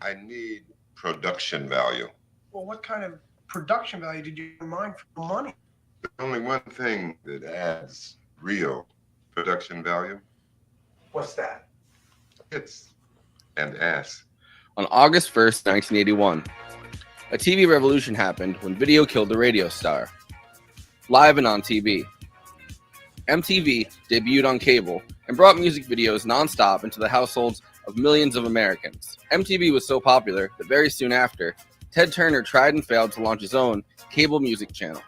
I need production value. Well, what kind of production value did you have in mind for money? There's only one thing that adds real production value. What's that? Hits and ass. On August 1st, 1981, a TV revolution happened when video killed the radio star. Live and on TV. MTV debuted on cable and brought music videos nonstop into the households of millions of Americans. MTV was so popular that very soon after, Ted Turner tried and failed to launch his own cable music channel.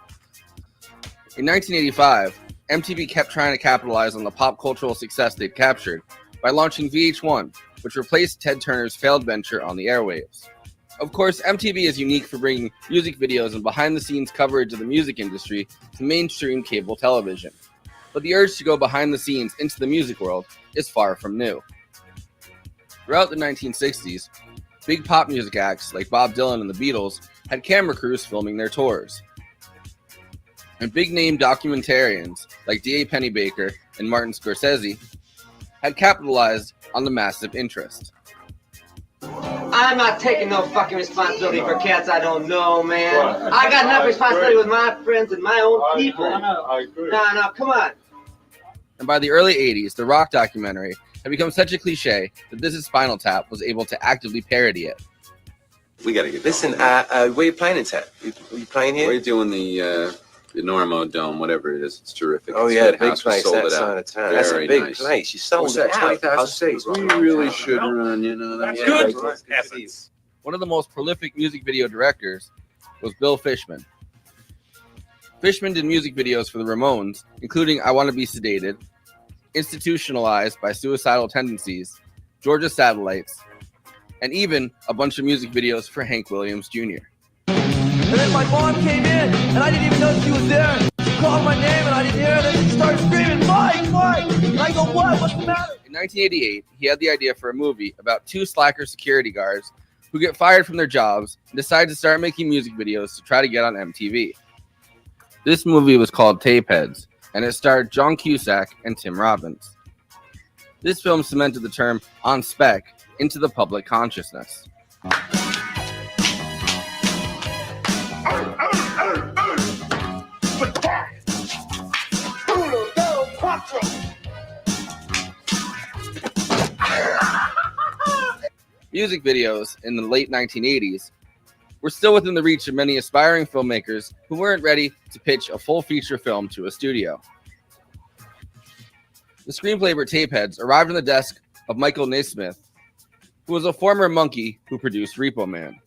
In 1985, MTV kept trying to capitalize on the pop cultural success they'd captured by launching VH1, which replaced Ted Turner's failed venture on the airwaves. Of course, MTV is unique for bringing music videos and behind-the-scenes coverage of the music industry to mainstream cable television. But the urge to go behind the scenes into the music world is far from new. Throughout the 1960s, big pop music acts like Bob Dylan and the Beatles had camera crews filming their tours. And big-name documentarians like D.A. Pennebaker and Martin Scorsese had capitalized on the massive interest. I'm not taking no fucking responsibility for cats I don't know, man. I got enough responsibility with my friends and my own people. I agree. No, come on. And by the early 80s, the rock documentary had become such a cliche that This Is Spinal Tap was able to actively parody it. We gotta get. Listen, where you playing in town? You playing here? We're doing the Normo Dome, whatever it is. It's terrific. Oh it's yeah, good big house. We place. sold That it side out. of town. That's a Very big nice. place. You sold What's it that, out. 20,000 seats? We really should run, you know. That's good. One of the most prolific music video directors was Bill Fishman. Fishman did music videos for the Ramones, including I Want to Be Sedated, Institutionalized by Suicidal Tendencies, Georgia Satellites, and even a bunch of music videos for Hank Williams Jr. And then my mom came in, and I didn't even know she was there. She called my name, and I didn't hear her, and she started screaming, Mike, Mike! And I go, what? What's the matter? In 1988, he had the idea for a movie about two slacker security guards who get fired from their jobs and decide to start making music videos to try to get on MTV. This movie was called Tapeheads, and it starred John Cusack and Tim Robbins. This film cemented the term on spec into the public consciousness. Music videos in the late 1980s were still within the reach of many aspiring filmmakers who weren't ready to pitch a full feature film to a studio. The screenplay for Tapeheads arrived on the desk of Michael Nesmith, who was a former monkey who produced Repo Man.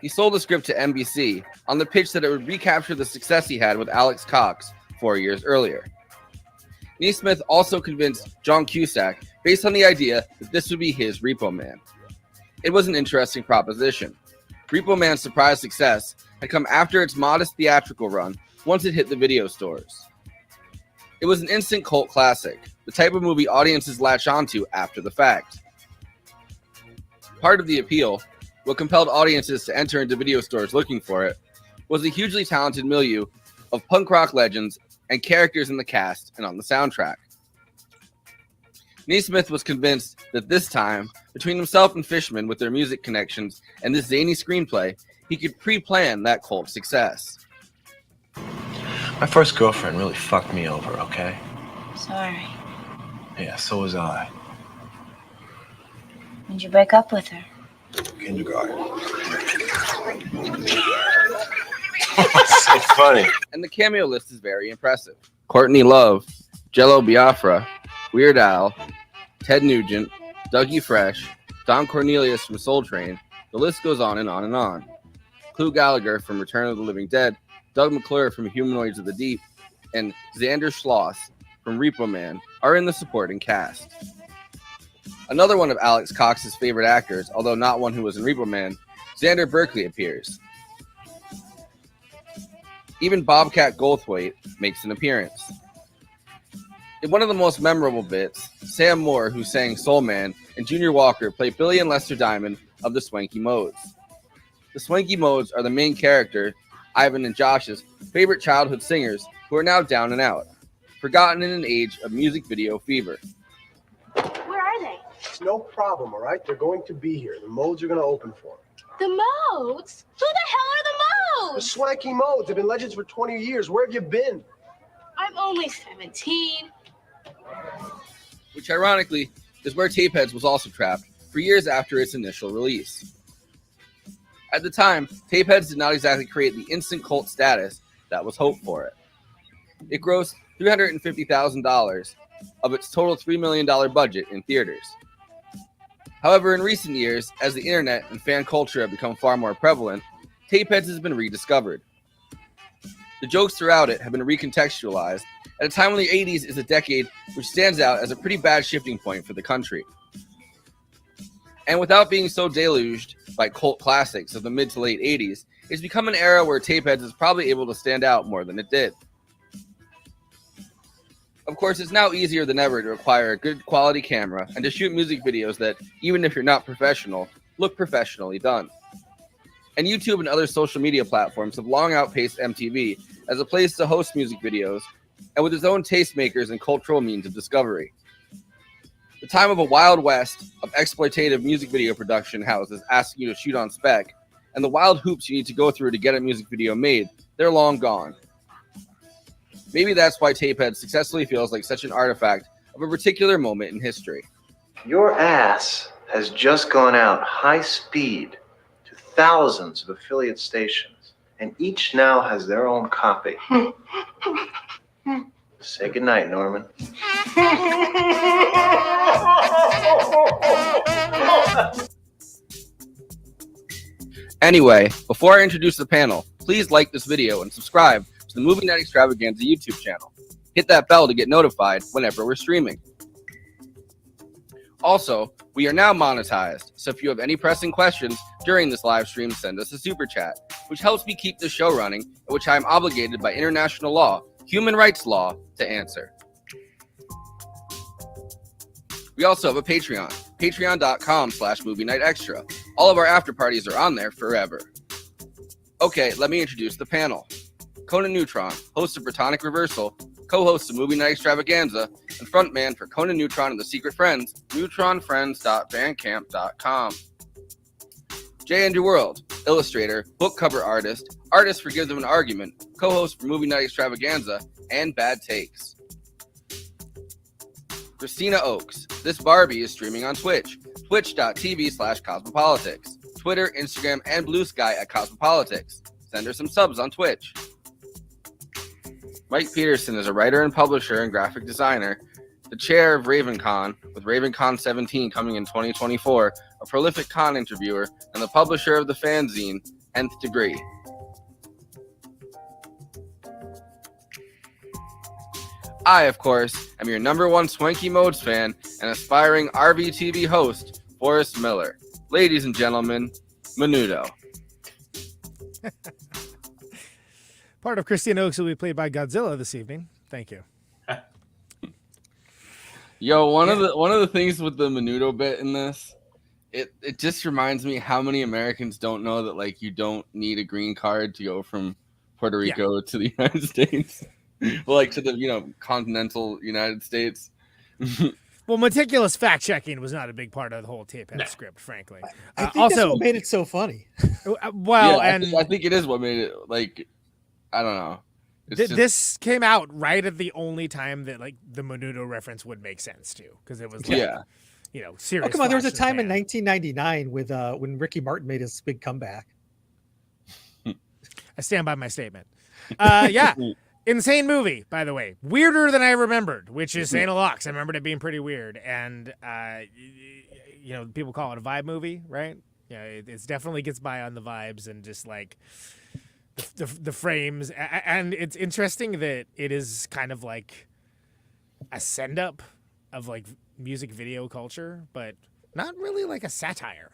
He sold the script to NBC on the pitch that it would recapture the success he had with Alex Cox 4 years earlier. Nesmith also convinced John Cusack based on the idea that this would be his Repo Man. It was an interesting proposition. Repo Man's surprise success had come after its modest theatrical run once it hit the video stores. It was an instant cult classic, the type of movie audiences latch onto after the fact. Part of the appeal, what compelled audiences to enter into video stores looking for it, was the hugely talented milieu of punk rock legends and characters in the cast and on the soundtrack. Nesmith was convinced that this time, between himself and Fishman with their music connections and this zany screenplay, he could pre-plan that cult success. My first girlfriend really fucked me over, okay? Sorry. Yeah, so was I. When'd you break up with her? Kindergarten. It's so funny. And the cameo list is very impressive. Courtney Love, Jello Biafra, Weird Al, Ted Nugent, Dougie Fresh, Don Cornelius from Soul Train. The list goes on and on and on. Clu Gallagher from Return of the Living Dead, Doug McClure from Humanoids of the Deep, and Xander Schloss from Repo Man are in the supporting cast. Another one of Alex Cox's favorite actors, although not one who was in Repo Man, Xander Berkeley appears. Even Bobcat Goldthwait makes an appearance. In one of the most memorable bits, Sam Moore, who sang Soul Man, and Junior Walker play Billy and Lester Diamond of the Swanky Modes. The Swanky Modes are the main character, Ivan and Josh's favorite childhood singers who are now down and out, forgotten in an age of music video fever. Where are they? It's no problem, all right? They're going to be here. The modes are going to open for them. The modes? Who the hell are the The modes? swanky modes. They've been legends for 20 years. Where have you been? I'm only 17. Which ironically is where Tapeheads was also trapped for years after its initial release. At the time, Tapeheads did not exactly create the instant cult status that was hoped for it. It grossed $350,000 of its total $3 million budget in theaters. However, in recent years, as the internet and fan culture have become far more prevalent, Tapeheads has been rediscovered. The jokes throughout it have been recontextualized at a time when the 80s is a decade which stands out as a pretty bad shifting point for the country. And without being so deluged by cult classics of the mid to late 80s, it's become an era where Tapeheads is probably able to stand out more than it did. Of course, it's now easier than ever to acquire a good quality camera and to shoot music videos that, even if you're not professional, look professionally done. And YouTube and other social media platforms have long outpaced MTV as a place to host music videos and with its own tastemakers and cultural means of discovery. The time of a wild west of exploitative music video production houses asking you to shoot on spec, and the wild hoops you need to go through to get a music video made, they're long gone. Maybe that's why Tapehead successfully feels like such an artifact of a particular moment in history. Your ass has just gone out high speed to thousands of affiliate stations, and each now has their own copy. Say goodnight, Norman. Anyway, before I introduce the panel, please like this video and subscribe to the Movie Night Extravaganza YouTube channel. Hit that bell to get notified whenever we're streaming. Also, we are now monetized, so if you have any pressing questions during this live stream, send us a super chat, which helps me keep this show running, and which I am obligated by international law, human rights law, to answer. We also have a Patreon, patreon.com/Movie Night Extra. All of our after parties are on there forever. Okay, let me introduce the panel. Conan Neutron, host of Protonic Reversal, co-host of Movie Night Extravaganza, and frontman for Conan Neutron and the Secret Friends, neutronfriends.bandcamp.com. J. Andrew World, illustrator, book cover artist, artist for Give Them an Argument, co-host for Movie Night Extravaganza, and Bad Takes. Christina Oakes, this Barbie is streaming on Twitch, twitch.tv/Cosmopolitics, Twitter, Instagram, and Blue Sky at Cosmopolitics. Send her some subs on Twitch. Mike Pederson is a writer and publisher and graphic designer, the chair of Ravencon, with Ravencon 17 coming in 2024, a prolific con interviewer, and the publisher of the fanzine, Nth Degree. I, of course, am your number one Swanky Modes fan and aspiring RVTV host, Forrest Miller. Ladies and gentlemen, Menudo. Part of Christina Oakes will be played by Godzilla this evening. Thank you. Yo, one of the things with the Menudo bit in this, it just reminds me how many Americans don't know that like you don't need a green card to go from Puerto Rico to the United States. Well, like to the continental United States. Well, meticulous fact checking was not a big part of the whole Tapehead script, frankly. I think also, that's what made it so funny. Well, yeah, and I think it is what made it like. I don't know. This came out right at the only time that like the Menudo reference would make sense too, because it was like, serious. Oh, come on, there was a flash time in in 1999 with when Ricky Martin made his big comeback. I stand by my statement. Yeah. Insane movie, by the way. Weirder than I remembered, which is saying a lot, 'cause I remembered it being pretty weird. And, people call it a vibe movie, right? Yeah, it definitely gets by on the vibes and just like the frames. And it's interesting that it is kind of like a send-up of like music video culture, but not really like a satire.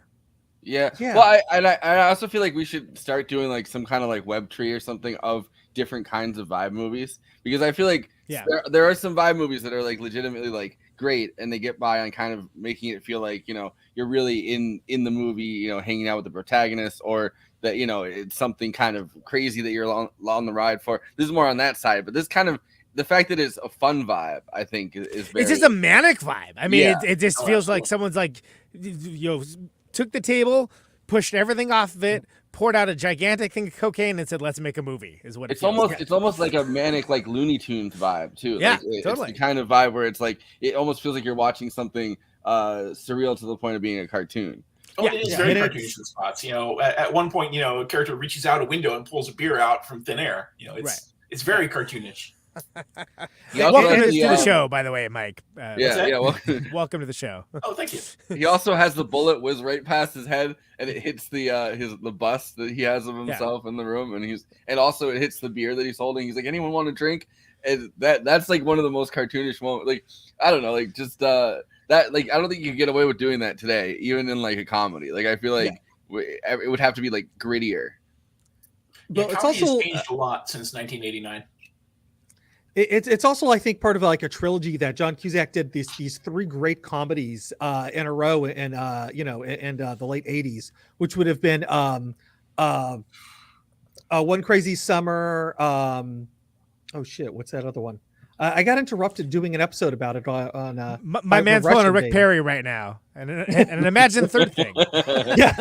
Yeah. Well, I also feel like we should start doing like some kind of like web tree or something of different kinds of vibe movies, because I feel like there are some vibe movies that are like legitimately like great, and they get by on kind of making it feel like you're really in the movie, hanging out with the protagonist, or that it's something kind of crazy that you're on the ride for. This is more on that side, but this kind of the fact that it's a fun vibe, I think, is very. It's just a manic vibe. I mean, Yeah. it just feels like someone's like, took the table, pushed everything off of it, poured out a gigantic thing of cocaine, and said, "Let's make a movie." Is what It's almost like a manic, like Looney Tunes vibe too. Yeah, like, totally. It's the kind of vibe where it's like it almost feels like you're watching something surreal to the point of being a cartoon. Oh, it is very cartoonish in spots. At one point, a character reaches out a window and pulls a beer out from thin air. It's very cartoonish. Welcome to the show, by the way, Mike. Welcome to the show. Oh, thank you. He also has the bullet whiz right past his head, and it hits the bust that he has of himself in the room, and also it hits the beer that he's holding. He's like, "Anyone want a drink?" And that's like one of the most cartoonish moments. Like, I don't know, like just that. Like, I don't think you can get away with doing that today, even in like a comedy. Like, I feel like it would have to be like grittier. But it's also changed a lot since 1989. It's also, I think, part of like a trilogy that John Cusack did these three great comedies in a row in the late 80s, which would have been One Crazy Summer. Oh shit, what's that other one? I got interrupted doing an episode about it on my man's pulling a Rick Perry right now, and imagine the third thing. Yeah,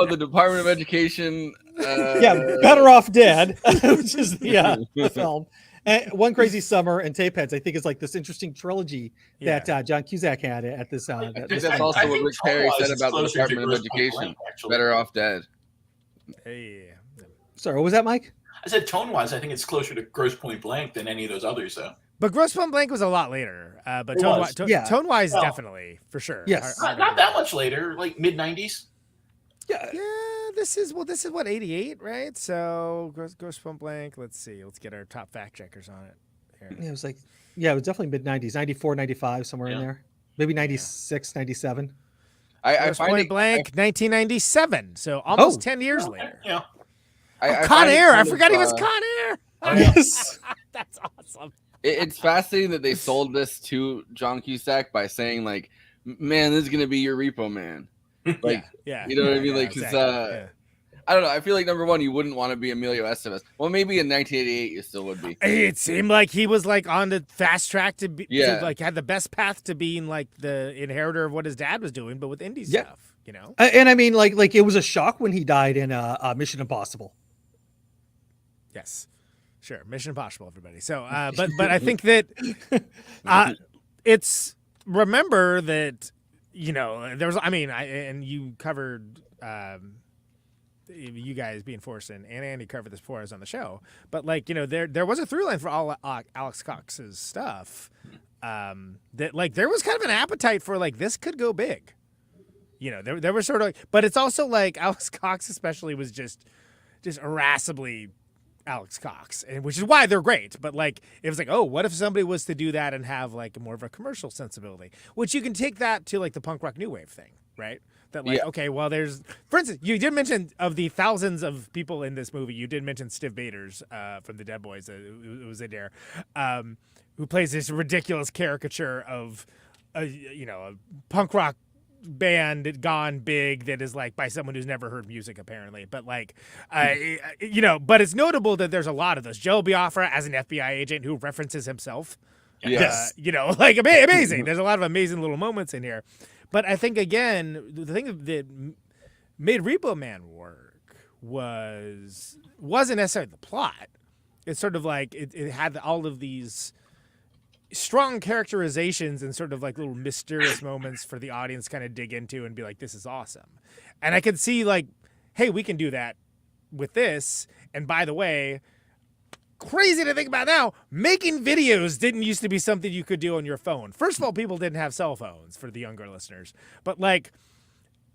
the Department of Education. Better Off Dead, which is the film. And One Crazy Summer and Tapeheads, I think, is like this interesting trilogy that John Cusack had at this. I think that's also what Rick Perry said about the Department of Education. Better Off Dead. Hey. Sorry, what was that, Mike? I said tone-wise, I think it's closer to Grosse Point Blank than any of those others, though. But Grosse Point Blank was a lot later. But tone-wise, definitely, for sure. Yes. Not that much later, like mid-90s. Yeah, this is what, 88, right? So Grosse Point Blank, let's see. Let's get our top fact checkers on it here. Yeah, it was definitely mid-90s, 94, 95, somewhere in there. Maybe 96, 97. Grosse Point Blank, 1997. So almost 10 years later. Yeah. Con Air. I forgot he was Con Air. Yes. That's awesome. It's fascinating that they sold this to John Cusack by saying, like, man, this is going to be your Repo Man. Like, you know what I mean? Like, because, I don't know. I feel like, number one, you wouldn't want to be Emilio Estevez. Well, maybe in 1988 you still would be. It seemed like he was, like, on the fast track to be, had the best path to being, like, the inheritor of what his dad was doing, but with indie stuff, And I mean, like it was a shock when he died in Mission Impossible. Yes, sure. Mission Impossible, everybody. So, but I think that it's remember that there's. I mean, and you covered you guys being Forrest and Andy covered this before I was on the show. But like there was a through line for all Alex Cox's stuff. That like there was kind of an appetite for like this could go big. There was sort of, but it's also like Alex Cox especially was just irascibly Alex Cox, and which is why they're great. But like it was like, oh, what if somebody was to do that and have like more of a commercial sensibility, which you can take that to like the punk rock new wave thing, right? That like, okay, well, there's, for instance, you did mention of the thousands of people in this movie, you did mention Steve Baders from the Dead Boys, who was in there, who plays this ridiculous caricature of a punk rock band gone big that is like by someone who's never heard music apparently, but like but it's notable that there's a lot of those. Joe Biafra as an FBI agent who references himself, like amazing. There's a lot of amazing little moments in here, but I think again the thing that made Repo Man work wasn't necessarily the plot. It's sort of like it had all of these strong characterizations and sort of like little mysterious moments for the audience kind of dig into and be like, this is awesome. And I could see like, hey, we can do that with this. And by the way, crazy to think about now, making videos didn't used to be something you could do on your phone. First of all, people didn't have cell phones for the younger listeners, but like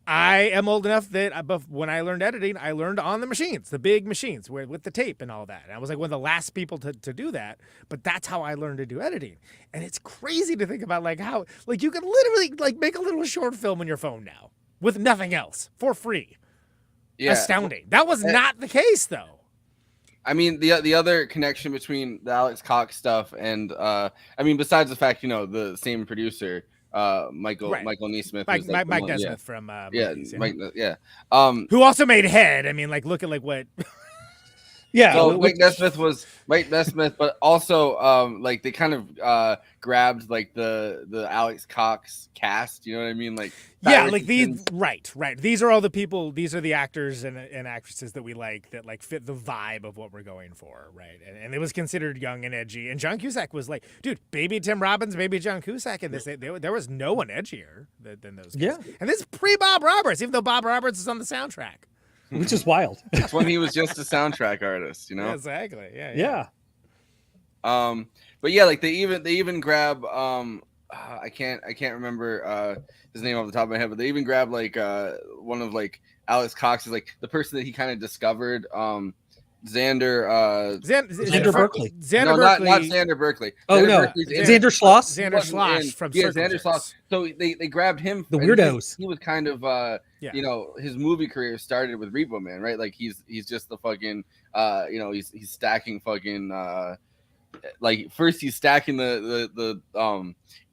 I am old enough that when I learned editing, I learned on the machines, the big machines with the tape and all that. And I was like one of the last people to do that, but that's how I learned to do editing. And it's crazy to think about like how, like you can literally like make a little short film on your phone now with nothing else for free. Yeah. Astounding. That was not the case though. I mean, the other connection between the Alex Cox stuff and, I mean, besides the fact, the same producer, Michael Nesmith, Mike Nesmith from movies, who also made Head. I mean, like look at like what Yeah. So Mike Nesmith, but also like they kind of grabbed like the Alex Cox cast. You know what I mean? Like like these, right. These are all the people. These are the actors and actresses that we like that like fit the vibe of what we're going for, right? And it was considered young and edgy. And John Cusack was like, dude, baby Tim Robbins, baby John Cusack, and this there was no one edgier than those guys. Yeah. And this is pre Bob Roberts, even though Bob Roberts is on the soundtrack. Which is wild. It's when he was just a soundtrack artist, you know. Exactly. Yeah. But yeah, like they even grab I can't remember his name off the top of my head, but they even grab like one of like Alex Cox's, like the person that he kind of discovered, Xander Berkeley. Not Xander Berkeley. Oh, Xander no. Berkeley's in Xander Schloss? Xander Schloss from Xander Schloss. So they grabbed him. The weirdos. He was kind of, you know, his movie career started with Repo Man, right? Like he's just the fucking, you know, he's stacking fucking, like first he's stacking the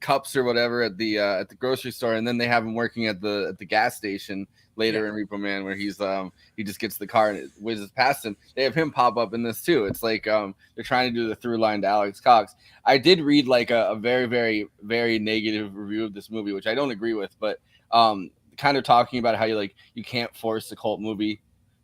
cups or whatever at the grocery store, and then they have him working at the gas station later in Repo Man, where he's he just gets the car and it whizzes past him. They have him pop up in this too. It's like they're trying to do the through line to Alex Cox. I did read like a very, very, very negative review of this movie, which I don't agree with, but kind of talking about how you can't force a cult movie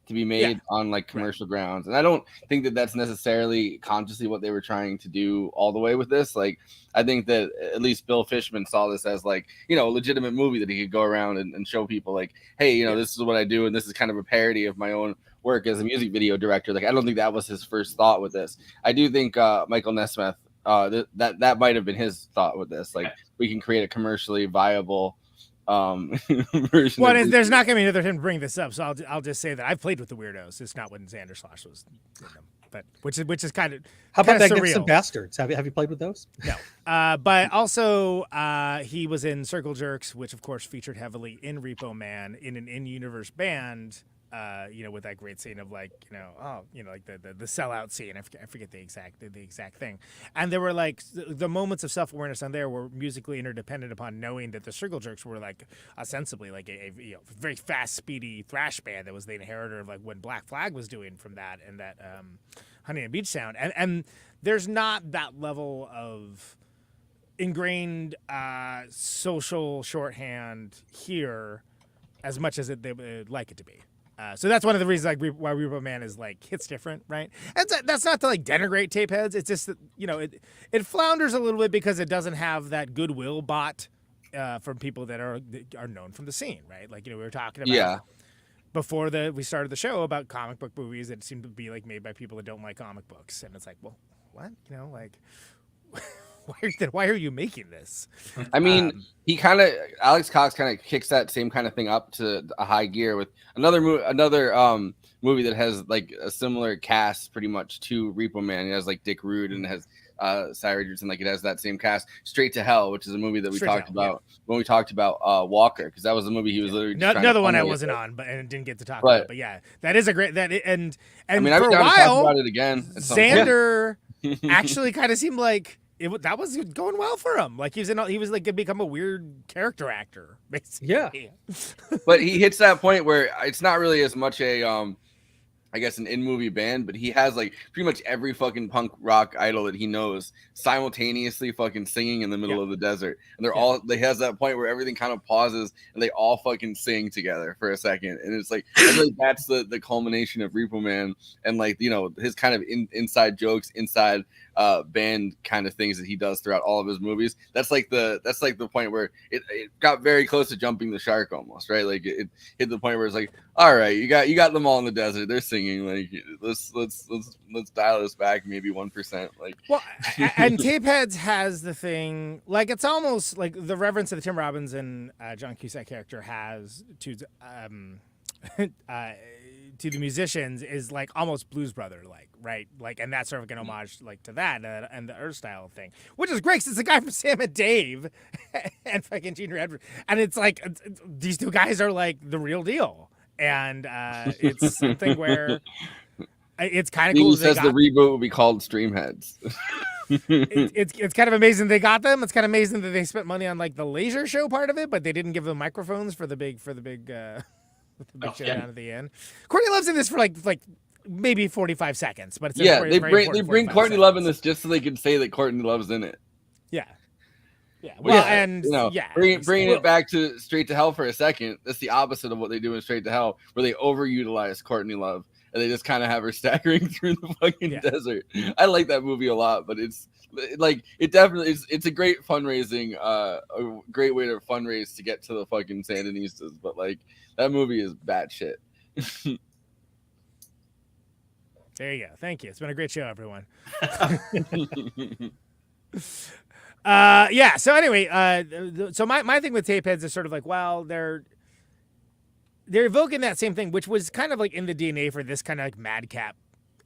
to be made on like commercial grounds. And I don't think that that's necessarily consciously what they were trying to do all the way with this. Like, I think that at least Bill Fishman saw this as like, you know, a legitimate movie that he could go around and show people like, hey, you know, this is what I do. And this is kind of a parody of my own work as a music video director. Like, I don't think that was his first thought with this. I do think Michael Nesmith, that might've been his thought with this. Like, we can create a commercially viable version. Well, there's not going to be another him to bring this up, so I'll just say that I've played with the Weirdos. It's not when Xander Schloss was in them, but which is kind of how about Magnificent Bastards? Have you played with those? No, but also he was in Circle Jerks, which of course featured heavily in Repo Man in an in-universe band. You know, with that great scene of like, you know, like the sellout scene. I forget the exact thing. And there were like the moments of self-awareness on there were musically interdependent upon knowing that the Circle Jerks were like ostensibly like a you know, very fast, speedy thrash band that was the inheritor of like what Black Flag was doing from that and that Honey and Beach sound. And there's not that level of ingrained social shorthand here as much as they would like it to be. So that's one of the reasons like why Repo Man is like hits different, right? And that's not to like denigrate Tapeheads. It's just that, you know, it flounders a little bit because it doesn't have that goodwill bought from people that are known from the scene, right? Like, you know, we were talking about before we started the show about comic book movies that seem to be like made by people that don't like comic books, and it's like, well, what? You know, like. Why are you making this? I mean, Alex Cox kind of kicks that same kind of thing up to a high gear with another movie that has like a similar cast pretty much to Repo Man. It has like Dick Rude and it has Cy Richardson. Like, it has that same cast. Straight to Hell, which is a movie that we talked about when we talked about Walker, because that was a movie he was literally just another one I wasn't on, and didn't get to talk about. But yeah, that is a great and I mean, for a while, talk about it again. Xander actually kind of seemed like. That was going well for him. Like he was like gonna become a weird character actor, basically. Yeah. But he hits that point where it's not really as much a I guess an in-movie band, but he has like pretty much every fucking punk rock idol that he knows simultaneously fucking singing in the middle of the desert. And they has that point where everything kind of pauses and they all fucking sing together for a second. And it's like, I feel like that's the culmination of Repo Man and like, you know, his kind of inside jokes, inside band kind of things that he does throughout all of his movies. That's like the point where it got very close to jumping the shark almost, right? Like it hit the point where it's like, all right, you got them all in the desert. They're singing. Like, let's dial this back maybe 1%. Like, well, and Tapeheads has the thing, like, it's almost like the reverence that the Tim Robbins and John Cusack character has to the musicians is like almost Blues Brother like, right? Like, and that's sort of an homage like to that and the Earth style thing, which is great because it's a guy from Sam and Dave and fucking Junior Edward, and it's like these two guys are like the real deal. And it's something where it's kind of cool. He says the reboot will be called Streamheads. It's kind of amazing they got them. It's kind of amazing that they spent money on like the laser show part of it, but they didn't give them microphones for the big showdown at the end. Courtney Love's in this for like maybe 45 seconds, but it's yeah, they bring 45 Courtney seconds. Love in this just so they can say that Courtney Love's in it. Yeah. Yeah. Well, Well, yeah, and you know, yeah, bringing it back to Straight to Hell for a second. That's the opposite of what they do in Straight to Hell, where they overutilize Courtney Love and they just kind of have her staggering through the fucking desert. I like that movie a lot, but it's like it definitely is. It's a great fundraising, a great way to fundraise to get to the fucking Sandinistas. But like that movie is bad shit. There you go. Thank you. It's been a great show, everyone. Yeah. So anyway, so my thing with Tapeheads is sort of like, well, they're evoking that same thing, which was kind of like in the DNA for this kind of like madcap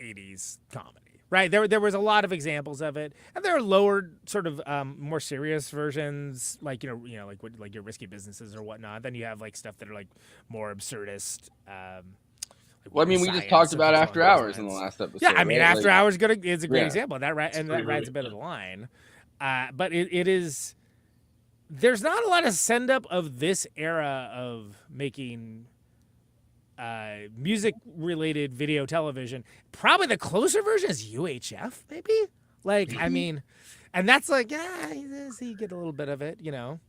80s comedy, right? There was a lot of examples of it, and there are lower sort of more serious versions, like like your Risky Businesses or whatnot. Then you have like stuff that are like more absurdist. Well, I mean, we just talked about After Hours in the last episode. Yeah, I mean, right? After Hours is a great yeah. example of that, right? And that rides a bit of the line. But it is. There's not a lot of send up of this era of making music related video television. Probably the closer version is UHF, maybe. Like, I mean, and that's like, you get a little bit of it, you know.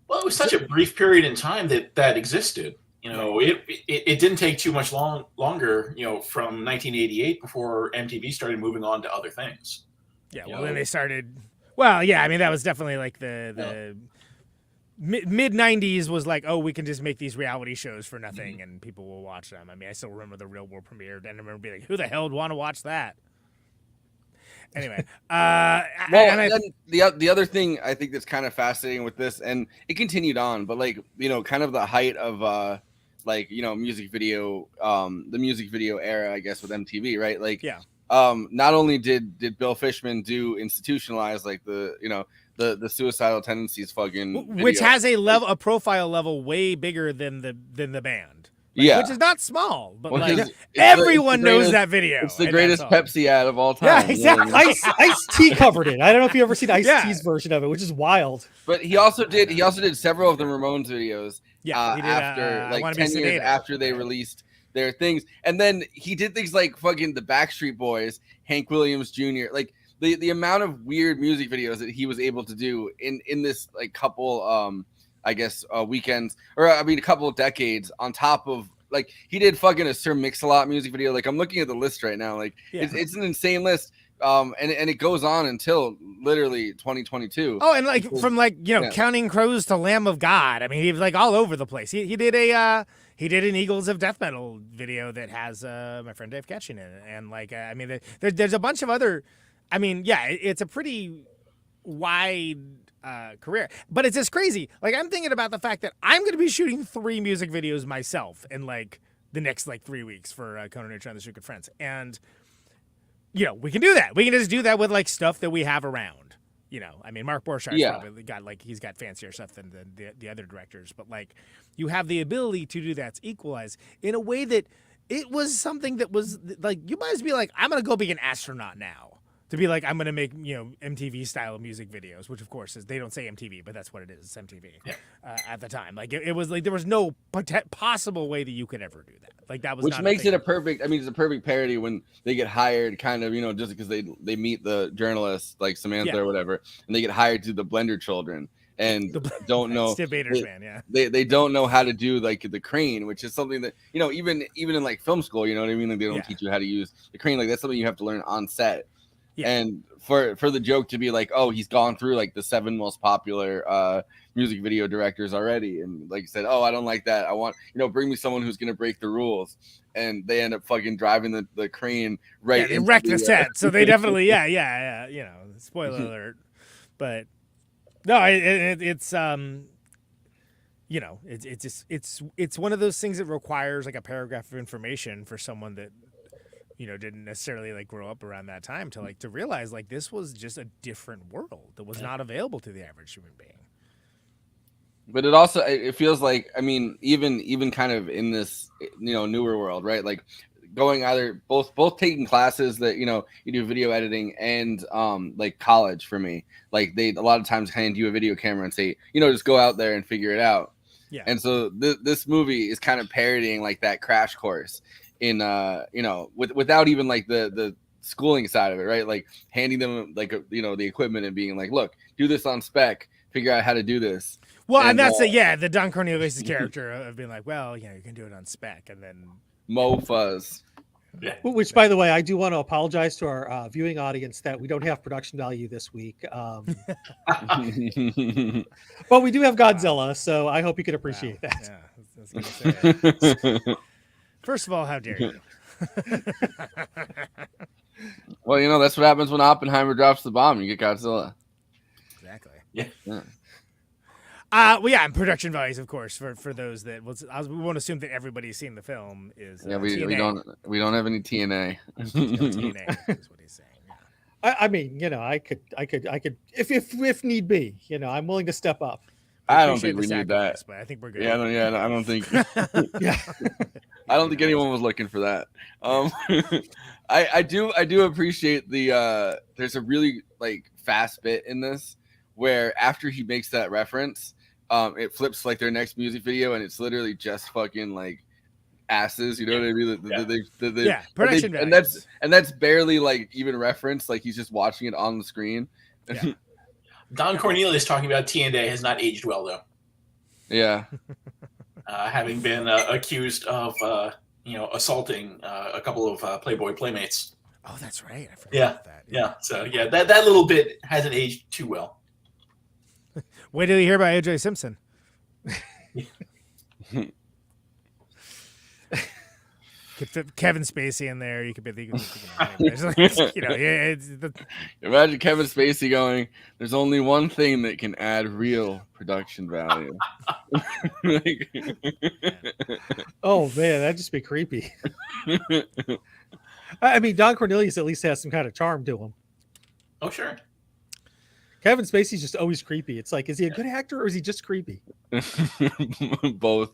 Well, it was such a brief period in time that existed. You know, it didn't take too much longer, you know, from 1988 before MTV started moving on to other things. Yeah, well, then they started. Well, yeah, I mean, that was definitely like the mid 90s was like, oh, we can just make these reality shows for nothing and people will watch them. I mean, I still remember the Real World premiered and I remember being like, who the hell would want to watch that? Anyway, the other thing I think that's kind of fascinating with this, and it continued on, but like, you know, kind of the height of like, you know, music video, the music video era, I guess, with MTV, right? Like, yeah. Not only did Bill Fishman do Institutionalized, like the suicidal tendencies fucking video, which has a profile level way bigger than the band. Like, yeah, which is not small, but well, like everyone knows that video. It's the greatest Pepsi ad of all time. Yeah, exactly. Ice-T covered it. I don't know if you ever seen Ice-T's version of it, which is wild. But he also did several of the Ramones videos. Yeah, he did, after like 10 years after they released their things, and then he did things like fucking the Backstreet Boys, Hank Williams Jr. Like the amount of weird music videos that he was able to do in this like couple I guess weekends, or I mean a couple of decades, on top of like he did fucking a Sir Mix-a-Lot music video. Like I'm looking at the list right now, like it's an insane list. And it goes on until literally 2022. Oh, and like from like, you know, Counting Crows to Lamb of God. I mean, he was like all over the place. He did an Eagles of Death Metal video that has my friend Dave Ketchin in it, and like I mean, there's a bunch of other. I mean, yeah, it's a pretty wide career, but it's just crazy. Like I'm thinking about the fact that I'm going to be shooting 3 music videos myself in like the next like 3 weeks for Conan, Neutron, the Secret Friends, and you know we can do that. We can just do that with like stuff that we have around. You know, I mean, Mark Borchardt probably got like he's got fancier stuff than the other directors, but like you have the ability to do that, to equalize in a way that it was something that was like you might as be like, I'm going to go be an astronaut now. To be like, I'm going to make, you know, MTV style music videos, which of course is, they don't say MTV, but that's what it is. It's MTV at the time. Like it was like, there was no possible way that you could ever do that. Like that was, which makes it a perfect, I mean, it's a perfect parody when they get hired kind of, you know, just because they meet the journalist like Samantha or whatever, and they get hired to the Blender Children and don't know, Steve Bader's fan, yeah. They don't know how to do like the crane, which is something that, you know, even in like film school, you know what I mean? Like they don't teach you how to use the crane. Like that's something you have to learn on set. Yeah. And for the joke to be like, oh, he's gone through like the 7 most popular music video directors already, and like you said, oh, I don't like that. I want, you know, bring me someone who's gonna break the rules, and they end up fucking driving the crane right. Yeah, they wreck the set, so they definitely, you know, spoiler alert, but no, it's you know, it's just it's one of those things that requires like a paragraph of information for someone that, you know, didn't necessarily like grow up around that time to realize like this was just a different world that was not available to the average human being. But it also, it feels like, I mean, even kind of in this, you know, newer world, right? Like going either both taking classes that, you know, you do video editing and like college for me, like they a lot of times hand you a video camera and say, you know, just go out there and figure it out. Yeah. And so this movie is kind of parodying like that crash course without even like the schooling side of it, right? Like handing them like the equipment and being like, look, do this on spec, figure out how to do this. Well, and that's the Don Cornelius' character of being like, well, you can do it on spec, and then Mo Fuzz. Yeah. Which, by the way, I do want to apologize to our viewing audience that we don't have production value this week. But we do have Godzilla, so I hope you can appreciate that. Yeah, I was gonna say. First of all, how dare you? Well, that's what happens when Oppenheimer drops the bomb. You get Godzilla. Exactly. Yeah. Well, yeah, and production values, of course, for those that we won't assume that everybody's seen the film. Is we don't have any TNA. TNA is what he's saying. Yeah. I mean, I could, if need be, I'm willing to step up. I don't think we need that. But I think we're good. Yeah, I don't think. Yeah, I don't think anyone was looking for that. I do appreciate the. There's a really like fast bit in this where after he makes that reference, it flips like their next music video and it's literally just fucking like asses. You know what I mean? Production and that's barely like even referenced. Like he's just watching it on the screen. Yeah. Don Cornelius talking about TNA has not aged well, though. Yeah. Having been accused of, assaulting a couple of Playboy playmates. Oh, that's right. I forgot about that. Yeah. So, that little bit hasn't aged too well. Wait till you hear about AJ Simpson. Kevin Spacey in there. You could be thinking, Imagine Kevin Spacey going, "There's only one thing that can add real production value." Oh man, that'd just be creepy. I mean, Don Cornelius at least has some kind of charm to him. Oh sure. Kevin Spacey's just always creepy. It's like, is he a good actor or is he just creepy? Both.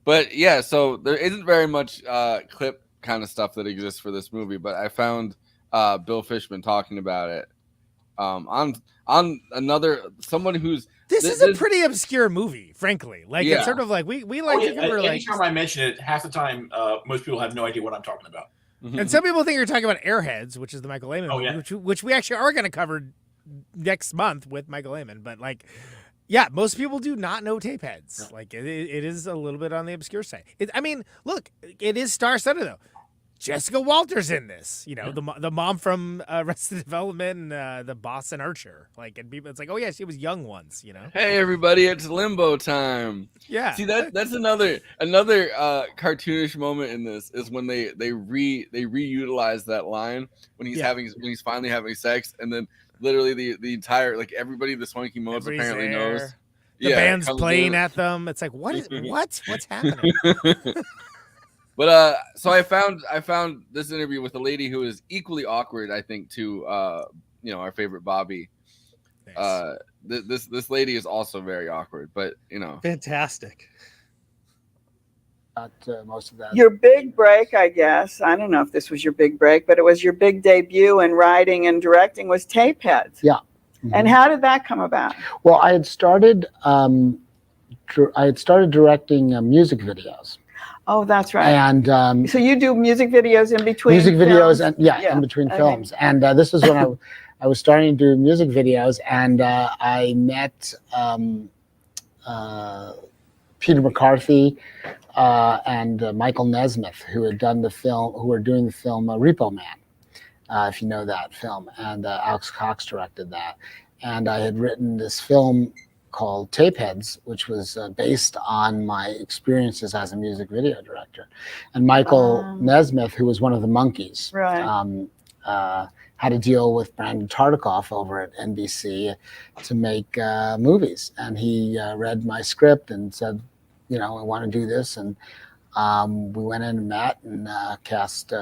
But yeah, so there isn't very much clip kind of stuff that exists for this movie, but I found Bill Fishman talking about it on another someone who's this is a pretty obscure movie, frankly. Like it's sort of like we like to cover like anytime I mention it, half the time most people have no idea what I'm talking about. And some people think you're talking about Airheads, which is the Michael Lehman movie, which we actually are going to cover next month with Michael Lehman. But like, yeah, most people do not know Tapeheads. Yeah. Like it is a little bit on the obscure side. I mean, look, it is star-studded though. Jessica Walter's in this, the mom from Arrested Development and the boss in Archer. Like, and people, it's like, oh yeah, she was young once, Hey everybody, it's limbo time. Yeah. See that's another cartoonish moment in this is when they reutilize that line when he's finally having sex, and then literally the entire like everybody the Swanky Modes apparently knows. The band's playing at them. It's like what's happening? But so I found this interview with a lady who is equally awkward, I think, to our favorite Bobby. Nice. This lady is also very awkward, but fantastic. Most of that. Your big break, I guess. I don't know if this was your big break, but it was your big debut in writing and directing was Tapeheads. Yeah. Mm-hmm. And how did that come about? Well, I had started directing music videos. Oh, that's right. And so you do music videos in between music films? videos, and in between films. And this is when I was starting to do music videos, and I met Peter McCarthy and Michael Nesmith, who were doing the film Repo Man, if you know that film. And Alex Cox directed that. And I had written this film called Tapeheads, which was based on my experiences as a music video director. And Michael Nesmith, who was one of the Monkees, had to deal with Brandon Tartikoff over at NBC to make movies. And he read my script and said, I want to do this. And we went in and met and cast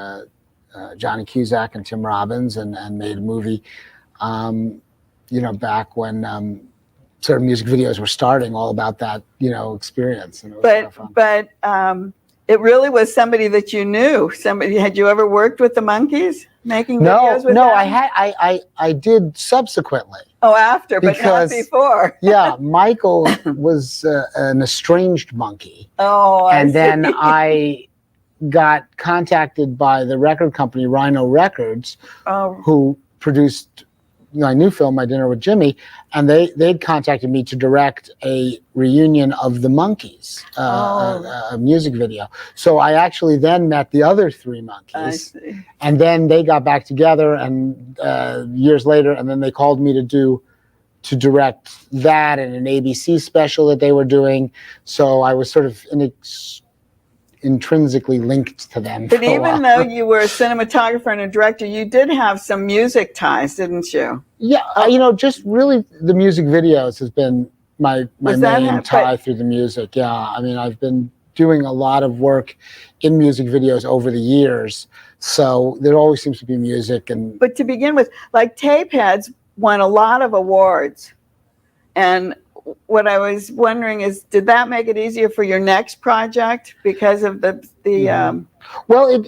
Johnny Cusack and Tim Robbins and made a movie, back when sort of music videos were starting, all about that, experience. And it was but it really was somebody that you knew. Had you ever worked with the Monkees making videos with them? No, I did subsequently. Oh, after, but not before. Yeah, Michael was an estranged Monkey. Oh, and then I got contacted by the record company Rhino Records, who produced my new film, My Dinner with Jimmy, and they'd contacted me to direct a reunion of the Monkees, a music video. So I actually then met the other three Monkees, and then they got back together, and years later, and then they called me to direct that and an ABC special that they were doing. So I was sort of intrinsically linked to them. But even though you were a cinematographer and a director, you did have some music ties, didn't you? Yeah, just really the music videos has been my main tie through the music. Yeah, I mean, I've been doing a lot of work in music videos over the years, so there always seems to be music. But to begin with, like Tapeheads won a lot of awards, and what I was wondering is, did that make it easier for your next project because of the Well, it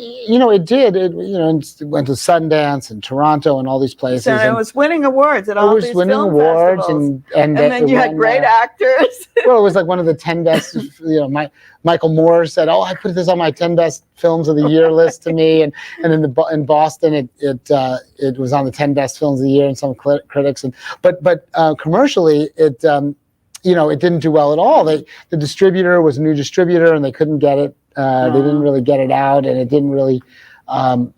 did. It went to Sundance and Toronto and all these places. So it was winning awards at all these film festivals. and then you had great actors. Well, it was like one of the 10 best. Michael Moore said, "Oh, I put this on my 10 best films of the year list to me," and in Boston, it was on the 10 best films of the year, and some critics. But commercially, it didn't do well at all. The distributor was a new distributor, and they couldn't get it. They didn't really get it out, and it didn't really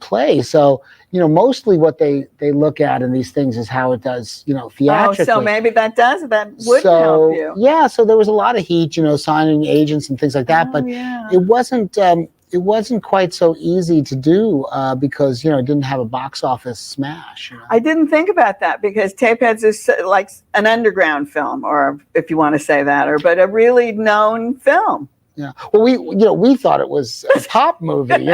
play. So, mostly what they look at in these things is how it does, theatrically. Oh, so maybe that would help you. Yeah, so there was a lot of heat, signing agents and things like that, but it wasn't quite so easy to do because, it didn't have a box office smash. I didn't think about that because Tapeheads is like an underground film, or if you want to say that, but a really known film. Yeah. Well, we thought it was a pop movie.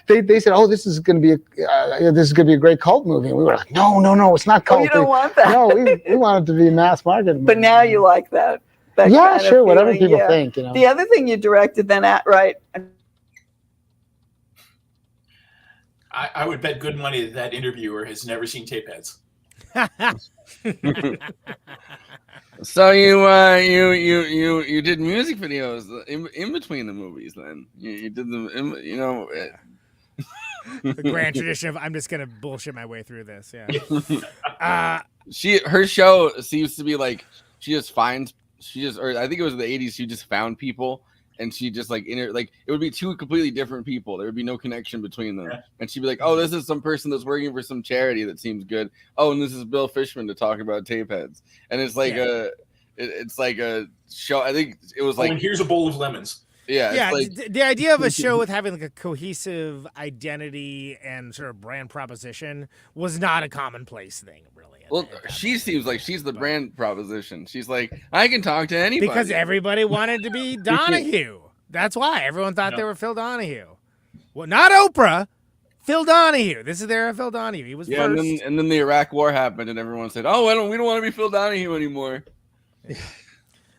They said, "Oh, this is going to be a great cult movie." And we were like, "No, it's not cult." Oh, you don't want that. No, we want it to be mass market. But now you like that. Yeah, sure. Whatever people think. The other thing you directed then, I would bet good money that interviewer has never seen Tapeheads. So you did music videos in between the movies. Then you did them. The grand tradition of I'm just gonna bullshit my way through this. Yeah. Her show seems to be like or I think it was in the 80s. She just found people. And she just it would be two completely different people. There would be no connection between them. And she'd be like, "Oh, this is some person that's working for some charity that seems good. Oh, and this is Bill Fishman to talk about Tapeheads." And it's like it's like a show. I think it was like, and here's a bowl of lemons. Yeah. The idea of a show with having like a cohesive identity and sort of brand proposition was not a commonplace thing, really. Well, she seems like she's the brand proposition. She's like, I can talk to anybody. Because everybody wanted to be Donahue. That's why everyone thought they were Phil Donahue. Well, not Oprah. Phil Donahue. This is their Phil Donahue. He was first. And then the Iraq War happened, and everyone said, "Oh, we don't want to be Phil Donahue anymore."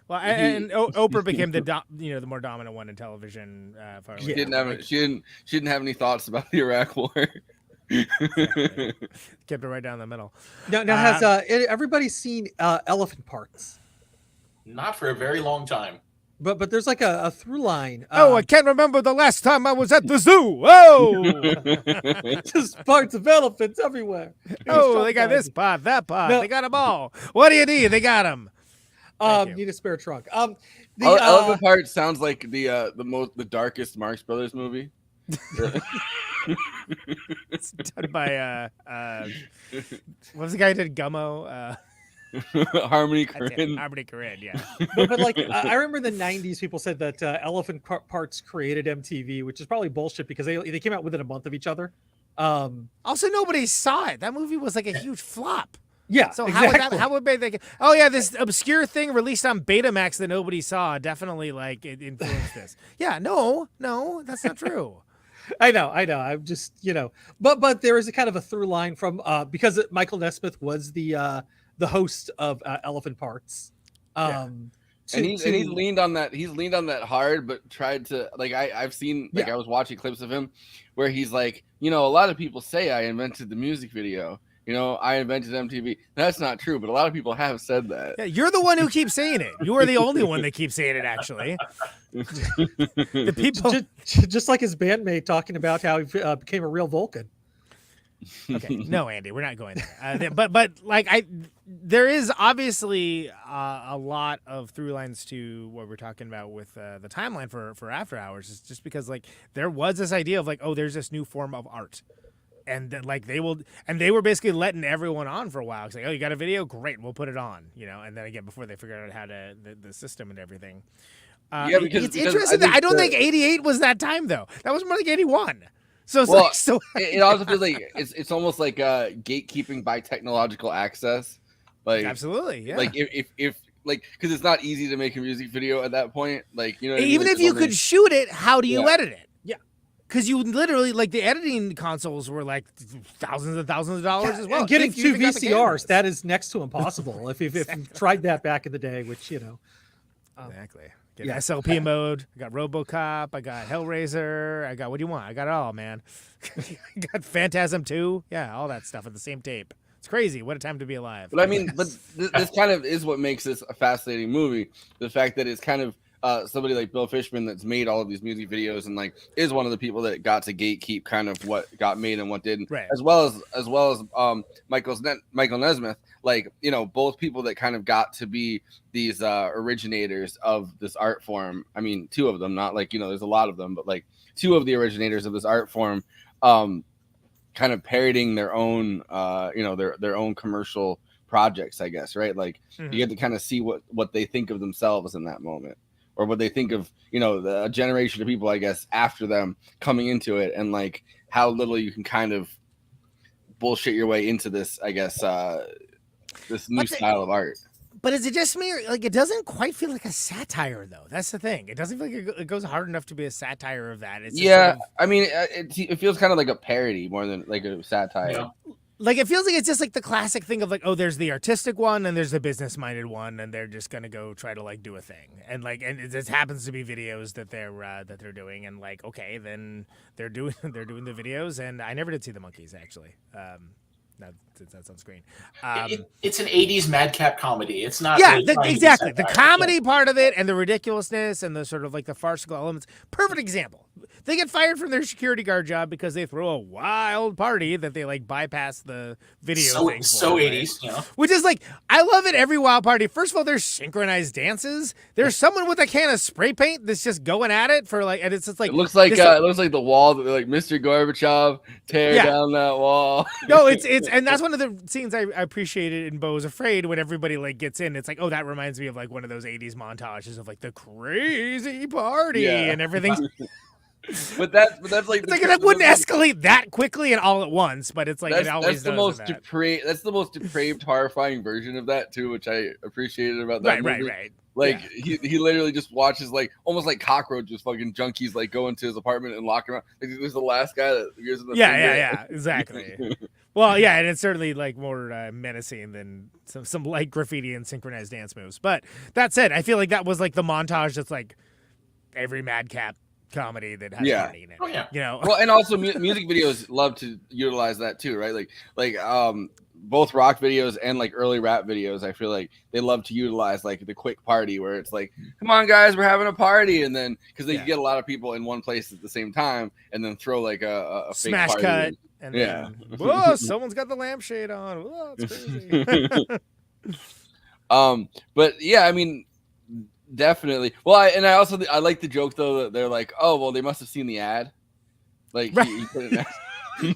Well, and Oprah became the more dominant one in television. She didn't have any thoughts about the Iraq War. Kept it right down the middle. Now has everybody seen Elephant Parts? Not for a very long time. But there's like a through line. I can't remember the last time I was at the zoo. Oh, just parts of elephants everywhere. Oh, they got this part, that part. No. They got them all. What do you need? They got them. Need a spare trunk. Elephant Parts sounds like the darkest Marx Brothers movie. It's done by what was the guy who did Gummo? Harmony Korine. Harmony Korine, yeah. but like I remember in the 90s, people said that Elephant Parts created MTV, which is probably bullshit because they came out within a month of each other. Also, nobody saw it. That movie was like a huge flop. Yeah. So exactly. how would they? Oh yeah, this obscure thing released on Betamax that nobody saw definitely it influenced this. Yeah, no, that's not true. I know. I'm just but there is a kind of a through line from because Michael Nesmith was the host of Elephant Parts. And he's leaned on that. He's leaned on that hard, but tried to I've seen I was watching clips of him where he's like, a lot of people say I invented the music video. You know, I invented MTV. That's not true, but a lot of people have said that. Yeah, you're the one who keeps saying it. You are the only one that keeps saying it, actually. The people, just like his bandmate talking about how he became a real Vulcan. Okay, no, Andy, we're not going there. But like there is obviously a lot of through lines to what we're talking about with the timeline for After Hours. It's just because like there was this idea of like, oh, there's this new form of art. And then, like they were basically letting everyone on for a while. It's like, oh, you got a video, great, we'll put it on, you know. And then again, before they figured out how to the system and everything. Yeah, because it's interesting that I don't think '88 was that time though. That was more like '81. So it's like so. It also feels like it's almost like gatekeeping by technological access. Like absolutely, yeah. Like if like because it's not easy to make a music video at that point. Like you know, even if you could shoot it, how do you edit it? Yeah. Because you literally, like, the editing consoles were like thousands and thousands of dollars as well. And getting 2 VCRs, that is next to impossible. if you've tried that back in the day, which, you know. Exactly. Get SLP mode. I got RoboCop. I got Hellraiser. I got, what do you want? I got it all, man. I got Phantasm 2. Yeah, all that stuff at the same tape. It's crazy. What a time to be alive. But I mean, this kind of is what makes this a fascinating movie. The fact that it's kind of somebody like Bill Fishman that's made all of these music videos and like is one of the people that got to gatekeep kind of what got made and what didn't, right. as well as Michael Nesmith, like, you know, both people that kind of got to be these originators of this art form. I mean, 2 of them, not like, you know, there's a lot of them, but like 2 of the originators of this art form, kind of parodying their own, you know, their own commercial projects, I guess, right? Like you get to kind of see what they think of themselves in that moment. Or what they think of, you know, the generation of people, I guess, after them coming into it, and like how little you can kind of bullshit your way into this, I guess, this new style of art. But is it just me, or like it doesn't quite feel like a satire though? That's the thing. It doesn't feel like it goes hard enough to be a satire of that. It's just yeah, sort of, I mean, it feels kind of like a parody more than like a satire. Yeah. Like it feels like it's just like the classic thing of like, oh, there's the artistic one and there's the business minded one, and they're just gonna go try to like do a thing, and like, and it just happens to be videos that they're doing, and like, okay, then they're doing the videos, and I never did see the monkeys actually. That's on screen. It's an 80s madcap comedy. It's not. Yeah, really exactly. The comedy part of it and the ridiculousness and the sort of like the farcical elements. Perfect example. They get fired from their security guard job because they throw a wild party that they like bypass the video thing. So 80s, you know. Which is like, I love it every wild party. First of all, there's synchronized dances. There's someone with a can of spray paint that's just going at it for like, and it's just like it looks like the wall that like Mr. Gorbachev tear down that wall. No, it's and that's one of the scenes I appreciated in Beau is Afraid when everybody like gets in. It's like, oh, that reminds me of like one of those 80s montages of like the crazy party and everything. But that's like it's like it wouldn't escalate that quickly and all at once, but it's like it always that's the most depraved. That's the most depraved, horrifying version of that too, which I appreciated about that movie. Right. Like he literally just watches like almost like cockroaches, fucking junkies, like go into his apartment and lock him out. Like, there's the last guy that gives him the finger. Exactly. Well, yeah, and it's certainly like more menacing than some light graffiti and synchronized dance moves. But that said, I feel like that was like the montage that's like every madcap comedy that has party in it. Oh, yeah. You know. Well, and also music videos love to utilize that too, right? Like both rock videos and like early rap videos, I feel like they love to utilize like the quick party where it's like, come on guys, we're having a party, and then because they get a lot of people in one place at the same time, and then throw like a fake smash party cut, and then, whoa, someone's got the lampshade on. Whoa, it's crazy. But yeah, I mean, definitely. Well, I like the joke though that they're like, oh well, they must have seen the ad. Like he put it next.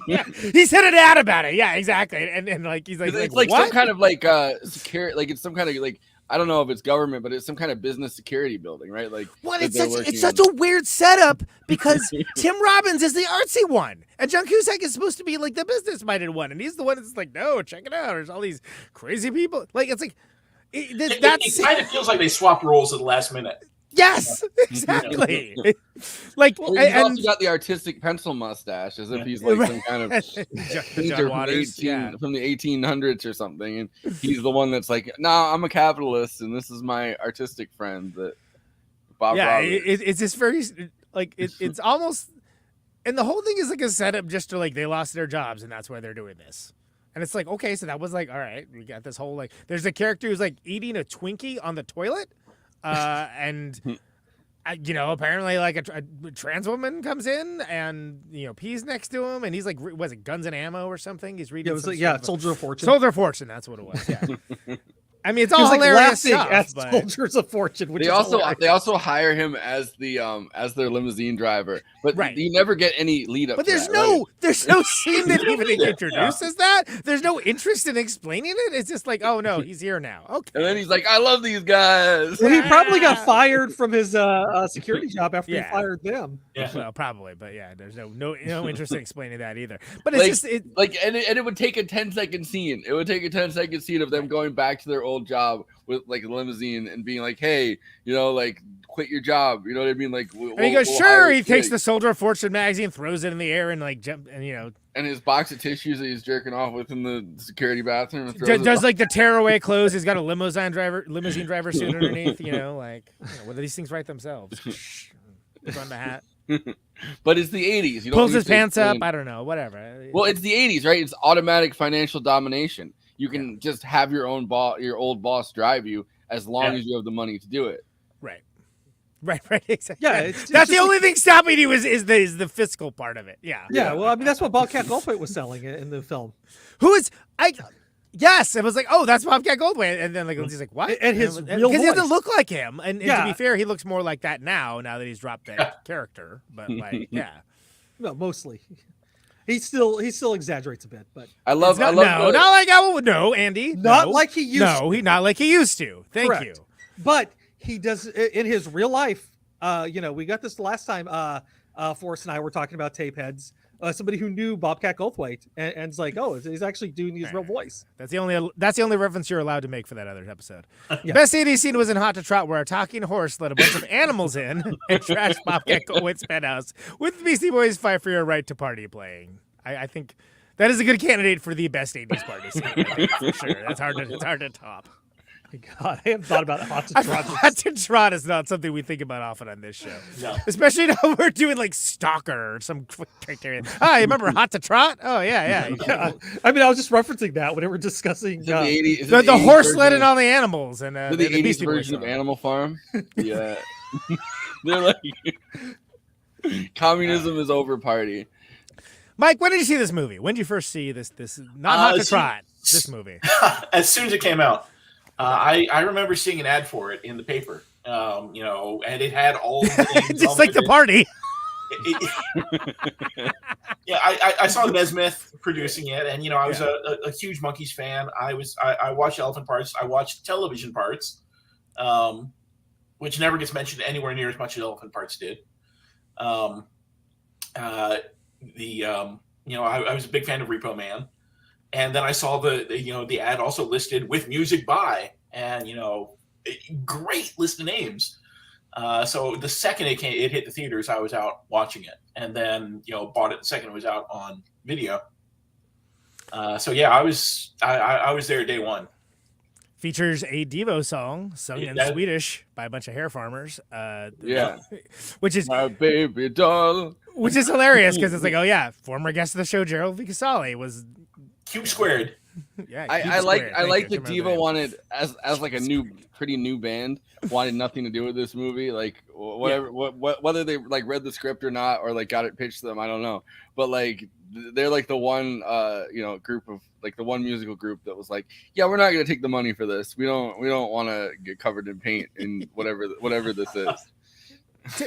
Yeah, he said an ad about it. Yeah, exactly. And like he's like, it's like what? some kind of like security, like it's some kind of like, I don't know if it's government, but it's some kind of business security building, right? Like what? It's such a weird setup because Tim Robbins is the artsy one, and John Cusack is supposed to be like the business minded one, and he's the one that's like, no, check it out. There's all these crazy people. Like it's like it kind of feels like they swapped roles at the last minute. Yes, exactly. Like, well, he's also got the artistic pencil mustache, as if he's like some kind of painter from the 1800s or something, and he's the one that's like, "Nah, I'm a capitalist, and this is my artistic friend." That Bob. Yeah, it's just very like it's almost, and the whole thing is like a setup just to like they lost their jobs, and that's why they're doing this. And it's like, okay, so that was like, all right, we got this whole like, there's a character who's like eating a Twinkie on the toilet, and apparently like a trans woman comes in and pees next to him, and he's like, was it Guns and Ammo or something? He's reading. Yeah, it was Soldier of Fortune. Soldier of Fortune, that's what it was. Yeah. I mean, it's He all was, like, hilarious laughing stuff. at But Soldiers of Fortune, which They also hire him as their limousine driver, but you never get any lead up. But to there's that, no right? there's no scene that even introduces that. There's no interest in explaining it. It's just like, oh no, he's here now. Okay. And then he's like, I love these guys. Well, he probably got fired from his security job after he fired them. Yeah, well, probably, but yeah, there's no interest in explaining that either. But like, it's just and it would take a 10-second scene. It would take a 10-second scene of them going back to their old job with like a limousine and being like, hey, like quit your job. You know what I mean? Like, and he goes, sure. He takes the Soldier of Fortune magazine, throws it in the air, and like jump, and and his box of tissues that he's jerking off with in the security bathroom. And does like the tearaway clothes. He's got a limousine driver suit underneath. Whether these things write themselves. Put on the hat. But it's the 80s. You don't Pulls need his to pants up. explain. I don't know. Whatever. Well, it's the 80s, right? It's automatic financial domination. You can just have your own your old boss drive you as long as you have the money to do it. Right, exactly. Yeah, that's the only thing stopping you is the fiscal part of it. Yeah. Yeah, well, I mean, that's what Bobcat Goldthwait was selling in the film. Yes, it was like, oh, that's Bobcat Goldthwait, and then like he's like, what? And his because real he doesn't voice. look like him, and to be fair, he looks more like that now that he's dropped that character. But like, yeah, no, mostly. He still exaggerates a bit, but I love not Andy, not like he used. He not like he used to. Thank you. But he does in his real life. We got this last time. Forrest and I were talking about Tapeheads. Somebody who knew Bobcat Goldthwait and it's like, oh, he's actually doing his real voice. That's the only reference you're allowed to make for that other episode. Best 80s scene was in Hot to Trot, where a talking horse let a bunch of animals in and trashed Bobcat Goldthwait's penthouse with the Beastie Boys' "Fight for Your Right to Party" playing. I think that is a good candidate for the best 80s party scene. I think, for sure, it's hard to top. God, I haven't thought about Hot to Trot. Hot to Trot is not something we think about often on this show. No. Especially now we're doing like Stalker or some character. You remember Hot to Trot? Oh, yeah. I mean, I was just referencing that when we were discussing the horse letting all the animals and the 80s version of Animal Farm. Yeah. They're like, communism is over party. Mike, when did you see this movie? When did you first see this not Hot to Trot, this movie? As soon as it came out. I remember seeing an ad for it in the paper, and it had all the things just like the party. Yeah, I saw Nesmith producing it, and I was a huge Monkees fan. I watched Elephant Parts. I watched Television Parts, which never gets mentioned anywhere near as much as Elephant Parts did. I was a big fan of Repo Man. And then I saw the ad also listed with music by, and great list of names. So the second it hit the theaters, I was out watching it, and then bought it the second it was out on video. So yeah, I was there day one. Features a Devo song sung in Swedish by a bunch of hair farmers. Which is my baby doll. Which is hilarious because it's like, oh yeah, former guest of the show Gerald Vicasoli was. Cube Squared. Yeah, I like that Devo wanted as like a pretty new band wanted nothing to do with this movie. Like whatever, whether they like read the script or not, or like got it pitched to them, I don't know. But like they're like the one group of like the one musical group that was like, yeah, we're not gonna take the money for this. We don't want to get covered in paint in whatever this is.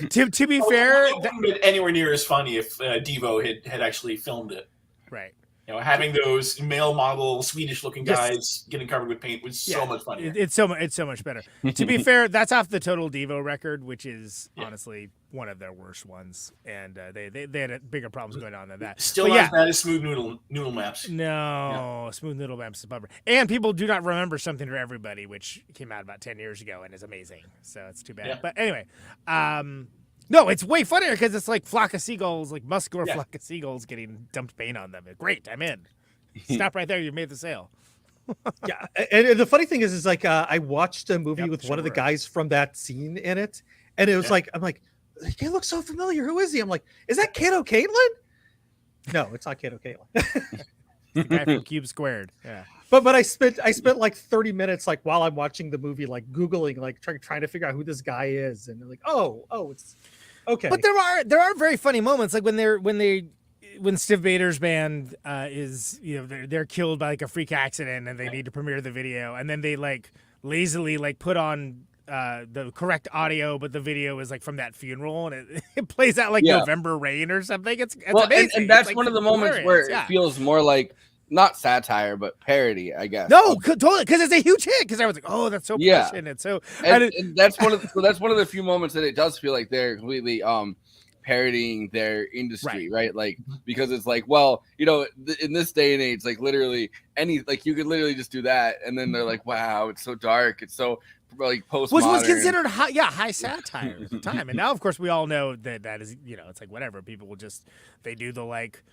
To be fair, it wouldn't been anywhere near as funny if Devo had actually filmed it. Right. Having those male model Swedish-looking guys getting covered with paint was so much funnier. It's so much better. To be fair, that's off the Total Devo record, which is honestly one of their worst ones, and they had bigger problems going on than that. Still not as bad as Smooth Noodle Maps. No, Smooth Noodle Maps is a bummer. And people do not remember Something for Everybody, which came out about 10 years ago and is amazing. So it's too bad. Yeah. But anyway, no, it's way funnier because it's like flock of seagulls, like muscular flock of seagulls getting dumped paint on them. Great, I'm in. Stop right there. You made the sale. Yeah, and the funny thing is like I watched a movie with one of the guys from that scene in it, and it was like I'm like, he looks so familiar. Who is he? I'm like, is that Kato Caitlin? No, it's not Kato Caitlin. the guy from Cube Squared. Yeah. But I spent like 30 minutes like while I'm watching the movie, like Googling, like trying to figure out who this guy is, and like, oh, it's okay. But there are very funny moments, like when Steve Bader's band is, they're killed by like a freak accident and they need to premiere the video, and then they like lazily like put on the correct audio, but the video is like from that funeral, and it plays out like November Rain or something. It's amazing. And that's like one of the moments where it feels more like not satire but parody, I guess. No, totally, because it's a huge hit. Because I was like, oh, that's so passionate. So and that's one of the few moments that it does feel like they're completely parodying their industry, right? Like, because it's like, well, in this day and age, like literally you could literally just do that, and then they're like, wow, it's so dark, it's so like postmodern, which was considered high satire at the time. And now, of course, we all know that is, it's like whatever. People will they do the like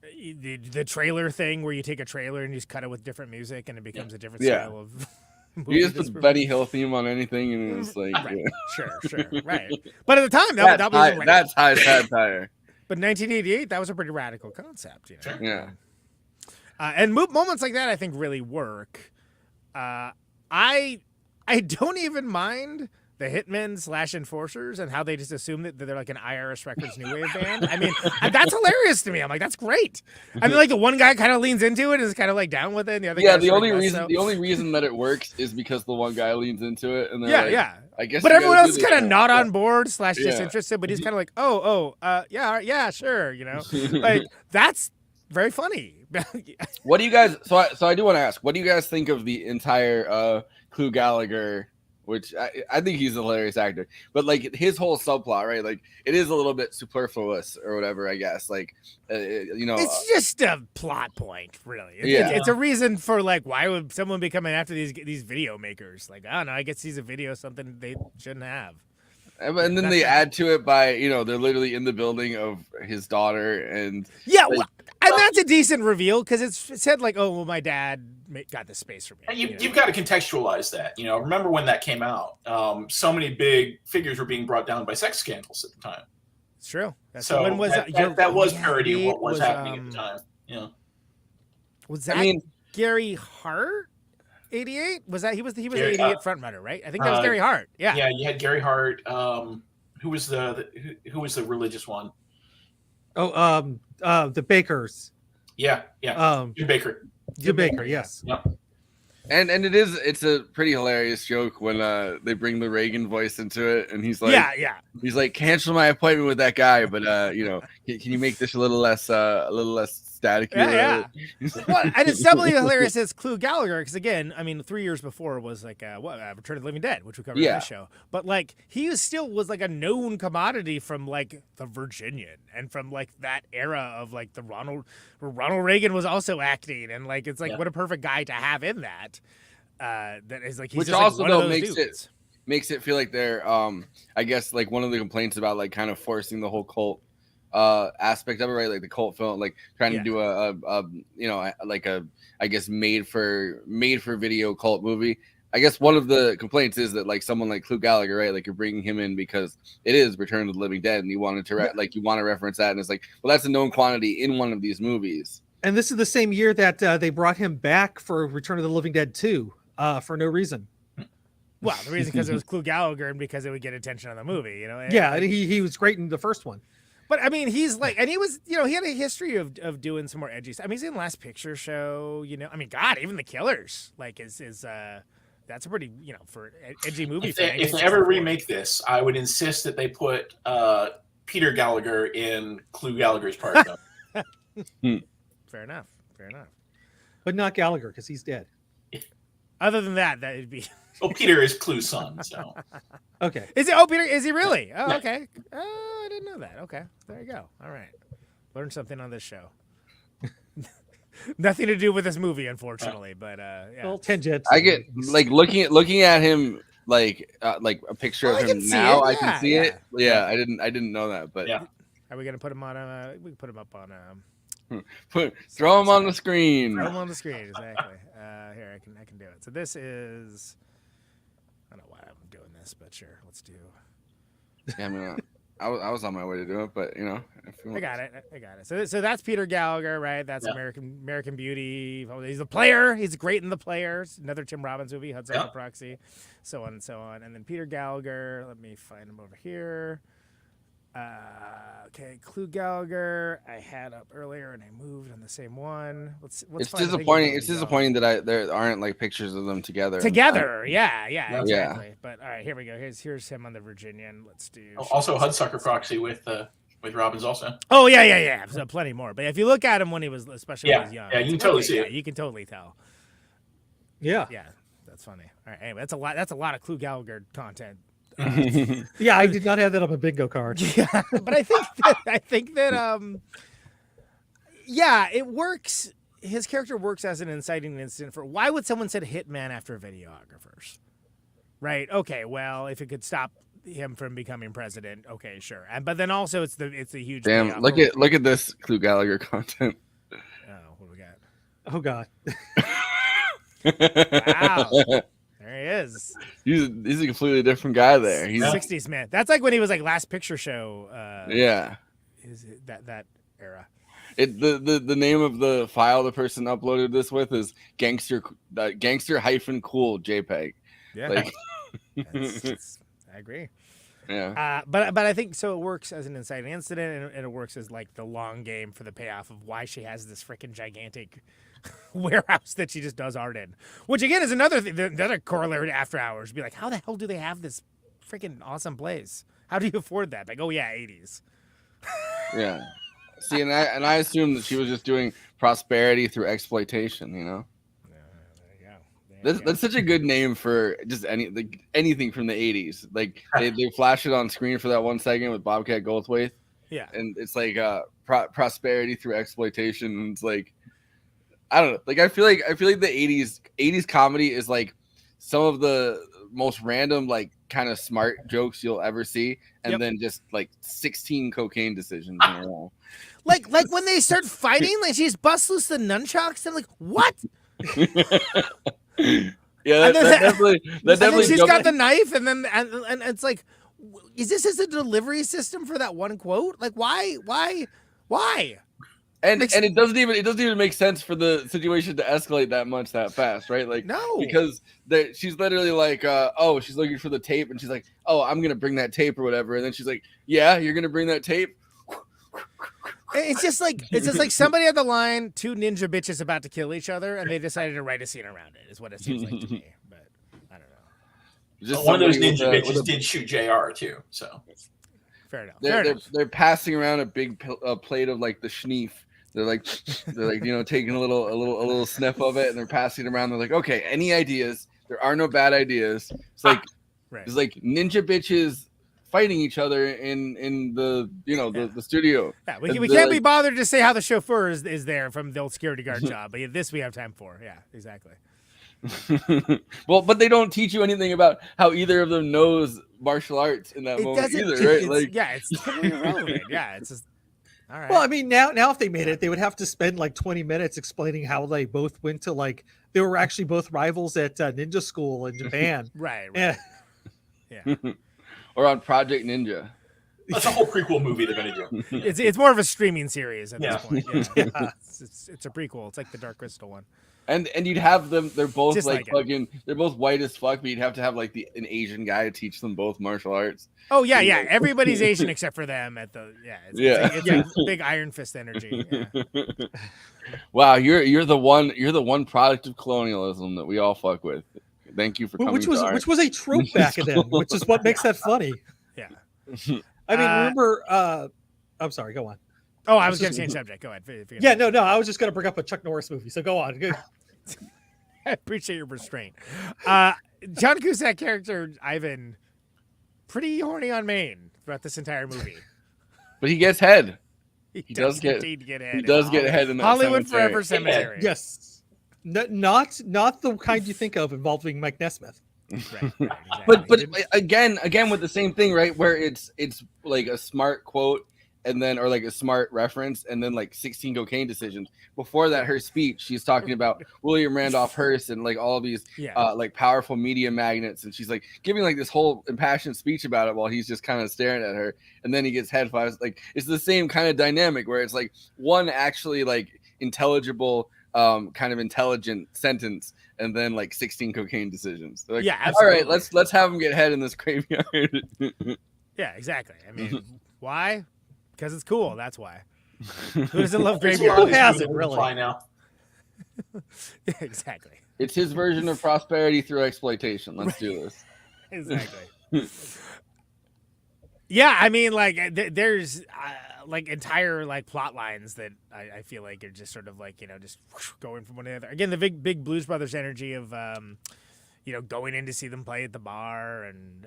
the trailer thing where you take a trailer and you just cut it with different music and it becomes a different style of. You just put the Benny Hill theme on anything, and it's like, sure, right. But at the time, that's high satire. But 1988, that was a pretty radical concept, Yeah. And moments like that, I think, really work. I don't even mind the Hitmen / Enforcers and how they just assume that they're like an IRS Records new wave band. I mean, that's hilarious to me. I'm like, that's great. I mean, like the one guy kind of leans into it and is kind of like down with it. And the other the only reason that it works is because the one guy leans into it, and they're I guess. But everyone else is kind of not on board / disinterested. But he's kind of like, yeah, sure, like that's very funny. What do you guys? So I do want to ask, what do you guys think of the entire Clue Gallagher? Which I think he's a hilarious actor, but like his whole subplot, right? Like it is a little bit superfluous or whatever, I guess. Like, it's just a plot point, really. It's a reason for like, why would someone be coming after these video makers? Like, I don't know. I guess he's a video something they shouldn't have. And then they add to it by, they're literally in the building of his daughter, and and that's a decent reveal because it said like, oh, well, my dad got this space for me. You've got to contextualize that. Remember when that came out? So many big figures were being brought down by sex scandals at the time. It's true. So when was that was parody of what was happening at the time. Yeah. Was that Gary Hart? 88? Was that he was the 88 front runner, right? I think that was Gary Hart. Yeah. Yeah, you had Gary Hart. Who was the religious one? Oh, the Bakers. Yeah. Jim Baker. Jim Baker, yes. Yeah. And it's a pretty hilarious joke when they bring the Reagan voice into it, and he's like, he's like, cancel my appointment with that guy, but can you make this a little less staticky? Yeah. Well, and it's doubly hilarious as Clue Gallagher because again, I mean, 3 years before was like Return of the Living Dead, which we covered on this show, but like he still was like a known commodity from like the Virginian and from like that era of like the Ronald Reagan was also acting, and like it's like what a perfect guy to have in that. That is like he's which just, also like, though makes it feel like they're I guess like one of the complaints about like kind of forcing the whole cult aspect of it, right? Like the cult film, like trying to do a like a I guess made for video cult movie. I guess one of the complaints is that like someone like Clue Gallagher, right? Like you're bringing him in because it is Return of the Living Dead, and you wanted to you want to reference that, and it's like, well, that's a known quantity in one of these movies. And this is the same year that they brought him back for Return of the Living Dead 2 for no reason. Well, the reason because it was Clue Gallagher and because it would get attention on the movie, And he was great in the first one. But I mean, he's like, and he was, he had a history of doing some more edgy stuff. I mean, he's in Last Picture Show, I mean, God, even The Killers, like is that's a pretty, for edgy movie. If they ever remake this, I would insist that they put Peter Gallagher in Clue Gallagher's part. Fair enough. But not Gallagher because he's dead. Other than that would be. Well, Peter is Clue's son, so. Okay. Is it? Oh, Peter, is he really? Oh, okay. Oh, I didn't know that. Okay, there you go. All right, learned something on this show. Nothing to do with this movie, unfortunately, but yeah. Well, tangent. I get like looking at him like a picture of him now. I can see it. Yeah, I didn't know that, but are we gonna put him on? We can put him up on. Throw him on the screen. Throw him on the screen, exactly. Here, I can do it. So this is. I don't know why I'm doing this, but sure, let's do. Yeah, I was on my way to do it, but you know, I got it. So that's Peter Gallagher, right? That's American Beauty. Oh, he's the player. He's great in The Players. Another Tim Robbins movie, Hudsucker Proxy, so on and so on. And then Peter Gallagher. Let me find him over here. Okay, Clue Gallagher. I had up earlier, and I moved on the same one. It's disappointing. It's disappointing that there aren't like pictures of them together. Yeah, exactly. But all right, here we go. Here's him on the Virginian. Let's do. Also, Hudsucker Proxy with Robbins also. Oh yeah. So plenty more. But if you look at him when he was, especially when he was young, you can totally see it. You can totally tell. Yeah, that's funny. All right, anyway, that's a lot of Clue Gallagher content. Yeah, I did not have that on a bingo card. Yeah, but I think that it works. His character works as an inciting incident for why would someone set a hitman after videographers? Right. Okay. Well, if it could stop him from becoming president, okay, sure. But then also it's the huge. Damn! Look at this Clue Gallagher content. Oh, what do we got? Oh God. Wow. There he is. He's a completely different guy there. He's 60s man. That's like when he was like Last Picture Show. Is that era? The name of the file the person uploaded this with is gangster -cool JPEG. Yeah, like, I agree. Yeah. But I think so. It works as an inciting incident, and it works as like the long game for the payoff of why she has this freaking gigantic warehouse that she just does art in. Which again is another thing, the other corollary to After Hours. Be like, how the hell do they have this freaking awesome place? How do you afford that? Like, oh yeah, 80s. Yeah. See, and I assumed that she was just doing prosperity through exploitation. You know. That's such a good name for just anything from the 80s. Like they flash it on screen for that 1 second with Bobcat Goldthwait. Yeah. And it's like prosperity through exploitation. And it's like, I don't know. Like I feel like the 80s comedy is like some of the most random, like kind of smart jokes you'll ever see. And then just like 16 cocaine decisions in a row. Like when they start fighting, like she just busts loose the nunchucks. I'm like, what? Yeah, that definitely. She's got the knife, and it's like, is this as a delivery system for that one quote? Like, why? And it doesn't even make sense for the situation to escalate that much that fast, right? Like, no, because she's literally like, she's looking for the tape, and she's like, oh, I'm gonna bring that tape or whatever, and then she's like, yeah, you're gonna bring that tape. It's just like somebody had the line, two ninja bitches about to kill each other, and they decided to write a scene around it. Is what it seems like to me. But I don't know. Just one of those ninja bitches did shoot JR too. So fair enough. They're passing around a big plate of like the schneef. They're like taking a little sniff of it, and they're passing it around. They're like, okay, any ideas? There are no bad ideas. It's like it's like ninja bitches fighting each other in the the studio. Yeah, we can't be bothered to say how the chauffeur is there from the old security guard job, but this we have time for. Yeah, exactly. Well, but they don't teach you anything about how either of them knows martial arts in that moment either, right? Like, it's totally irrelevant. Yeah, it's just all right. Well, I mean, now if they made it, they would have to spend like 20 minutes explaining how they both went to they were actually both rivals at ninja school in Japan. Right. Yeah. Or on Project Ninja. That's a whole prequel movie they're going to do. It's more of a streaming series at this point. Yeah. It's a prequel. It's like the Dark Crystal one. And you'd have them. They're both just like fucking. They're both white as fuck, but you'd have to have like an Asian guy to teach them both martial arts. Oh yeah. Everybody's Asian except for them at the It's like big Iron Fist energy. Yeah. Wow, you're the one product of colonialism that we all fuck with. Thank you for coming. Which was a trope back then, which is what makes that funny. Yeah. I mean, remember? I'm sorry. Go on. Oh, I was going to change subject. Go ahead. Yeah, no. I was just going to bring up a Chuck Norris movie. So go on. I appreciate your restraint. John Cusack character Ivan, pretty horny on Maine throughout this entire movie. But he gets head. He does get head. He does get head in that Hollywood cemetery. Forever Cemetery. Yes. Not the kind you think of involving Mike Nesmith. Right, exactly. But again with the same thing, right? Where it's like a smart quote, and then or like a smart reference, and then like 16 Cocaine Decisions. Before that, her speech, she's talking about William Randolph Hearst and like all these like powerful media magnets, and she's like giving like this whole impassioned speech about it while he's just kind of staring at her, and then he gets head fives. Like it's the same kind of dynamic where it's like one actually like intelligible kind of intelligent sentence, and then like 16 Cocaine Decisions. They're like, absolutely. all right, let's have him get head in this graveyard. Yeah, exactly. I mean, why? Because it's cool. That's why. Who doesn't love graveyard? Who hasn't really? Now. Yeah, exactly. It's his version of prosperity through exploitation. Let's do this. Exactly. Yeah, I mean, like there's like entire like plot lines that I feel like are just sort of like, you know, just going from one to the other. Again, the big Blues Brothers energy of you know, going in to see them play at the bar, and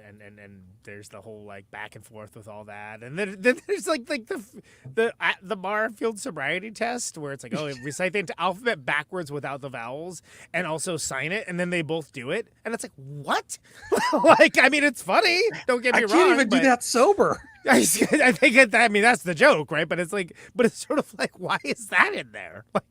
there's the whole like back and forth with all that, and then there's like the bar field sobriety test where it's like, oh, recite the alphabet backwards without the vowels, and also sign it, and then they both do it, and it's like, what? Like, I mean, it's funny. Don't get me wrong. I can't even do that sober. I think I mean that's the joke, right? But it's like, but it's sort of like, why is that in there? Like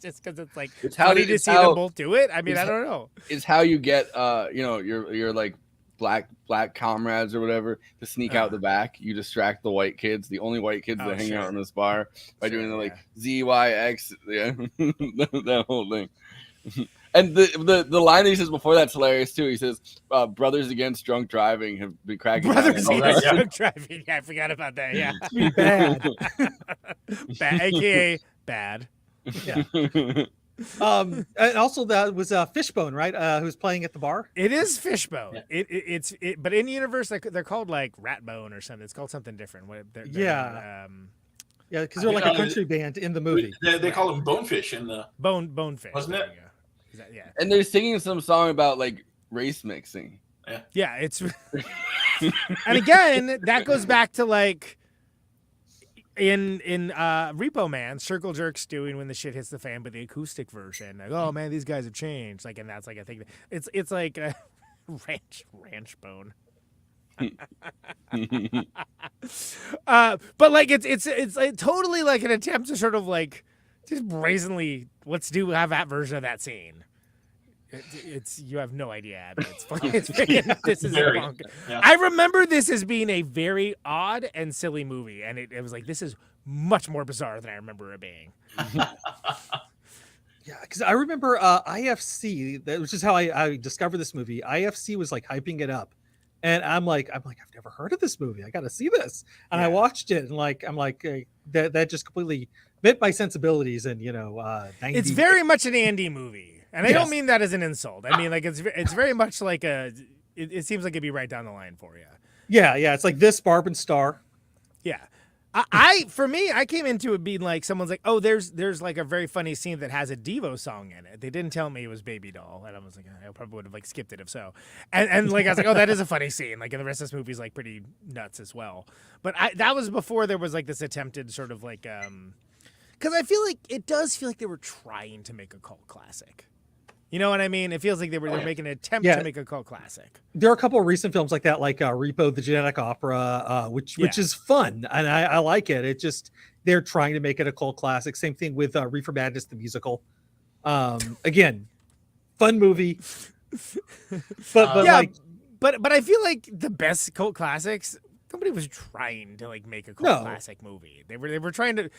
just because it's like it's funny to see them both do it. I mean, I don't know. It's how you get you know, your like black comrades or whatever to sneak out the back. You distract the white kids, the only white kids that hang out in this bar, by doing the like ZYX, that whole thing. And the line that he says before that's hilarious too. He says, "Brothers Against Drunk Driving have been cracking down." Brothers Against Drunk Driving. Yeah, I forgot about that. Yeah, bad, aka bad. Yeah. And also that was Fishbone, right? Who's playing at the bar? It is Fishbone. Yeah. It's but in universe they're called like Ratbone or something. It's called something different. Yeah, because they're like a country band in the movie. They call them Bonefish in the Bonefish, wasn't it? Yeah. And they're singing some song about like race mixing. Yeah, it's and again that goes back to like in Repo Man, Circle Jerk's doing When the Shit Hits the Fan, but the acoustic version, like, oh man, these guys have changed. Like, and that's like I think it's like a ranch bone. But like it's like totally like an attempt to sort of like just brazenly have that version of that scene. It's you have no idea, Abby. It's funny. This is I remember this as being a very odd and silly movie, and it was like, this is much more bizarre than I remember it being. Yeah, because I remember IFC, which is how I discovered this movie. IFC was like hyping it up, and I'm like, I've never heard of this movie. I got to see this, and I watched it, and I'm like, that just completely bit my sensibilities, and you know, it's very much an Andy movie. And I don't mean that as an insult. I mean, like, it's very much like it seems like it'd be right down the line for you. Yeah. It's like this, Barb and Star. Yeah. For me, I came into it being like, someone's like, oh, there's like a very funny scene that has a Devo song in it. They didn't tell me it was Baby Doll. And I was like, I probably would have like skipped it if so. And like, I was like, oh, that is a funny scene. Like, and the rest of this movie's like pretty nuts as well. But that was before there was like this attempted sort of like, because I feel like it does feel like they were trying to make a cult classic. You know what I mean? It feels like they're making an attempt to make a cult classic. There are a couple of recent films like that, like Repo, the Genetic Opera, which is fun, and I like it. It just, they're trying to make it a cult classic. Same thing with Reefer Madness, the musical. Again, fun movie. But I feel like the best cult classics, nobody was trying to like make a cult classic movie. They were trying to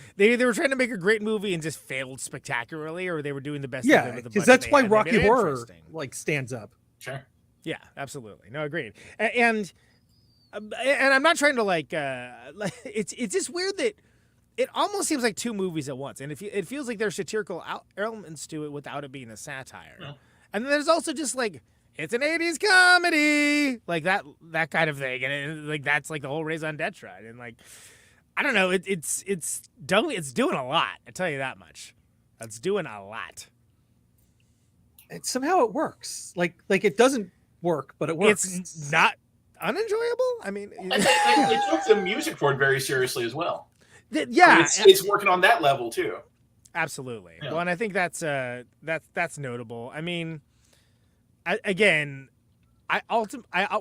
make a great movie and just failed spectacularly, or they were doing the best. Yeah, because that's why Rocky Horror like stands up. Sure. Yeah, absolutely. No, agreed. And I'm not trying to like it's just weird that it almost seems like two movies at once, and it feels like there's satirical elements to it without it being a satire. Yeah. And then there's also just like, it's an 80s comedy, like that kind of thing, and like that's like the whole raison d'etre, and like, I don't know, it's doing a lot. I tell you that much. It's doing a lot. And somehow it works. Like it doesn't work, but it works. It's not unenjoyable. I mean, it took the music for it very seriously as well. Yeah, it's working on that level too. Absolutely. Yeah. Well, and I think that's notable. I mean,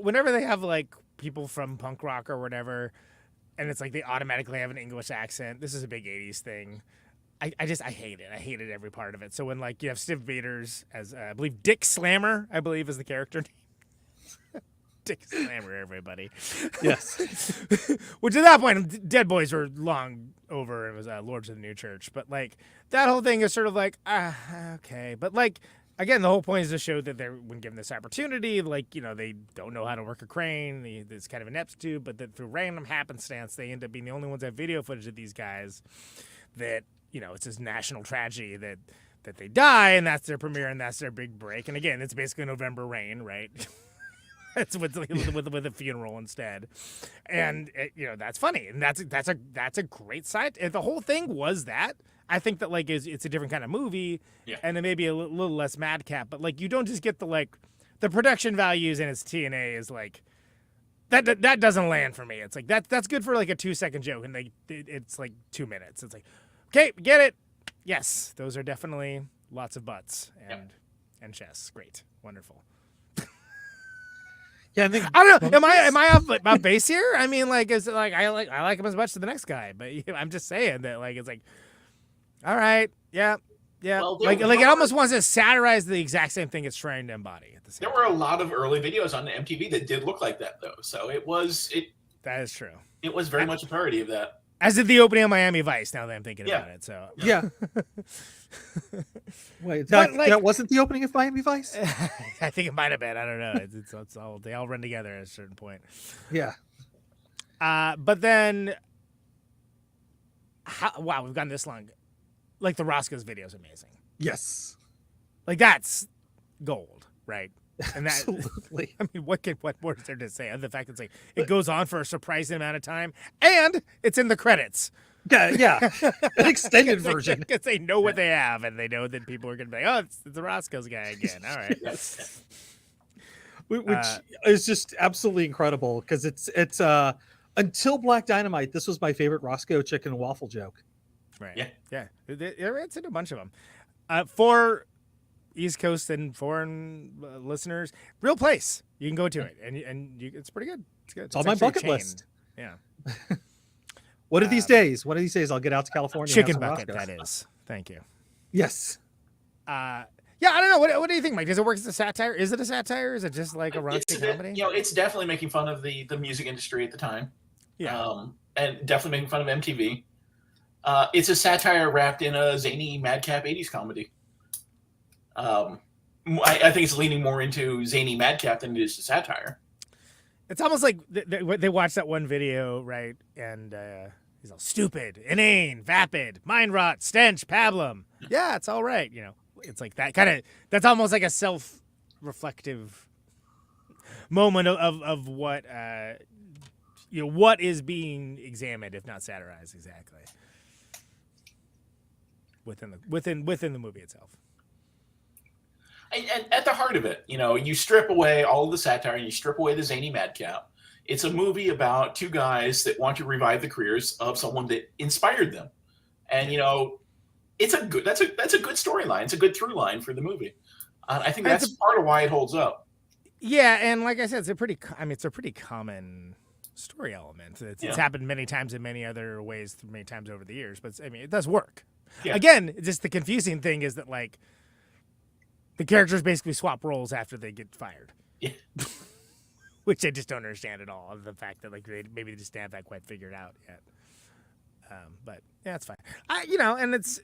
whenever they have like people from punk rock or whatever, and it's like they automatically have an English accent. This is a big 80s thing. I hate it. I hated every part of it. So when like you have Steve Vaders as I believe Dick Slammer, I believe is the character name. Dick Slammer, everybody. Yes. Which at that point, Dead Boys were long over. It was Lords of the New Church. But like that whole thing is sort of like, okay. But like, again, the whole point is to show that they're, when given this opportunity, like, you know, they don't know how to work a crane. It's kind of ineptitude, but that through random happenstance, they end up being the only ones that have video footage of these guys that, you know, it's this national tragedy that they die, and that's their premiere, and that's their big break. And again, it's basically November Rain, right? It's with a funeral instead, and you know, that's funny, and that's a great side. The whole thing was that. I think that like it's a different kind of movie, and it may be a little less madcap, but like you don't just get the production values in its TNA is like that doesn't land for me. It's like that's good for like a 2-second joke, and it's like 2 minutes. It's like, okay, get it. Yes, those are definitely lots of butts and chests. Great, wonderful. Yeah, I think I don't know. Am I off base here? I mean, like, is it like I like him as much as the next guy, but I'm just saying that like it's like, all right, yeah. Well, like it almost wants to satirize the exact same thing it's trying to embody at the same time. There were a lot of early videos on MTV that did look like that, though. So that is true. It was very much a parody of that. As did the opening of Miami Vice. Now that I'm thinking about it, so yeah. Wait, that wasn't the opening of Miami Vice? I think it might have been. I don't know. It's all, they all run together at a certain point. Yeah. But then, wow, we've gone this long. Like the Roscoe's video is amazing. Yes. Like that's gold, right? And that, absolutely. I mean, what more is there to say? Other than the fact that it's like it goes on for a surprising amount of time, and it's in the credits. Yeah, an extended version because they know what they have, and they know that people are going to be like, "Oh, it's the Roscoe's guy again." All right, which is just absolutely incredible because it's until Black Dynamite, this was my favorite Roscoe chicken and waffle joke. Right. Yeah. It's in a bunch of them. For East Coast and foreign listeners, real place. You can go to it, and it's pretty good. It's good. It's on my bucket list. Yeah. One of these days, I'll get out to California. Chicken bucket, that is. Thank you. Yes. Yeah, I don't know. What do you think, Mike? Does it work as a satire? Is it a satire? Is it just like a raunchy comedy? You know, it's definitely making fun of the music industry at the time. Yeah. And definitely making fun of MTV. It's a satire wrapped in a zany madcap 80s comedy. I think it's leaning more into zany madcap than it is to satire. It's almost like they watched that one video, right? And he's all stupid, inane, vapid, mind rot, stench, pablum. Yeah, it's all right. You know, it's like that kind of. That's almost like a self-reflective moment of what what is being examined, if not satirized, exactly within the movie itself. And at the heart of it, you strip away all of the satire and you strip away the zany madcap. It's a movie about two guys that want to revive the careers of someone that inspired them, and that's a good storyline. It's a good through line for the movie. I think that's part of why it holds up. Yeah, and like I said, it's a pretty common story element. It's happened many times in many other ways, many times over the years. But I mean, it does work. Yeah. Again, just the confusing thing is that like the characters basically swap roles after they get fired. Yeah. Which I just don't understand at all. The fact that like maybe they just haven't that quite figured out yet. But yeah, it's fine. And it's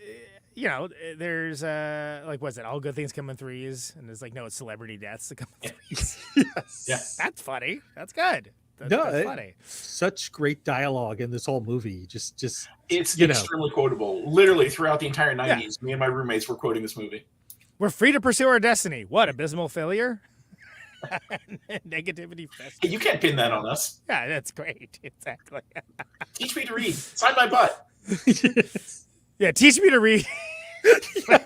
there's like what's it? All good things come in threes, and it's like no, it's celebrity deaths that come in threes. Yes. Yeah. That's funny. That's good. That's funny. Such great dialogue in this whole movie. Just it's extremely quotable. Literally throughout the entire 90s, me and my roommates were quoting this movie. We're free to pursue our destiny. What, abysmal failure? Negativity fest. Hey, you can't pin that on us. Yeah, that's great. Exactly. Teach me to read. Sign my butt. Yeah, teach me to read.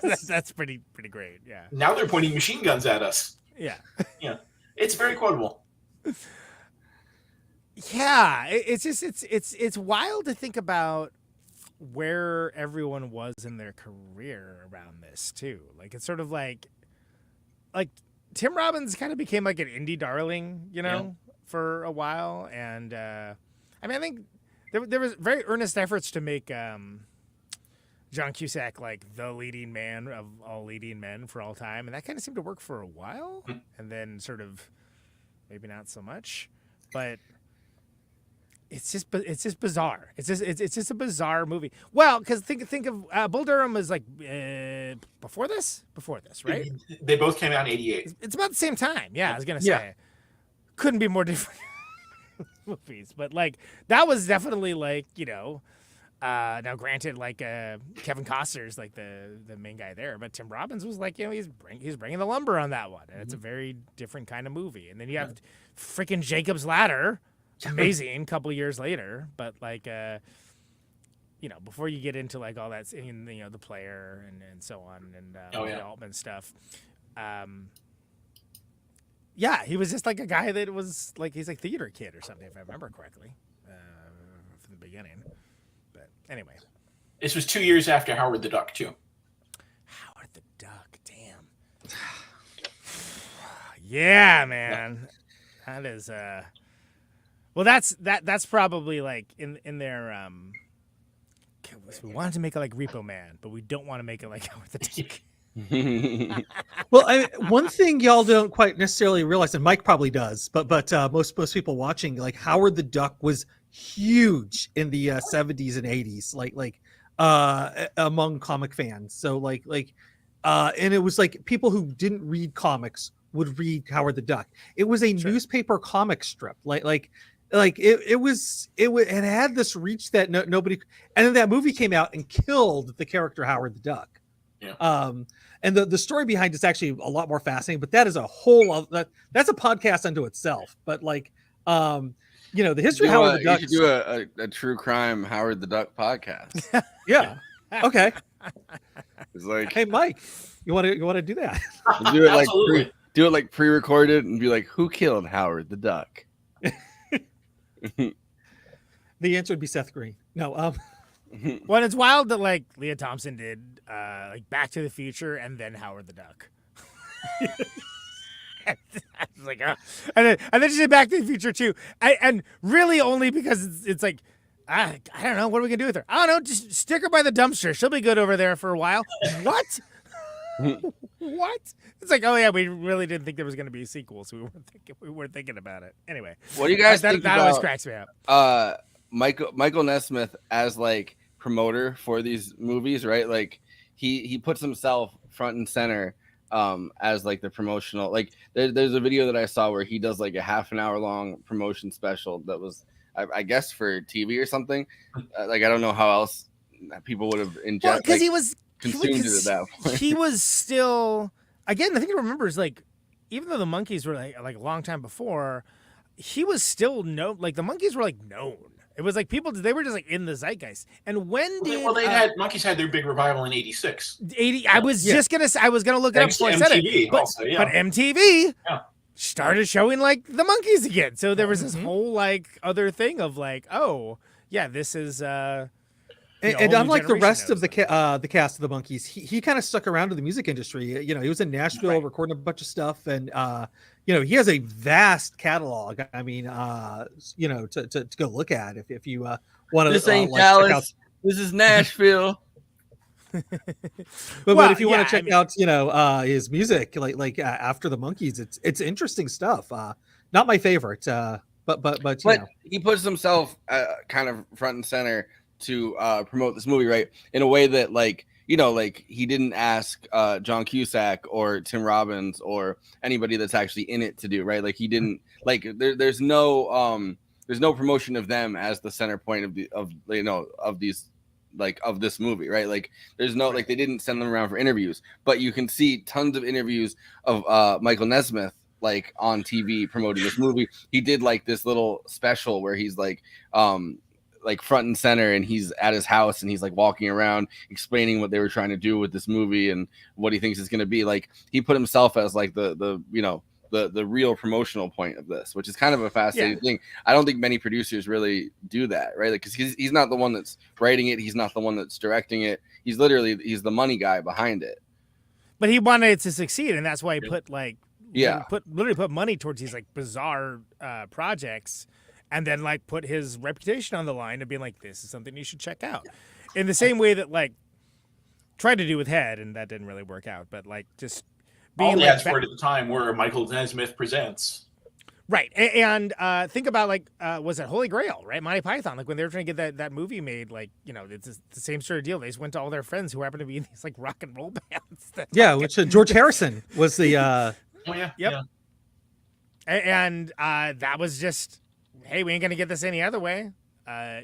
That's pretty great. Yeah. Now they're pointing machine guns at us. Yeah. Yeah. It's very quotable. Yeah, it's wild to think about where everyone was in their career around this too. Like it's sort of like Tim Robbins kind of became like an indie darling, for a while, and I think there was very earnest efforts to make John Cusack like the leading man of all leading men for all time, and that kind of seemed to work for a while, and then sort of maybe not so much, but it's just bizarre. It's just a bizarre movie. Well, because think of Bull Durham was like before this, right? They both came out in '88. It's about the same time. Yeah, I was gonna say, couldn't be more different movies, but like that was definitely like now granted like Kevin Costner's like the main guy there, but Tim Robbins was like he's bringing the lumber on that one, and it's a very different kind of movie. And then you have freaking Jacob's Ladder. Amazing couple years later, but like before you get into like all that the player and so on and the Altman stuff, he was just like a guy that was like he's like theater kid or something if I remember correctly from the beginning. But anyway, this was 2 years after Howard the Duck too. Howard the Duck, damn. Yeah, man, that is well, that's probably like in their we wanted to make it like Repo Man, but we don't want to make it like Howard the Duck. Well, one thing y'all don't quite necessarily realize, and Mike probably does, but most people watching, like Howard the Duck was huge in the 70s and 80s, like among comic fans. So and it was like people who didn't read comics would read Howard the Duck. It was a newspaper comic strip, it had this reach that nobody, and then that movie came out and killed the character Howard the Duck. Yeah. And the story behind it's actually a lot more fascinating, but that is a whole that's a podcast unto itself. But the history of Howard the Duck. You should do a true crime Howard the Duck podcast. Yeah. Okay. It's like, hey Mike, you want to do that? Do it like pre-recorded and be like, who killed Howard the Duck? The answer would be Seth Green. No. Well, it's wild that like Leah Thompson did like Back to the Future and then Howard the Duck. Like, and then she did Back to the Future too, and really only because it's like I don't know, what are we gonna do with her? I don't know, just stick her by the dumpster. She'll be good over there for a while. What? What? It's like, oh yeah, we really didn't think there was going to be a sequel, so we weren't thinking about it. Anyway, what do you guys think that about, always cracks me up. Michael Nesmith as like promoter for these movies, right? Like he puts himself front and center as like the promotional. Like there's a video that I saw where he does like a half an hour long promotion special that was, I guess, for TV or something. Like I don't know how else people would have ingested. Because he was consumed it at that point. He was still, again, the thing to remember is like, even though the Monkees were like a long time before, he was still known. Like the Monkees were like known. It was like people, they were just like in the zeitgeist. And when did Monkees had their big revival in '86. I was just gonna say, I was gonna look it up before I said it. But MTV started showing like the Monkees again. So there was this whole like other thing of like, oh yeah, this is and unlike the rest of the cast of the Monkees, he kind of stuck around to the music industry. He was in Nashville recording a bunch of stuff, and he has a vast catalog. I mean, to go look at if you want to. This ain't Dallas. This is Nashville. But if you want to check out, his music, like after the Monkees, it's interesting stuff. Not my favorite, but he puts himself kind of front and center to promote this movie, right, in a way that like he didn't ask John Cusack or Tim Robbins or anybody that's actually in it to do, right? Like he didn't like there's no promotion of them as the center point of this movie, right? Like there's no like they didn't send them around for interviews, but you can see tons of interviews of Michael Nesmith like on TV promoting this movie. He did like this little special where he's like front and center, and he's at his house and he's like walking around explaining what they were trying to do with this movie and what he thinks it's going to be. Like he put himself as like the real promotional point of this, which is kind of a fascinating thing. I don't think many producers really do that, right? Like, because he's not the one that's writing it. He's not the one that's directing it. He's the money guy behind it. But he wanted it to succeed, and that's why he put literally put money towards these like bizarre projects. and then like put his reputation on the line and being like, this is something you should check out. In the same way that like tried to do with Head, and that didn't really work out, but like just being all the like ads for it at the time were Michael Nesmith presents. right. And think about like was it Holy Grail, right? Monty Python, like when they were trying to get that movie made, like, you know, it's the same sort of deal. They just went to all their friends who happened to be in these like rock and roll bands. Yeah, which George Harrison was the Oh yeah. Yep. Yeah. And that was just, hey, we ain't gonna get this any other way.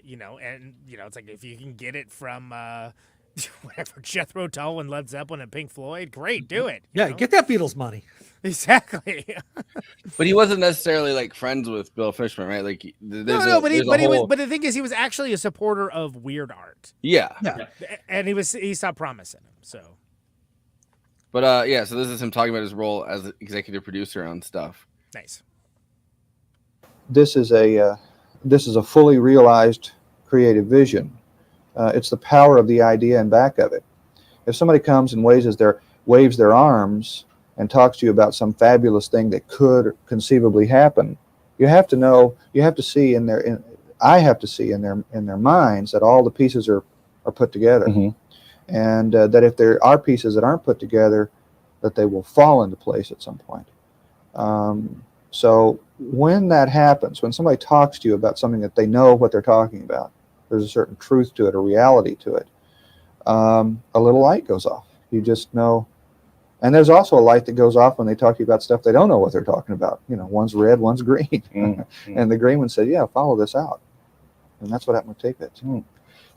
You know, and you know, it's like if you can get it from whatever, Jethro Tull and Led Zeppelin and Pink Floyd, great, do it. Yeah, get that Beatles money. Exactly. But he wasn't necessarily like friends with Bill Fishman, right? Like No, but the thing is, he was actually a supporter of weird art. Yeah. And he stopped promising him. So. But yeah, so this is him talking about his role as executive producer on stuff. Nice. This is a fully realized creative vision. It's the power of the idea in back of it. If somebody comes and waves their arms and talks to you about some fabulous thing that could conceivably happen, you have to know, you have to see I have to see in their minds that all the pieces are put together, and that if there are pieces that aren't put together, that they will fall into place at some point. So when that happens, when somebody talks to you about something that they know what they're talking about, there's a certain truth to it, a reality to it, a little light goes off. You just know. And there's also a light that goes off when they talk to you about stuff they don't know what they're talking about. You know, one's red, one's green. And the green one said, yeah, follow this out. And that's what happened with Tapeheads.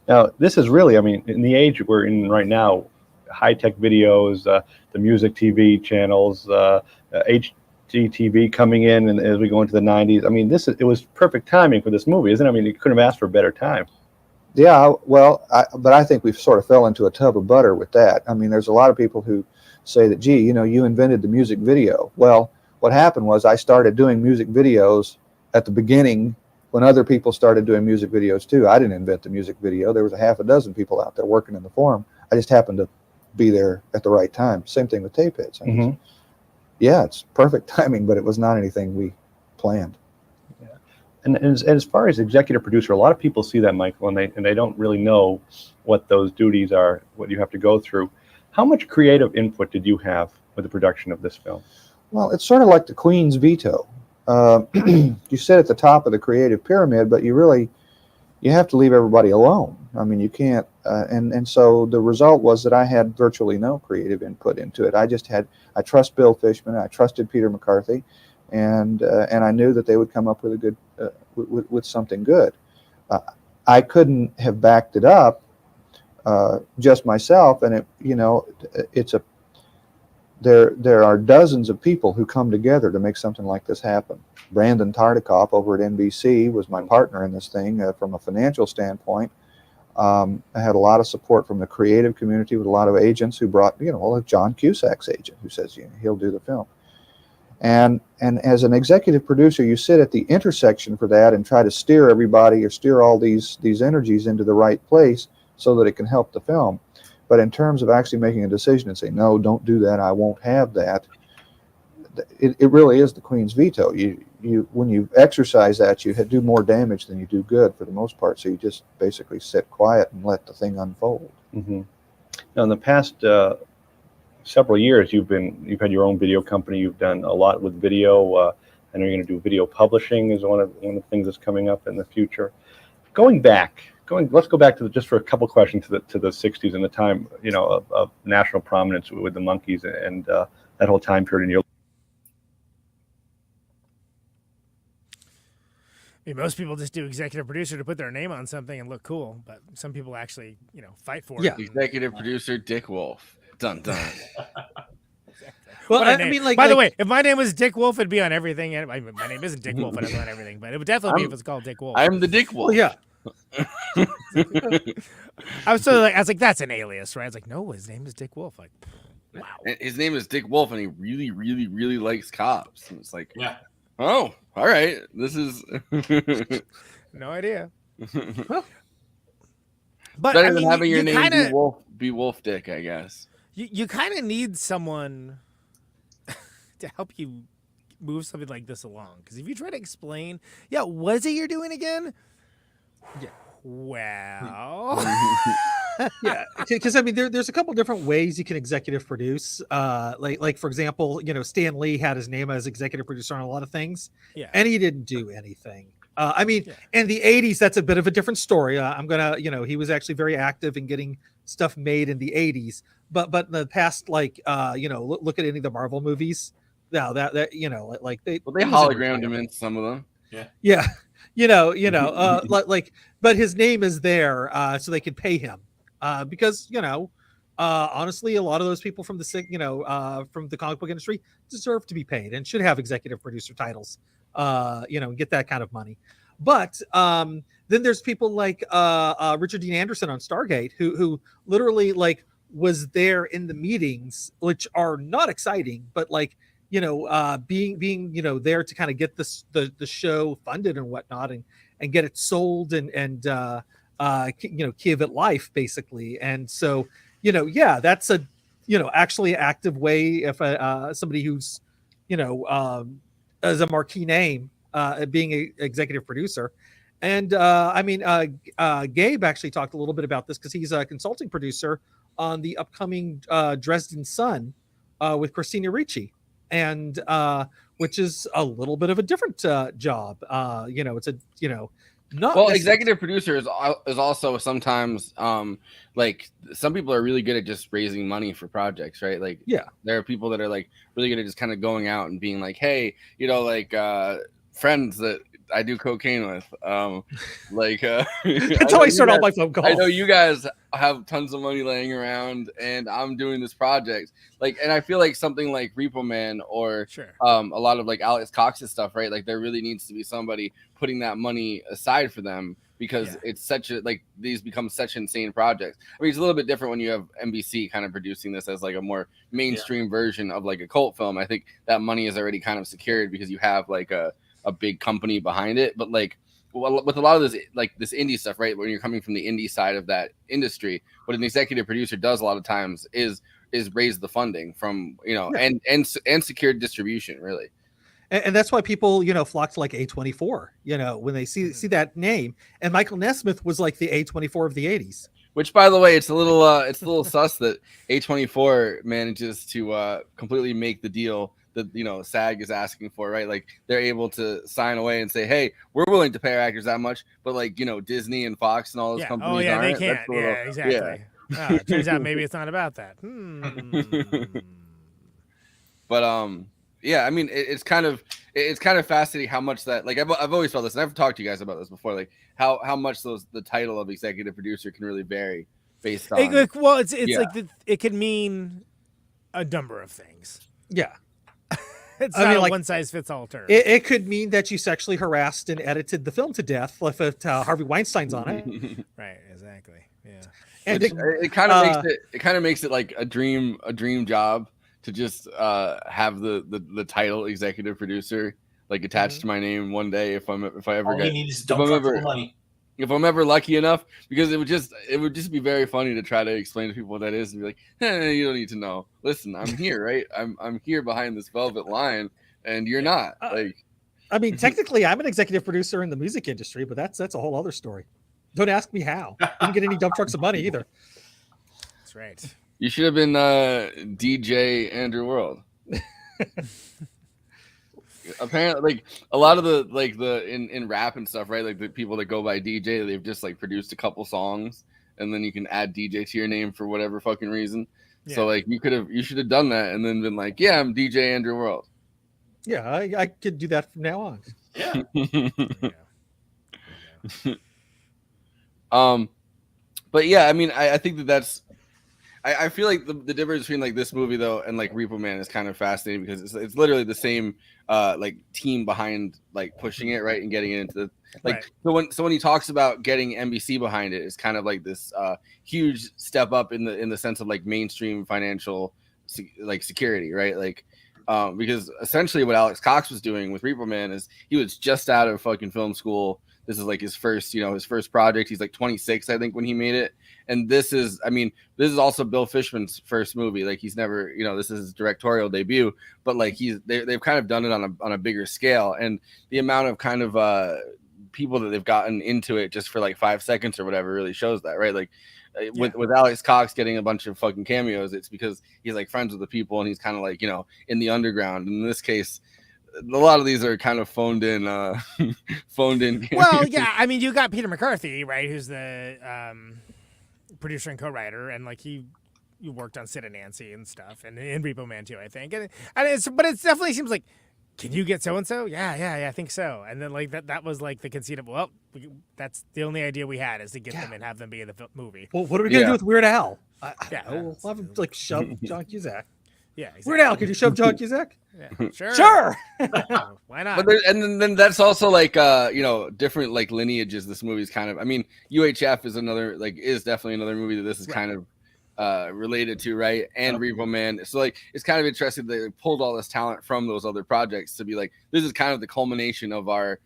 Now, this is really, I mean, in the age we're in right now, high-tech videos, the music TV channels, HGTV coming in, and as we go into the 90s, I mean, it was perfect timing for this movie, isn't it? I mean, you couldn't have asked for a better time. Yeah, well, but I think we've sort of fell into a tub of butter with that. I mean, there's a lot of people who say that, gee, you know, you invented the music video. Well, what happened was I started doing music videos at the beginning when other people started doing music videos too. I didn't invent the music video. There was a half a dozen people out there working in the forum. I just happened to be there at the right time. Same thing with Tapeheads. I mean, yeah, it's perfect timing, but it was not anything we planned. And as far as executive producer, a lot of people see that, Michael, and they don't really know what those duties are, what you have to go through. How much creative input did you have with the production of this film? Well, it's sort of like the Queen's veto. You sit at the top of the creative pyramid, but you have to leave everybody alone. I mean, you can't, and so the result was that I had virtually no creative input into it. I trust Bill Fishman, I trusted Peter McCarthy, and I knew that they would come up with a good, with something good. I couldn't have backed it up just myself, and there are dozens of people who come together to make something like this happen. Brandon Tartikoff over at NBC was my partner in this thing from a financial standpoint. I had a lot of support from the creative community with a lot of agents who brought, like John Cusack's agent who says he'll do the film. And as an executive producer, you sit at the intersection for that and try to steer everybody or steer all these energies into the right place so that it can help the film. But in terms of actually making a decision and saying, no, don't do that, I won't have that, it really is the Queen's veto. When you exercise that, you do more damage than you do good for the most part. So you just basically sit quiet and let the thing unfold. Now, in the past several years, you've had your own video company. You've done a lot with video. I know you're going to do video publishing is one of the things that's coming up in the future. Let's go back to just for a couple questions to the 60s and the time, of national prominence with the Monkees and that whole time period in your. I mean, most people just do executive producer to put their name on something and look cool, but some people actually, fight for it. Yeah, executive producer Dick Wolf. Dun dun. Well, I mean, by the way, if my name was Dick Wolf, it'd be on everything. My name isn't Dick Wolf, and it's on everything, but it would definitely be if it's called Dick Wolf. I'm the Dick Wolf. Well, yeah. I was like, that's an alias, right? I was like, no, his name is Dick Wolf. Like, wow. His name is Dick Wolf, and he really, really, really likes cops. And it's like, yeah. Oh, all right. This is no idea. But better than having your name be Wolf Dick, I guess. You kind of need someone to help you move something like this along. Because if you try to explain, yeah, what is it you're doing again? Yeah. Well, yeah, because I mean, there's a couple different ways you can executive produce. Like for example, Stan Lee had his name as executive producer on a lot of things, yeah, and he didn't do anything. I mean, in the '80s, that's a bit of a different story. I'm gonna, he was actually very active in getting stuff made in the '80s. But in the past, look at any of the Marvel movies. Now that they hologrammed him in some of them. Yeah. But his name is there so they could pay him because honestly, a lot of those people from the comic book industry deserve to be paid and should have executive producer titles, and get that kind of money. But then there's people like Richard Dean Anderson on Stargate who literally was there in the meetings, which are not exciting, but being there to kind of get the show funded and whatnot and get it sold and give it life basically. And so that's a actually active way if somebody who's as a marquee name being an executive producer. And Gabe actually talked a little bit about this because he's a consulting producer on the upcoming Dresden Sun with Christina Ricci. And which is a little bit of a different job. It's a not well, executive producer is also sometimes some people are really good at just raising money for projects, right? There are people that are really good at just kind of going out and being like, hey, friends that I do cocaine with. That's how I start all my phone calls. I know you guys have tons of money laying around, and I'm doing this project. And I feel like something like Repo Man or a lot of Alex Cox's stuff, right? There really needs to be somebody putting that money aside for them because it's such a these become such insane projects. I mean, it's a little bit different when you have NBC kind of producing this as a more mainstream version of a cult film. I think that money is already kind of secured because you have a big company behind it, but with a lot of this this indie stuff, right? When you're coming from the indie side of that industry, what an executive producer does a lot of times is raise the funding from and secure distribution, really. And that's why people flock to A24 when they see that name. And Michael Nesmith was the A24 of the 80s. Which, by the way, it's a little sus that A24 manages to completely make the deal that SAG is asking for, right? They're able to sign away and say, hey, we're willing to pay our actors that much, but Disney and Fox and all those companies aren't. They can't. Exactly. It turns out maybe it's not about that. But I mean, it's kind of fascinating how much that I've always felt this, and I've talked to you guys about this before, how much the title of executive producer can really vary based on. It can mean a number of things. Yeah. It's not a one-size-fits-all term. It could mean that you sexually harassed and edited the film to death if Harvey Weinstein's on it. Right, exactly. Yeah. And it kind of makes it a dream job to just have the title executive producer attached to my name one day if I'm ever lucky enough, because it would just be very funny to try to explain to people what that is and be like, you don't need to know. Listen, I'm here, right? I'm here behind this velvet line, and you're not. I mean, technically, I'm an executive producer in the music industry, but that's a whole other story. Don't ask me how. Didn't get any dump trucks of money either. That's right. You should have been DJ Andrew World. Apparently, a lot of the in rap and stuff, right? The people that go by DJ, they've just produced a couple songs, and then you can add DJ to your name for whatever fucking reason. Yeah. So you should have done that and then been yeah, I'm DJ Andrew World. Yeah, I could do that from now on. Yeah. But yeah, I mean, I think that's. I feel like the difference between this movie though and Repo Man is kind of fascinating because it's literally the same team behind pushing it, right, and getting it into the so when he talks about getting NBC behind it, it's kind of this huge step up in the sense of mainstream financial security, right? Because essentially what Alex Cox was doing with Repo Man is he was just out of fucking film school. This is like his first, his first project. He's like 26, I think, when he made it. And this is also Bill Fishman's first movie. Like he's never, this is his directorial debut, but like they've kind of done it on a bigger scale. And the amount of kind of people that they've gotten into it just for like 5 seconds or whatever really shows that, right? Like with Alex Cox getting a bunch of fucking cameos, it's because he's like friends with the people and he's kind of like, in the underground. In this case, a lot of these are kind of phoned in. Well, yeah, I mean, you got Peter McCarthy, right? Who's the producer and co-writer, and like you worked on Sid and Nancy and stuff, and in Repo Man too, I think. And it definitely seems like, can you get so and so? Yeah, I think so. And then like that was like the conceit of, well, that's the only idea we had, is to get them and have them be in the movie. Well, what are we gonna do with Weird Al? We'll have him like shove John Cusack. Yeah, exactly. Weird Al, could you shove John Cusack? Yeah, sure. Why not? But then that's also like different like lineages. This movie's kind of, UHF is definitely another movie that this is kind of related to, right? And Repo Man. So like it's kind of interesting that they pulled all this talent from those other projects to be like, this is kind of the culmination of our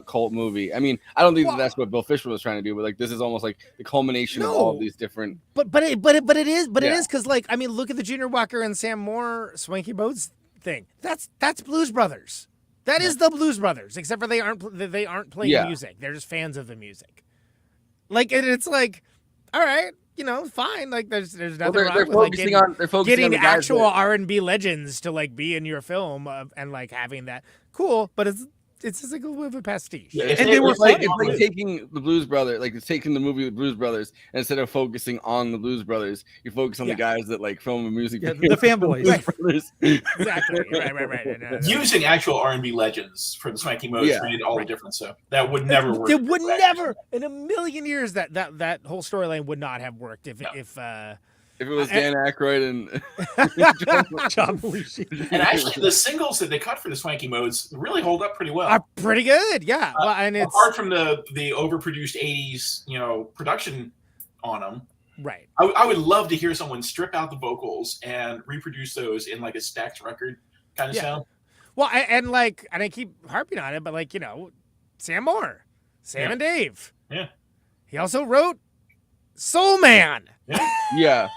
cult movie. I don't think that's what Bill Fishman was trying to do, but like this is almost like the culmination of all of these different. But it is because like look at the Junior Walker and Sam Moore Swanky Boats thing. That's Blues Brothers. That is the Blues Brothers, except for they aren't playing music. They're just fans of the music. Like it's like, all right, fine. Like there's nothing wrong with like getting actual R&B legends to like be in your film and like having that. Cool, but it's just like a little bit of a pastiche. Yeah, and it's like taking the Blues Brothers, like it's taking the movie with Blues Brothers, and instead of focusing on the Blues Brothers, you focus on the guys that like film a music video. The fanboys. Exactly. Right. Using actual R&B legends for the Swanky Modes made all the difference. So that would never work. It would never in a million years that whole storyline would not have worked if it was Dan Aykroyd and John Belushi. And actually, the singles that they cut for the Swanky Modes really hold up pretty well. Are pretty good, yeah. Well, and it's apart from the overproduced '80s, production on them. Right. I would love to hear someone strip out the vocals and reproduce those in like a stacked record kind of sound. Well, and I keep harping on it, but like Sam Moore, Sam and Dave. Yeah. He also wrote Soul Man. Yeah.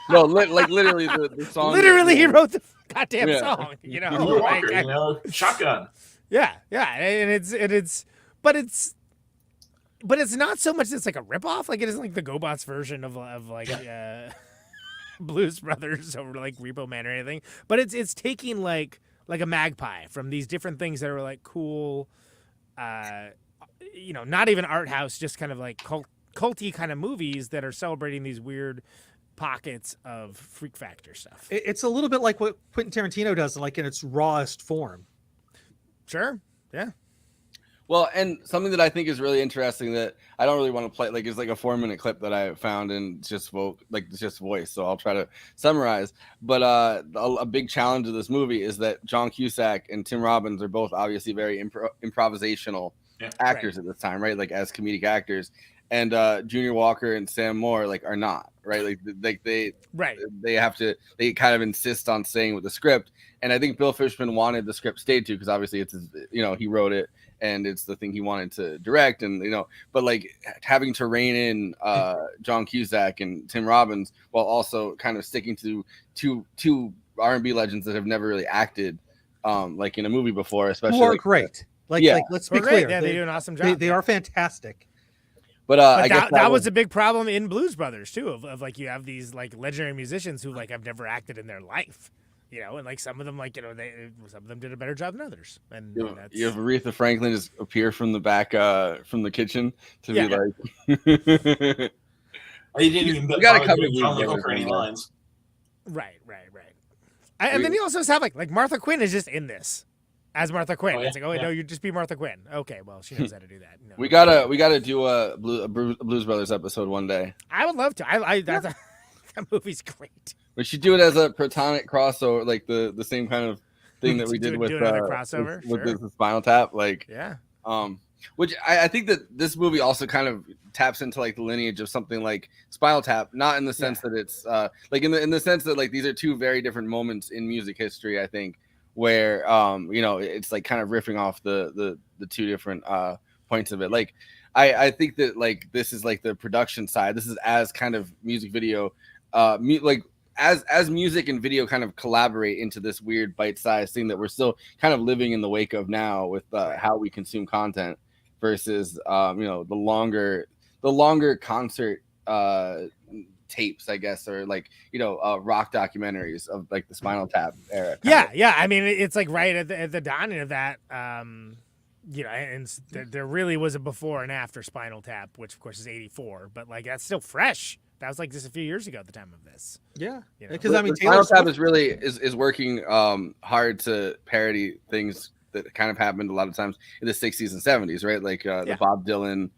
No, literally the song. Literally, he wrote the goddamn song. Shotgun. Yeah, and it's not so much. It's like a ripoff. Like it isn't like the GoBots version of Blues Brothers or like Repo Man or anything. But it's taking like a magpie from these different things that are like cool. Not even art house, just kind of like culty kind of movies that are celebrating these weird pockets of freak factor stuff. It's a little bit like what Quentin Tarantino does, like in its rawest form. Sure. Yeah. Well, and something that I think is really interesting that I don't really want to play, like it's like a 4-minute clip that I found and just voice. So I'll try to summarize. But a big challenge of this movie is that John Cusack and Tim Robbins are both obviously very improvisational actors at this time, right? Like as comedic actors. And Junior Walker and Sam Moore are not, right? They kind of insist on staying with the script. And I think Bill Fishman wanted the script stayed to, because obviously it's his, he wrote it and it's the thing he wanted to direct, and but like having to rein in John Cusack and Tim Robbins while also kind of sticking to two R&B legends that have never really acted like in a movie before, especially who are great. Like let's be clear, yeah, they do an awesome job. They are fantastic. But I guess that was a big problem in Blues Brothers too, of like you have these like legendary musicians who like have never acted in their life, and like some of them some of them did a better job than others. And you have Aretha Franklin just appear from the back from the kitchen to be like, they didn't even gotta cover for any lines. Right. And then you also have like Martha Quinn is just in this. As Martha Quinn. It's like, no, you just be Martha Quinn. Okay, well, she knows how to do that. No. We gotta do a Blues Brothers episode one day. I would love to. That movie's great. We should do it as a platonic crossover, like the same kind of thing that we did with crossover with the Spinal Tap. Which I think that this movie also kind of taps into like the lineage of something like Spinal Tap, not in the sense that it's like in the sense that like these are two very different moments in music history, I think, where it's like kind of riffing off the two different points of it. Like I think that like this is like the production side. This is as kind of music video, like as music and video kind of collaborate into this weird bite-sized thing that we're still kind of living in the wake of now with how we consume content versus the longer concert tapes, I guess, or like rock documentaries of like the Spinal Tap era. Yeah. I mean, it's like right at the dawning of that. And there really was a before and after Spinal Tap, which of course is '84, but like that's still fresh. That was like just a few years ago at the time of this. Yeah, because I mean, Spinal Tap is working hard to parody things that kind of happened a lot of times in the '60s and '70s, right? Like the Bob Dylan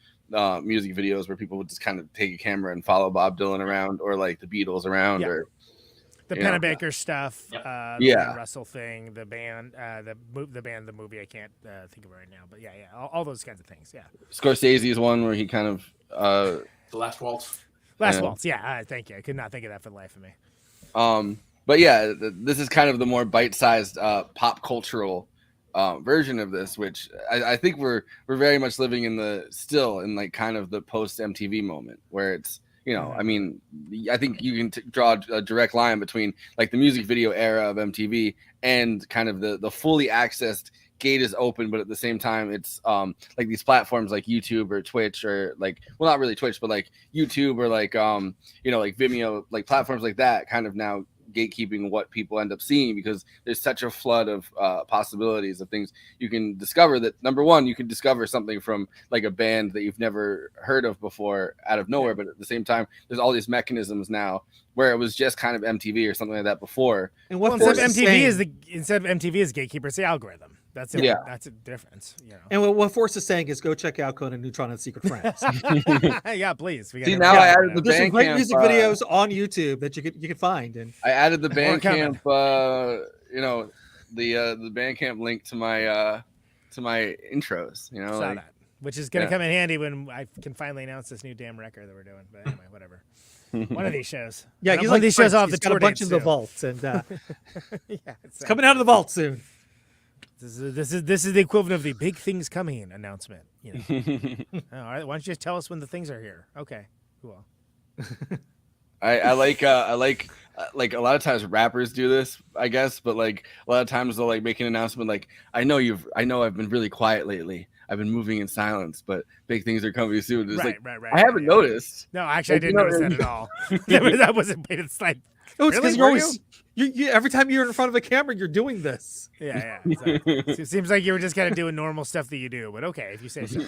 music videos where people would just kind of take a camera and follow Bob Dylan around, or like the Beatles around, or the Pennebaker stuff, the Ian Russell thing, the band, the movie. I can't think of it right now, but all those kinds of things. Yeah, Scorsese's one where he kind of The Last Waltz. Waltz. Yeah, thank you. I could not think of that for the life of me. But yeah, this is kind of the more bite-sized pop cultural version of this, which I think we're very much living in like kind of the post MTV moment where it's I mean, I think you can draw a direct line between like the music video era of MTV and kind of the fully accessed gate is open, but at the same time it's like these platforms like YouTube or Twitch, or like, well, not really Twitch, but like YouTube, or like like Vimeo, like platforms like that kind of now gatekeeping what people end up seeing, because there's such a flood of possibilities of things you can discover. That number one, you can discover something from like a band that you've never heard of before out of nowhere, but at the same time there's all these mechanisms now where it was just kind of MTV or something like that before. And what instead of MTV is gatekeeper, it's the algorithm. That's it. That's a difference. And what Forrest is saying is go check out Conan, Neutron, and Secret Friends. Yeah, please. See, now I added the There's some Bandcamp, great music videos on YouTube that you could find. And I added the Bandcamp, the Bandcamp link to my intros. Saw that, which is going to come in handy when I can finally announce this new damn record that we're doing. But anyway, whatever. One of these shows. Yeah, one of these shows off the tour. Got a bunch in the vaults, and it's coming out of the vault soon. This is the equivalent of the big things coming announcement. All right, why don't you just tell us when the things are here? Okay, cool. I like a lot of times rappers do this, I guess, but like a lot of times they'll like make an announcement like, I know I've been really quiet lately. I've been moving in silence, but big things are coming soon. It's right. I haven't noticed. No, actually, I didn't notice that at all. That wasn't paid. It's like, oh, it's because you're always you every time you're in front of a camera, you're doing this. Yeah. Exactly. It seems like you were just kind of doing normal stuff that you do, but okay, if you say so.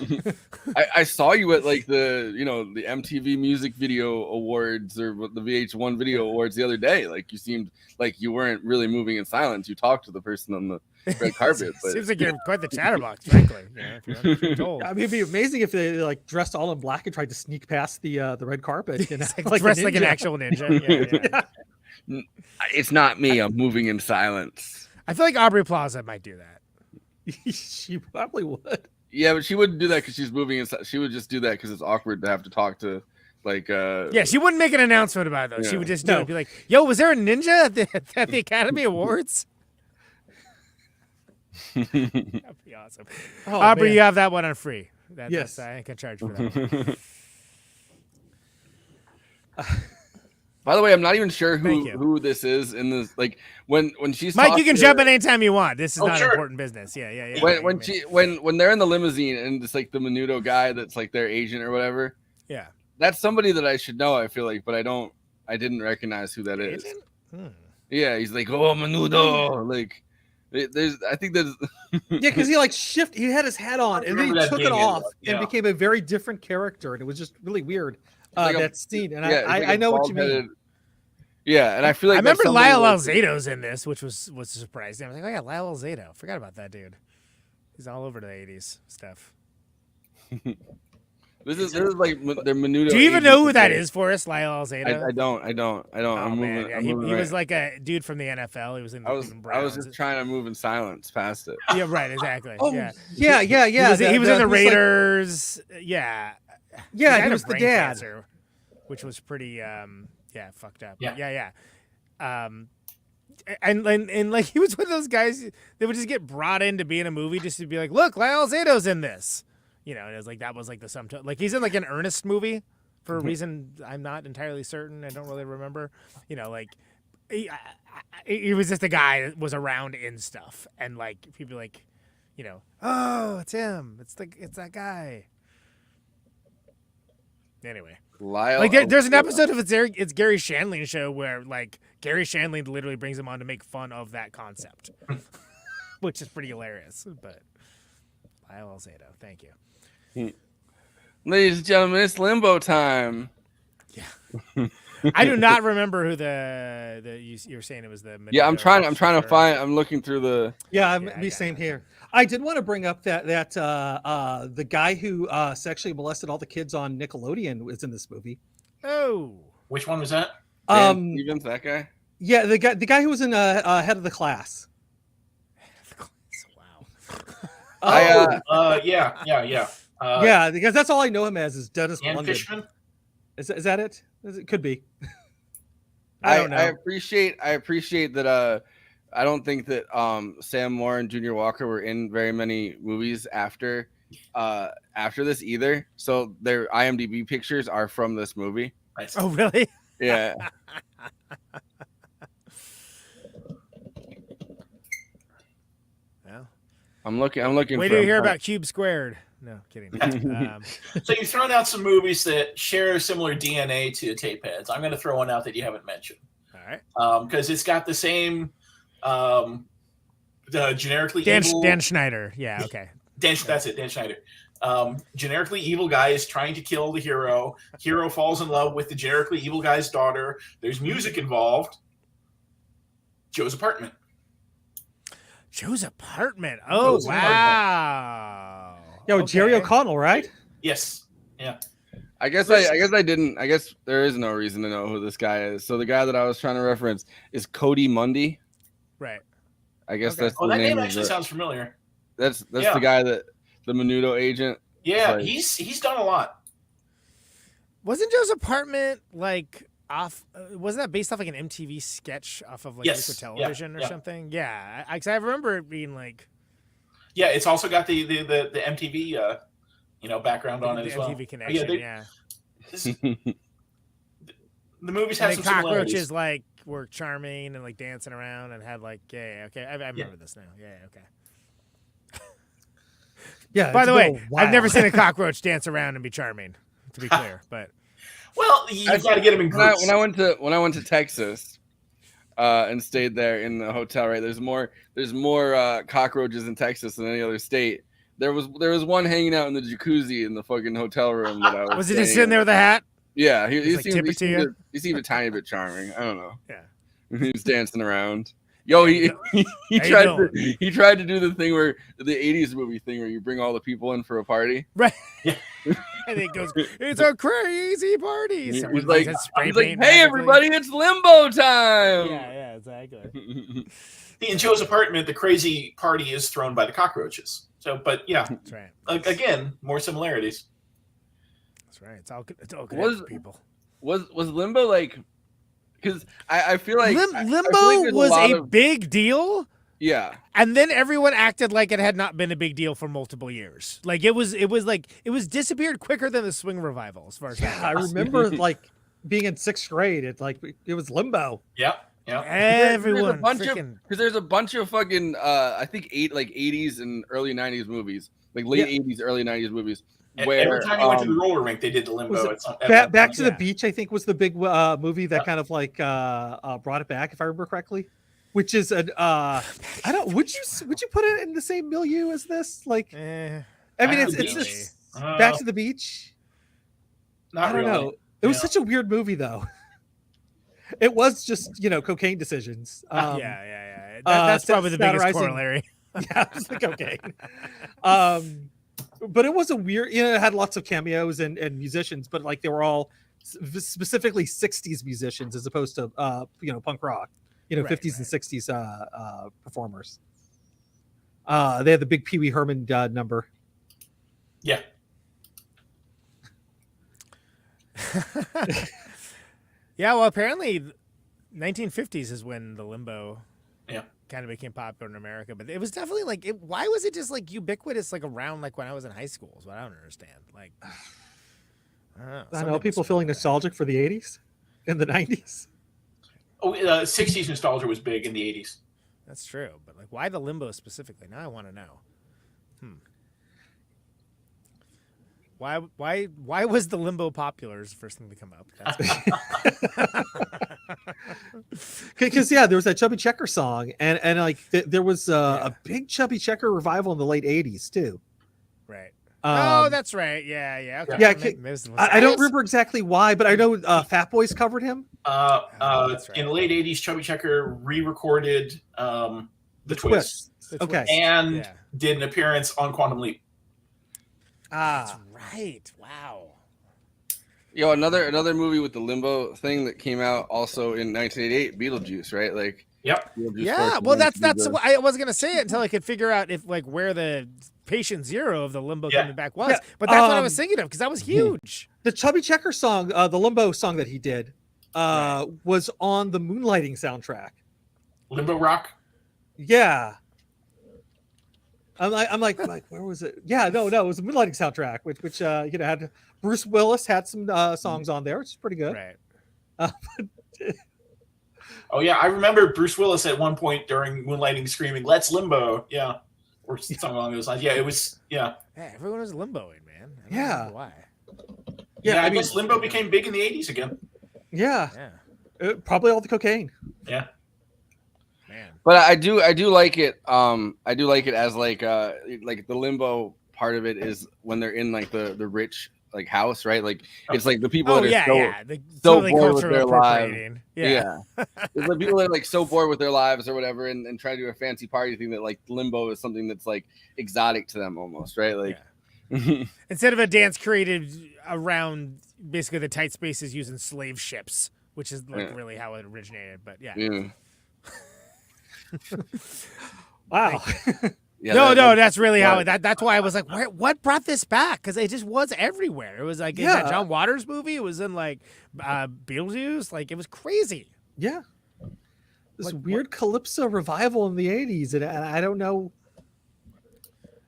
I saw you at like the MTV Music Video Awards or the VH1 Video Awards the other day. Like you seemed like you weren't really moving in silence. You talked to the person on the red carpet. But seems like you're quite the chatterbox, frankly. If you're told. I mean, it'd be amazing if they like dressed all in black and tried to sneak past the red carpet. Like dressed like an actual ninja. Yeah. It's not me. I'm moving in silence. I feel like Aubrey Plaza might do that. She probably would. Yeah, but she wouldn't do that because she's moving in. She would just do that because it's awkward to have to talk to, like. Yeah, she wouldn't make an announcement about it though. Yeah. She would just do it, be like, "Yo, was there a ninja at the Academy Awards?" That'd be awesome. Oh, Aubrey, man. You have that one on free. Yes, I can charge for that. By the way, I'm not even sure who this is in this. Like when she's Mike, you can jump in anytime you want. This is not important business. Yeah. When they're in the limousine and it's like the Menudo guy that's like their agent or whatever. Yeah, that's somebody that I should know. I feel like, but I didn't recognize who that is. Yeah, he's like, oh, Menudo, like. I think there's yeah, because he had his hat on and then he took it off and became a very different character, and it was just really weird. That scene, and I know what you mean. Yeah, and I feel like I remember Lyle Alzado's in this, which was a surprise. I was like, oh yeah, Lyle Alzado. Forgot about that dude. He's all over the '80s stuff. This is like their Menudo. Do you even know who that is, Forrest? Lyle Alzado? I don't. Oh, I'm man. moving He was like a dude from the NFL. He was in the I was just trying to move in silence past it. Yeah, right, exactly. Oh, yeah. He was in the Raiders. Yeah, he was the dad. Cancer, which was pretty fucked up. Yeah. and like he was one of those guys that would just get brought in to be in a movie just to be like, look, Lyle Zato's in this, and it was like that was like the sum total. Like he's in like an Ernest movie for a reason I'm not entirely certain. I don't really remember. Like he was just a guy that was around in stuff, and like people like, oh, it's him. It's that guy. Anyway, Lyle. Like there's an episode of it's Gary Shandling's show where like Gary Shandling literally brings him on to make fun of that concept, which is pretty hilarious. But Lyle Alzado, thank you, ladies and gentlemen. It's limbo time. Yeah, I do not remember who you were saying it was the. Yeah, I'm trying to find. I'm looking through the. Yeah, me same here. I did want to bring up that the guy who sexually molested all the kids on Nickelodeon was in this movie. Oh, which one was that? Stevens, that guy. Yeah, the guy who was in Head of the Class. Wow. Yeah. Yeah, because that's all I know him as is Dennis and London. Fishman? Is that it? It could be. I don't know. I appreciate that. I don't think that Sam Moore and Junior Walker were in very many movies after this either. So their IMDb pictures are from this movie. Oh, really? Yeah. Well, I'm looking. Wait till you hear about Cube Squared. No, kidding. So you've thrown out some movies that share similar DNA to Tapeheads. I'm going to throw one out that you haven't mentioned. All right. Because it's got the same generically evil... Dan Schneider. Yeah, okay. That's it, Dan Schneider. Generically evil guy is trying to kill the hero. Hero falls in love with the generically evil guy's daughter. There's music involved. Joe's Apartment. Joe's Apartment. Oh, wow. Yo, Jerry O'Connell, right? Yes. Yeah. I guess I didn't. I guess there is no reason to know who this guy is. So the guy that I was trying to reference is Cody Mundy. Right. I guess that's the that name. name actually sounds familiar. That's the guy that the Menudo agent. Yeah, like, he's done a lot. Wasn't Joe's Apartment like off? Wasn't that based off like an MTV sketch off of like Liquid Television or something? Yeah, I remember it being like. Yeah, it's also got the MTV background on it as well. MTV connection, yeah. The movies and have some cockroaches similarities. like were charming and like dancing around and had like okay, I remember this now. Yeah, okay. Yeah. By the way, I've never seen a cockroach dance around and be charming. To be clear, but well, you've got to get them in groups. When I went to Texas, and stayed there in the hotel. Right, there's more cockroaches in Texas than any other state. There was one hanging out in the jacuzzi in the fucking hotel room that I was. Was he just sitting there with a hat? Yeah, he like seemed a tiny bit charming. I don't know. Yeah, he was dancing around. Yo, he tried to do the thing where the '80s movie thing where you bring all the people in for a party. Right. And it goes, it's a crazy party. He's Someone like, paint hey everybody, it's limbo time. Yeah, exactly. In Joe's Apartment, the crazy party is thrown by the cockroaches. So, but yeah, that's right. Again, more similarities. That's right. It's all good for people. Was Limbo like? Because I feel like Limbo was a big deal. Yeah. And then everyone acted like it had not been a big deal for multiple years. Like it was disappeared quicker than the swing revival as far as that I goes. remember like being in 6th grade. It was Limbo. Yeah. Everyone there's a bunch of fucking I think 80s and early 90s movies. Like late 80s, early 90s movies. Where every time you went to the roller rink, they did the Limbo. Back to the Beach, I think, was the big movie that kind of like brought it back, if I remember correctly. Which is would you put it in the same milieu as this? Like, I mean, it's just Back to the Beach. I don't know. It was such a weird movie, though. It was just cocaine decisions. Yeah. That's probably the biggest corollary. Yeah, it was the cocaine. But it was a weird. It had lots of cameos and musicians, but like they were all specifically 60s musicians as opposed to punk rock. 50s and 60s performers. They had the big Pee Wee Herman number. Yeah. Yeah, well, apparently 1950s is when the limbo Yeah. kind of became popular in America, but it was definitely like why was it just like ubiquitous like around like when I was in high school is what I don't understand. Like I don't know, people feeling nostalgic for the 80s and the 90s. Oh, 60s nostalgia was big in the 80s. That's true, but like why the limbo specifically? Now I want to know. Why was the limbo popular is the first thing to come up. Because there was that Chubby Checker song, and like there was a big Chubby Checker revival in the late 80s too. Right. Oh, that's right. Yeah. Okay. Yeah. I don't remember exactly why, but I know Fat Boys covered him. In the late 80s, Chubby Checker re-recorded the Twist. Okay. And did an appearance on Quantum Leap. That's right. Wow. Yo, another movie with the limbo thing that came out also in 1988, Beetlejuice, right? Like, yep. Yeah. Well, that's what I was gonna say it until I could figure out if like where the patient zero of the limbo coming back was. Yeah. But that's what I was thinking of because that was huge. The Chubby Checker song, the limbo song that he did, was on the Moonlighting soundtrack. Limbo Rock. Yeah. I'm like, where was it? Yeah, no, it was a Moonlighting soundtrack, which had Bruce Willis had some songs on there, which is pretty good. Right. Oh yeah, I remember Bruce Willis at one point during Moonlighting screaming, "Let's limbo!" Yeah, or something along those lines. Yeah, it was. Yeah. Hey, everyone was limboing, man. I don't know why. Yeah, I guess limbo became big in the 80s again. Yeah. Probably all the cocaine. Yeah. But I do like it. I do like it as like the limbo part of it is when they're in like the rich like house, right? Like it's like the people that are so bored with their lives. Yeah. It's the people that are like so bored with their lives or whatever, and try to do a fancy party thing that like limbo is something that's like exotic to them almost, right? Like instead of a dance created around basically the tight spaces using slave ships, which is like really how it originated. But yeah. Wow. No, that's really how that's why I was like, what brought this back? Because it just was everywhere. It was like in that John Waters movie. It was in like Beetlejuice. Like it was crazy. Yeah. This weird calypso revival in the 80s, and I don't know.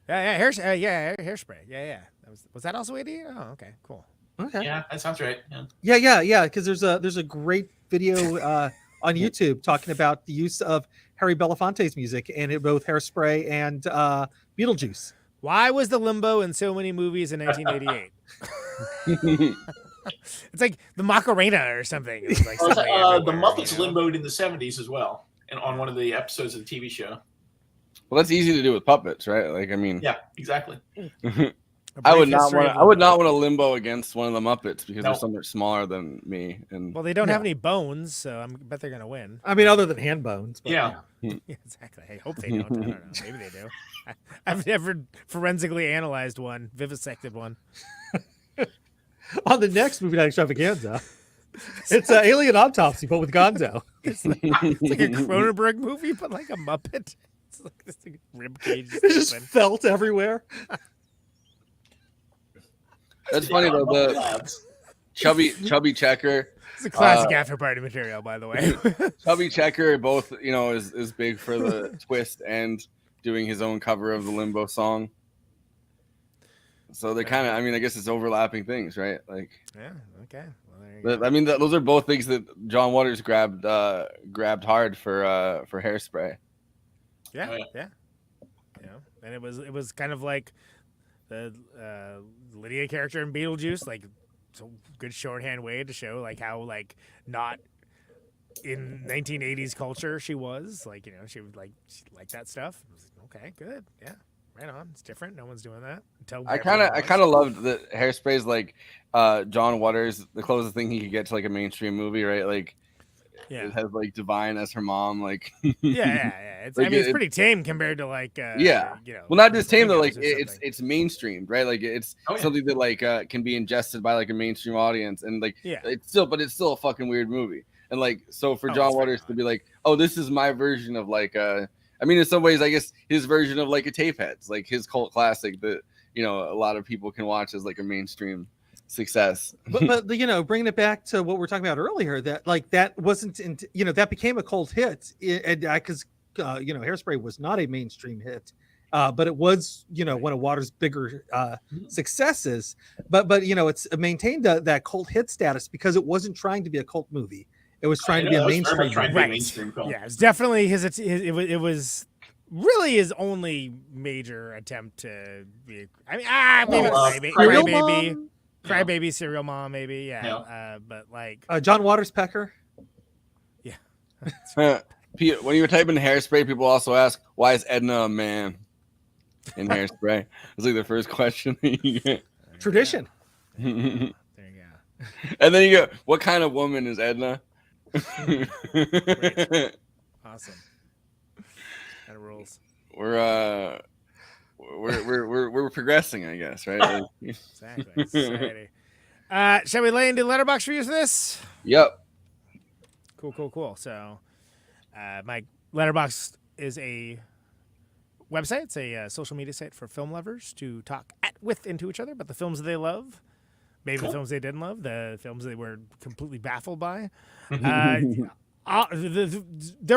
Hairspray. Yeah. Was that also 80? Oh, okay, cool. Okay. Yeah, that sounds right. Yeah. Because there's a great video on YouTube talking about the use of Harry Belafonte's music in both Hairspray and Beetlejuice. Why was the limbo in so many movies in 1988? It's like the Macarena or something. It was like the Muppets limboed in the 70s as well, and on one of the episodes of the TV show. Well, that's easy to do with puppets, right? Like, I mean, yeah, exactly. I would not want to limbo against one of the Muppets because they're so much smaller than me. And well, they don't have any bones, so I bet they're gonna win. I mean, other than hand bones. But yeah, exactly. I hope they don't. I don't know. Maybe they do. I've never forensically analyzed one, vivisected one. On the next movie night extravaganza, it's an alien autopsy, but with Gonzo. It's like a Cronenberg movie, but like a Muppet. It's like this rib cage. It's just felt everywhere. That's funny though. The Chubby Checker. It's a classic after party material, by the way. Chubby Checker both, is big for the twist and doing his own cover of the Limbo song. So they're kind of, I guess it's overlapping things, right? Like, yeah, okay. Well, those are both things that John Waters grabbed hard for Hairspray. Yeah. And it was kind of like the Lydia character in Beetlejuice, like it's a good shorthand way to show like how like not in 1980s culture she was, like, she would like that stuff. Okay, good, yeah, right on. It's different. No one's doing that. I kind of loved that Hairspray like John Waters, the closest thing he could get to like a mainstream movie, right? Like, it has like Divine as her mom, like yeah. It's, like, it's pretty tame compared to like well, not just tame though, like it's mainstreamed, right? Like it's something that like can be ingested by like a mainstream audience, and like it's still a fucking weird movie. And like, so for John Waters to be like, oh, this is my version of like in some ways I guess his version of like a Tapeheads, like his cult classic that a lot of people can watch as like a mainstream success. But bringing it back to what we were talking about earlier, that like that wasn't, that became a cult hit, and because Hairspray was not a mainstream hit, but it was one of Waters' bigger successes. But it's maintained that cult hit status because it wasn't trying to be a cult movie. It was trying to be a mainstream film. Yeah, it's definitely it was really his only major attempt to be. I mean, maybe Crybaby, Serial Mom, maybe. Yeah. But like John Waters Pecker. Yeah. When you were typing Hairspray, people also ask, "Why is Edna a man?" In Hairspray, it's like the first question. Tradition. There you go. And then you go, "What kind of woman is Edna?" Awesome. That rules. We're progressing, I guess, right? Exactly. Society. Shall we lay into letterbox reviews for this? Yep. Cool. So, my letterbox is a website. It's a social media site for film lovers to talk with into each other about the films that they love. Maybe the films they didn't love, the films they were completely baffled by. There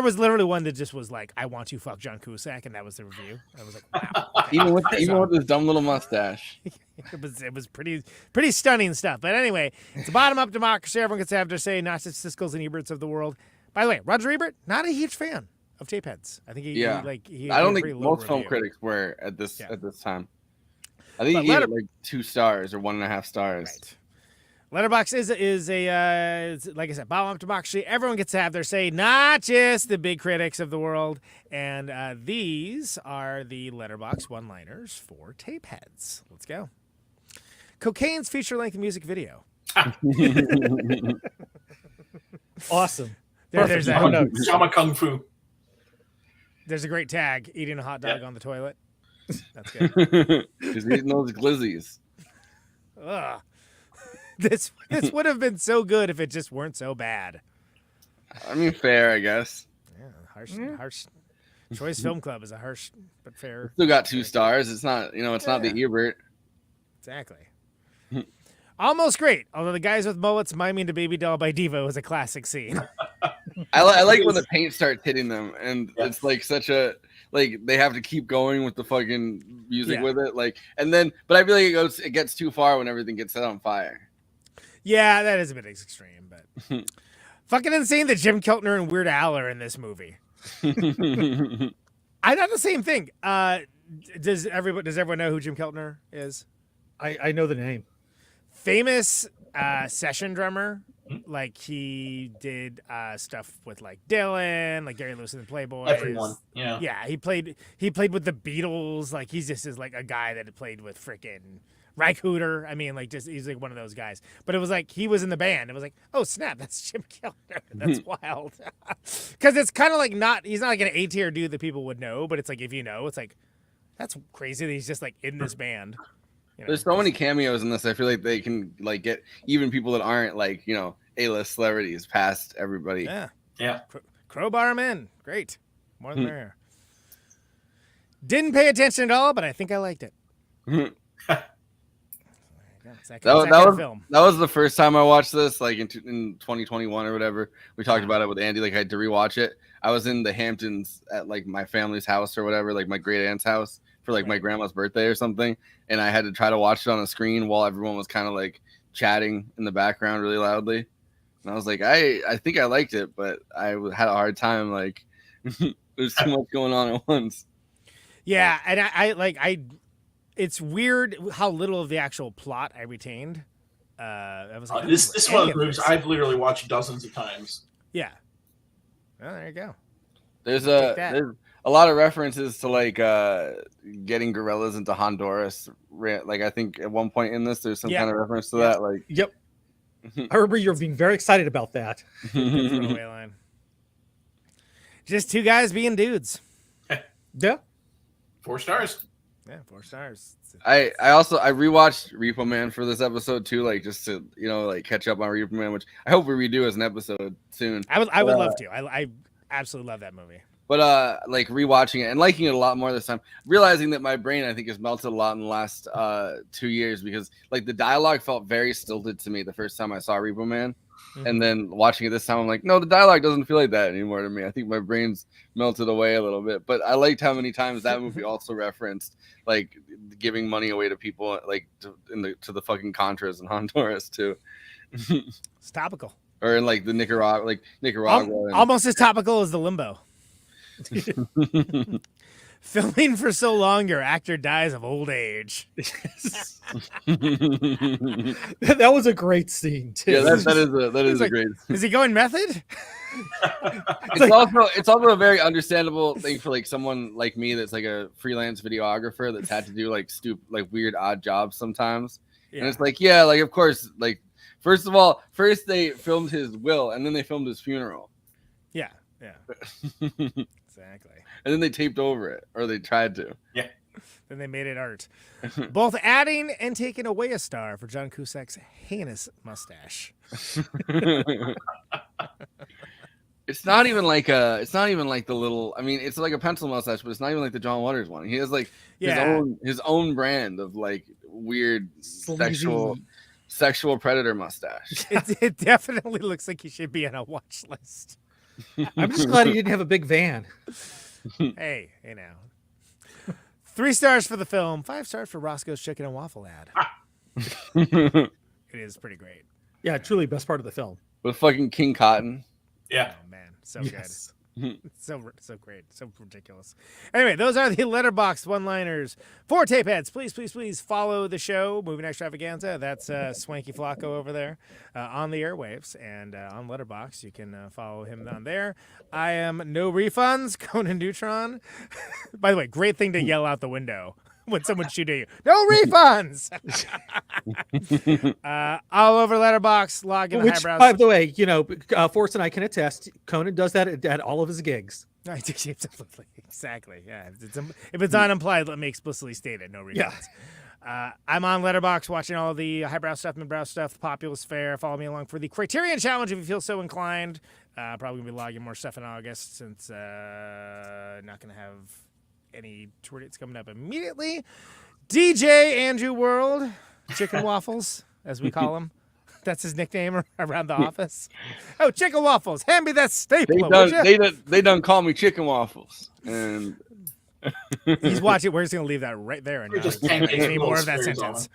was literally one that just was like, "I want to fuck John Cusack," and that was the review. I was like, "Wow!" even with his dumb little mustache. It was pretty stunning stuff. But anyway, it's a bottom-up democracy. Everyone gets to have their say, not just Siskel's and Eberts of the world. By the way, Roger Ebert, not a huge fan of Tapeheads. I think he I don't think most film critics were at this time. I think he gave it like 2 stars or 1.5 stars. Right. Letterbox is like I said, bottom-up democracy. Everyone gets to have their say, not just the big critics of the world. And these are the Letterbox one-liners for Tapeheads. Let's go. Cocaine's feature-length music video. Awesome. There's that. Shama Kung Fu. There's a great tag: eating a hot dog on the toilet. That's good. He's eating those glizzies. Ugh. This would have been so good if it just weren't so bad. I mean, fair, I guess. Yeah, harsh. Choice Film Club is a harsh but fair. Still got 2 stars. It's not, it's not the Ebert. Exactly. Almost great. Although the guys with mullets miming to Baby Doll by Devo is a classic scene. I like when the paint starts hitting them, and it's like such a they have to keep going with the fucking music with it, but I feel like it gets too far when everything gets set on fire. Yeah, that is a bit extreme, but fucking insane that Jim Keltner and Weird Al are in this movie. I thought the same thing. Does everyone know who Jim Keltner is? I know the name. Famous session drummer. Like he did stuff with like Dylan, like Gary Lewis and the Playboys. Everyone, yeah. Yeah, he played with the Beatles. Like he's just like a guy that had played with freaking Rycooter. I mean, like he's like one of those guys. But it was like he was in the band. It was like, oh snap, that's Jim Keltner. That's wild. Because it's kind of like he's not like an A-tier dude that people would know. But it's like if you know, it's like that's crazy that he's just like in this band. There's so many cameos in this. I feel like they can like get even people that aren't like A-list celebrities past everybody. Yeah. Crowbar him in. Great. More than there. Didn't pay attention at all, but I think I liked it. That was the first time I watched this, like in 2021 or whatever. We talked about it with Andy. Like I had to rewatch it. I was in the Hamptons at like my family's house or whatever, like my great aunt's house for like my grandma's birthday or something, and I had to try to watch it on a screen while everyone was kind of like chatting in the background really loudly. And I was like, I think I liked it, but I had a hard time. Like there's too much going on at once. Yeah, and I it's weird how little of the actual plot I retained. I was like, this is one of the movies I've literally watched dozens of times. Yeah. Well, there you go. There's a lot of references to like getting gorillas into Honduras. Like I think at one point in this, there's some kind of reference to that. Like, yep. I remember you being very excited about that. Throwaway line. Just 2 guys being dudes. Yeah. 4 stars. Yeah, 4 stars. I rewatched Repo Man for this episode too, like just to like catch up on Repo Man, which I hope we redo as an episode soon. I would love to. I absolutely love that movie. But like rewatching it and liking it a lot more this time, realizing that my brain I think has melted a lot in the last 2 years, because like the dialogue felt very stilted to me the first time I saw Repo Man. And then watching it this time, I'm like, no, the dialogue doesn't feel like that anymore to me. I think my brain's melted away a little bit. But I liked how many times that movie also referenced like giving money away to people, like to the fucking Contras in Honduras too. It's topical. Or in like the Nicaragua, Almost as topical as the Limbo. Filming for so long, your actor dies of old age. That was a great scene too. Yeah, that is a great. Is he going method? It's also a very understandable thing for like someone like me that's like a freelance videographer that's had to do like weird odd jobs sometimes. Yeah. And it's like, yeah, like of course, like first they filmed his will and then they filmed his funeral. Yeah. Exactly. And then they taped over it, or they tried to. Yeah. Then they made it art. Both adding and taking away a star for John Cusack's heinous mustache. It's not even like the little. I mean, it's like a pencil mustache, but it's not even like the John Waters one. He has like his own brand of like weird sexual predator mustache. It definitely looks like he should be on a watch list. I'm just glad he didn't have a big van. Hey, 3 stars for the film, 5 stars for Roscoe's Chicken and Waffle ad. It is pretty great. Yeah, truly best part of the film. With fucking King Cotton. Yeah. Oh man, so good. So great, so ridiculous. Anyway, those are the Letterboxd one-liners for Tapeheads. Please follow the show, Moving Extravaganza. That's Swanky Flacco over there on the airwaves and on Letterboxd. You can follow him on there. I am No Refunds, Conan Neutron. By the way, great thing to yell out the window when someone's shooting you. No refunds. All over Letterboxd, log in. Which, by the way, Forrest and I can attest, Conan does that at all of his gigs. Absolutely, exactly. Yeah, if it's unimplied, let me explicitly state it. No refunds. Yeah. I'm on Letterboxd watching all the highbrow stuff, midbrow stuff, Populous Fare. Follow me along for the Criterion Challenge if you feel so inclined. Probably gonna be logging more stuff in August since not gonna have any tour dates coming up immediately. DJ Andrew World, Chicken Waffles, as we call him. That's his nickname around the office. Oh, Chicken Waffles, hand me that stapler. They done call me Chicken Waffles, and he's watching. We're just gonna leave that right there and not any more of that sentence.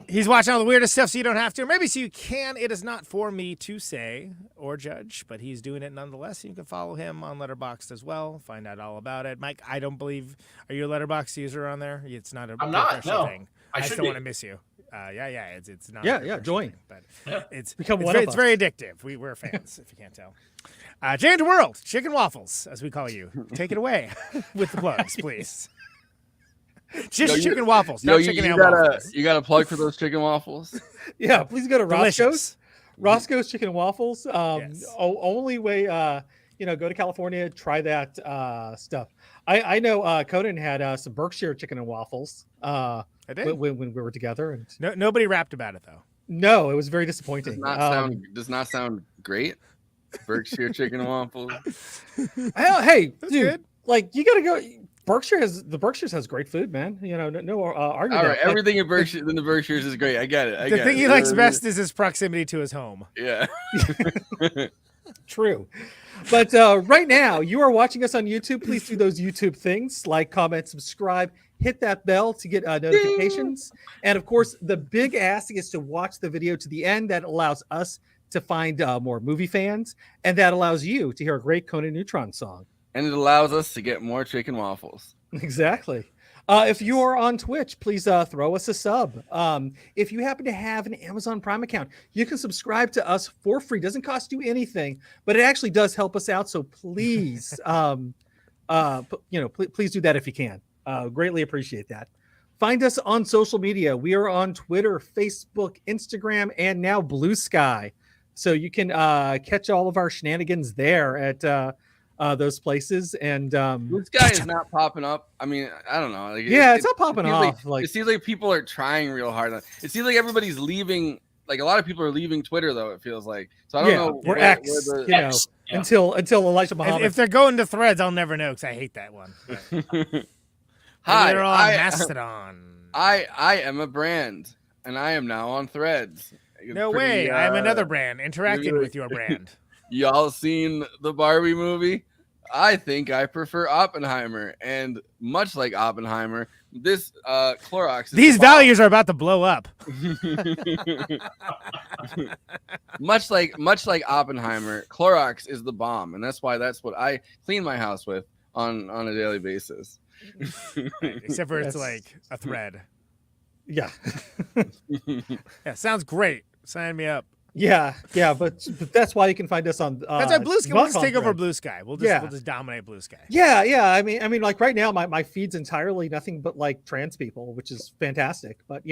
He's watching all the weirdest stuff, so you don't have to, or maybe so you can. It is not for me to say or judge, but he's doing it nonetheless. You can follow him on Letterboxd as well. Find out all about it. Mike, I don't believe. Are you a Letterboxd user on there? It's not a professional thing. I just don't want to miss you. It's not. Yeah. Join. Thing, but it's very addictive. We're fans, if you can't tell. Jane World, Chicken Waffles, as we call you. Take it away with the plugs, please. Just chicken waffles, not chicken and waffles. You got a plug for those chicken waffles? Yeah, please go to Delicious. Roscoe's Chicken and Waffles. Only way, go to California, try that stuff. I know Conan had some Berkshire Chicken and Waffles. I did when we were together, and nobody rapped about it though. No, it was very disappointing. Does not sound great. Berkshire Chicken and Waffles. Hey, that's dude, good. Like you gotta go. The Berkshires has great food, man. No argument. All right, everything in the Berkshires is great. I get it. The thing he likes best is his proximity to his home. Yeah. True. But right now, you are watching us on YouTube. Please do those YouTube things, like, comment, subscribe, hit that bell to get notifications. And of course, the big ask is to watch the video to the end. That allows us to find more movie fans, and that allows you to hear a great Conan Neutron song. And it allows us to get more chicken waffles. Exactly. If you are on Twitch, please throw us a sub. If you happen to have an Amazon Prime account, you can subscribe to us for free. Doesn't cost you anything, but it actually does help us out. So please, please do that if you can. Greatly appreciate that. Find us on social media. We are on Twitter, Facebook, Instagram, and now Blue Sky. So you can catch all of our shenanigans there at those places. And this guy is not popping up. I mean, I don't know. It's not popping off. It seems like people are trying real hard. It seems like everybody's leaving like a lot of people are leaving Twitter though. It feels like so. I don't know. We're X, until Elijah Muhammad. If they're going to Threads, I'll never know because I hate that one. Hi, they're on Mastodon. I am a brand, and I am now on Threads. No way! I'm another brand interacting with your brand. Y'all seen the Barbie movie? I think I prefer Oppenheimer, and much like Oppenheimer, this Clorox. These values are about to blow up. much like Oppenheimer, Clorox is the bomb, and that's what I clean my house with on a daily basis. Except for it's like a thread. Yeah. Yeah, sounds great. Sign me up. Yeah, but that's why you can find us on. That's why Blue Sky. We'll just take over Blue Sky. We'll just dominate Blue Sky. Yeah. I mean, like right now, my feed's entirely nothing but like trans people, which is fantastic. But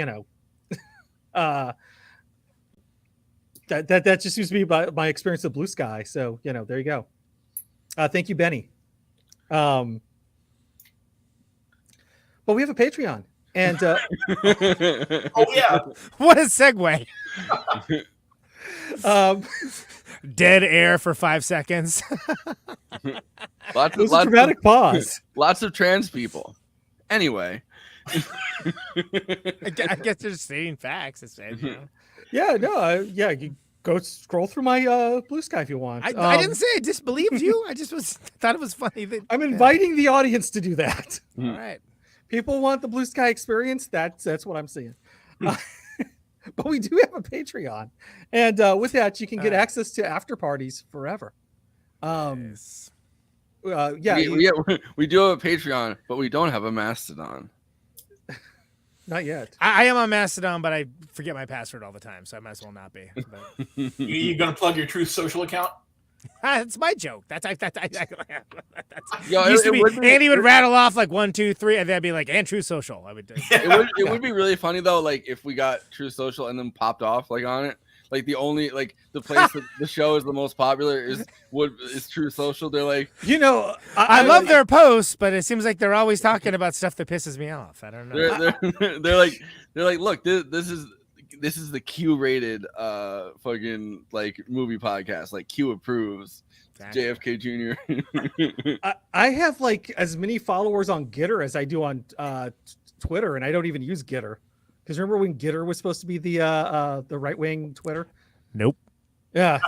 that just seems to be my experience of Blue Sky. So there you go. Thank you, Benny. But we have a Patreon, and oh yeah, what a segue. Dead air for 5 seconds. lots of dramatic pause. Lots of trans people. Anyway, I guess they're just stating facts. You go scroll through my Blue Sky if you want. I didn't say I disbelieved you. I just thought it was funny that I'm inviting the audience to do that. All right, people want the Blue Sky experience. That's what I'm seeing. But we do have a Patreon, and with that, you can get access to after parties forever. we do have a Patreon, but we don't have a Mastodon. Not yet. I am on Mastodon, but I forget my password all the time, so I might as well not be. But... You gonna plug your Truth Social account? That's my joke. That's Yo, Andy would rattle off like 1, 2, 3, and then be like, and True Social. I would. It would be really funny though, like if we got True Social and then popped off like on it. Like the only the place that the show is the most popular is True Social. They're like, I love their posts, but it seems like they're always talking about stuff that pisses me off. I don't know. They're like, look, this is the Q-rated fucking like movie podcast. Like Q approves. Exactly. JFK Jr. I have like as many followers on Gitter as I do on Twitter, and I don't even use Gitter. Because remember when Gitter was supposed to be the right wing Twitter? Nope. Yeah.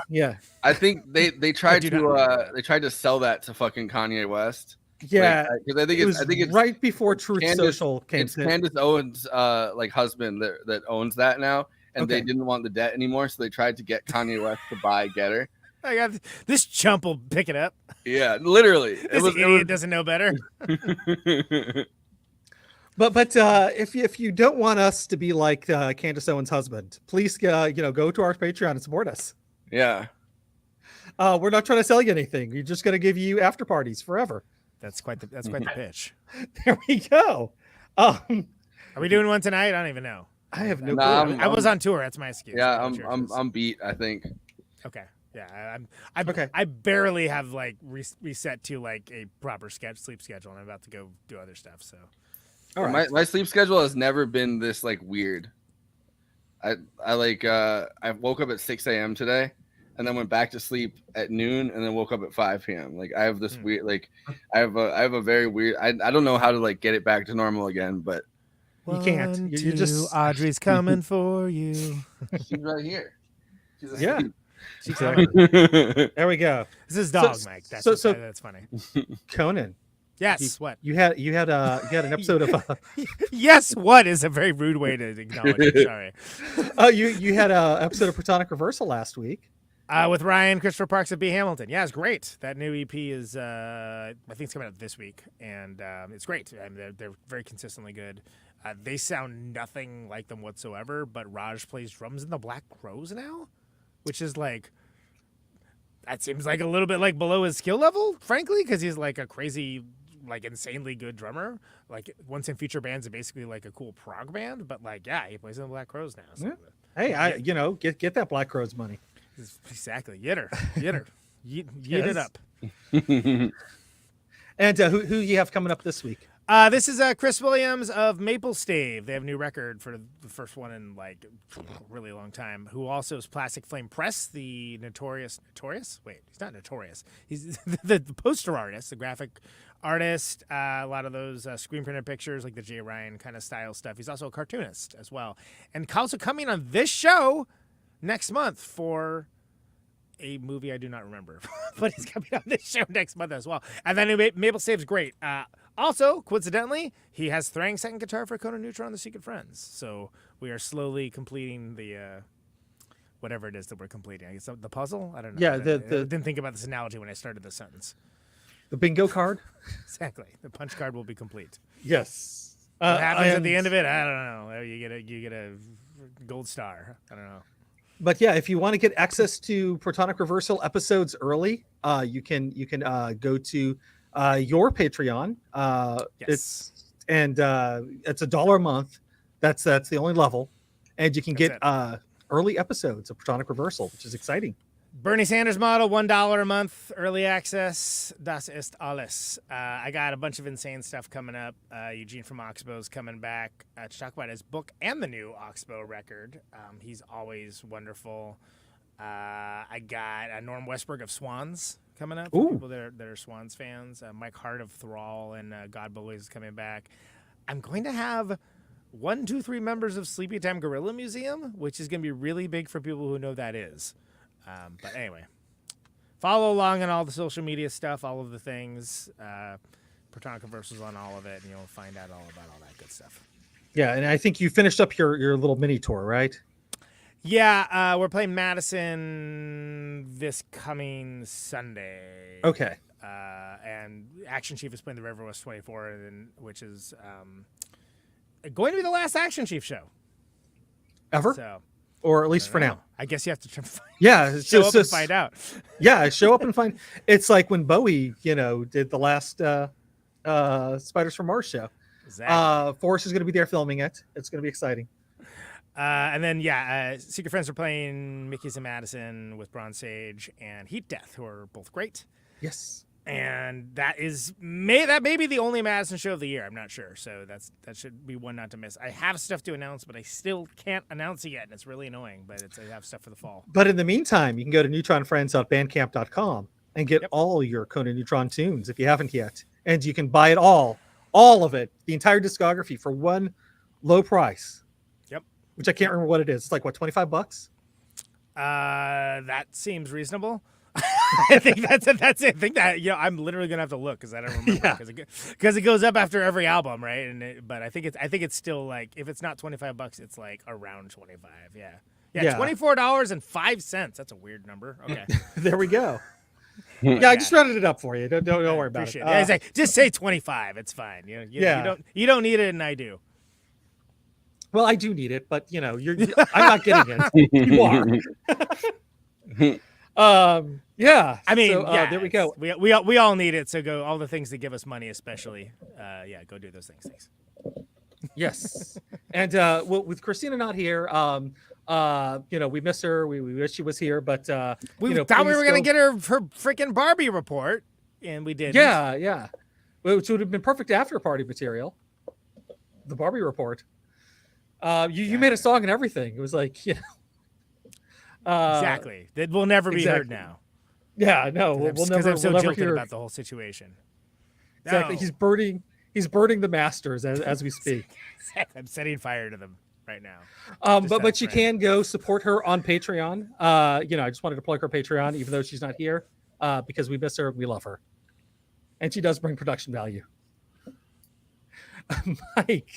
I think they tried to sell that to fucking Kanye West. Yeah, because I think it's right before Truth Social came. It's Candace Owens' husband that owns that now, and they didn't want the debt anymore, so they tried to get Kanye West to buy Getter. I got this chump will pick it up. Yeah, literally. This idiot doesn't know better. But if you don't want us to be like Candace Owens' husband, please go to our Patreon and support us. Yeah. We're not trying to sell you anything. We're just going to give you after parties forever. That's quite the pitch. There we go. Are we doing one tonight? I don't even know. I have no clue. I was on tour. That's my excuse. Yeah, I'm beat, I think. Okay. Yeah, I barely have like reset to like a proper sleep schedule, and I'm about to go do other stuff. So, all right. My sleep schedule has never been this like weird. I woke up at 6 a.m. today, and then went back to sleep at noon, and then woke up at 5 p.m. Like I have this weird, like I have a very weird. I don't know how to like get it back to normal again, but you can't. You're just Audrey's coming for you. She's right here. She's asleep. There we go. This is dog, Mike. That's funny. Conan. Yes. What you had an episode of. Yes. What is a very rude way to acknowledge it. Sorry. You had an episode of Protonic Reversal last week. With Ryan, Christopher Parks, and B. Hamilton. Yeah, it's great. That new EP is, I think it's coming out this week, and it's great. I mean, they're very consistently good. They sound nothing like them whatsoever, but Raj plays drums in the Black Crows now, which is like, that seems like a little bit like below his skill level, frankly, because he's like a crazy, like insanely good drummer. Like Once in Future Bands are basically like a cool prog band, but like, yeah, he plays in the Black Crows now. So. Yeah. Hey, get that Black Crows money. Exactly. Yitter. Yeet it up. And who you have coming up this week? This is Chris Williams of Maple Stave. They have a new record for the first one in like a really long time. Who also is Plastic Flame Press, the notorious? Wait, he's not notorious. He's the poster artist, the graphic artist. A lot of those screen printed pictures, like the Jay Ryan kind of style stuff. He's also a cartoonist as well, and also coming on this show next month for a movie I do not remember, but he's coming on this show next month as well. And then Maple Stave's great. Also, coincidentally, he has Thrang second guitar for Conan Neutron, The Secret Friends. So we are slowly completing the whatever it is that we're completing. I guess the puzzle? I don't know. Yeah, I didn't think about this analogy when I started the sentence. The bingo card? Exactly. The punch card will be complete. Yes. What happens at the end of it? I don't know. You get a gold star. I don't know. But yeah, if you want to get access to Protonic Reversal episodes early, you can go to your Patreon. Yes. It's $1 a month. That's the only level, and you can get early episodes of Protonic Reversal, which is exciting. Bernie Sanders model, $1 a month, early access. Das ist alles. I got a bunch of insane stuff coming up. Eugene from Oxbow is coming back to talk about his book and the new Oxbow record. He's always wonderful. I got Norm Westberg of Swans coming up. For people that are Swans fans. Mike Hart of Thrall and God Boys is coming back. I'm going to have 1, 2, 3 members of Sleepy Time Gorilla Museum, which is going to be really big for people who know that is. But anyway, follow along on all the social media stuff, all of the things. Protonic Reversals on all of it, and you'll find out all about all that good stuff. Yeah, and I think you finished up your little mini tour, right? Yeah, we're playing Madison this coming Sunday. Okay. And Action Chief is playing the River West 24, which is going to be the last Action Chief show. Ever? So, or at least for now. I guess you have to show up and find out. Yeah, show up and find. It's like when Bowie, did the last Spiders from Mars show. Exactly. Forrest is going to be there filming it. It's going to be exciting. And then, Secret Friends are playing Mickey's and Madison with Bronze Sage and Heat Death, who are both great. Yes. And that may be the only Madison show of the year. I'm not sure. So that should be one not to miss. I have stuff to announce, but I still can't announce it yet. And it's really annoying, but I have stuff for the fall. But in the meantime, you can go to neutronfriends.bandcamp.com and get all your Conan Neutron tunes if you haven't yet. And you can buy it all of it, the entire discography for one low price. Yep. Which I can't remember what it is. It's like, what, $25? That seems reasonable. I think that's it. I think that I'm literally gonna have to look because I don't remember because it goes up after every album, right? But I think it's still like if it's not $25, it's like around 25. Yeah. $24.05. That's a weird number. Okay, there we go. Yeah, I just rounded it up for you. Don't worry about it. Just say 25. It's fine. You don't need it, and I do. Well, I do need it, but I'm not getting it. You are. Yeah. I mean, there we go. We all need it. So go all the things that give us money, especially. Go do those things. Thanks. Yes. And with Christina not here, we miss her. We wish she was here, but we thought we were gonna get her freaking Barbie report, and we did. Yeah. Which would have been perfect after party material. The Barbie report. You made a song and everything. It was like, exactly. That will never be heard now. Yeah, no, we'll never. I'm so jilted about the whole situation. Exactly. No. He's burning the masters as we speak. I'm setting fire to them right now. But you can go support her on Patreon. I just wanted to plug her Patreon, even though she's not here, because we miss her, we love her, and she does bring production value. Mike.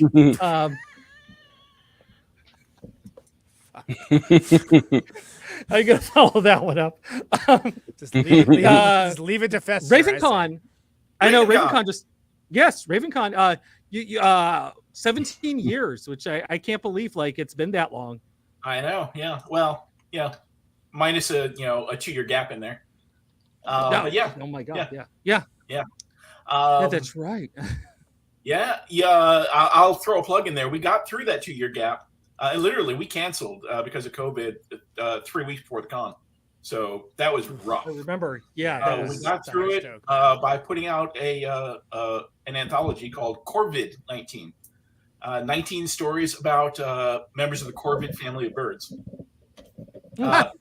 I'm gonna follow that one up. Just leave it to fester. Ravencon. I know Ravencon just Ravencon. 17 years, which I can't believe like it's been that long. I know. Yeah. Well, yeah. Minus a 2-year gap in there. But yeah. Oh my God. Yeah. Yeah. Yeah, that's right. Yeah. I'll throw a plug in there. We got through that 2-year gap. Literally, we canceled because of COVID 3 weeks before the con. So that was rough. I remember. Yeah, we got through it by putting out an anthology called Corvid 19. 19 stories about members of the corvid family of birds. A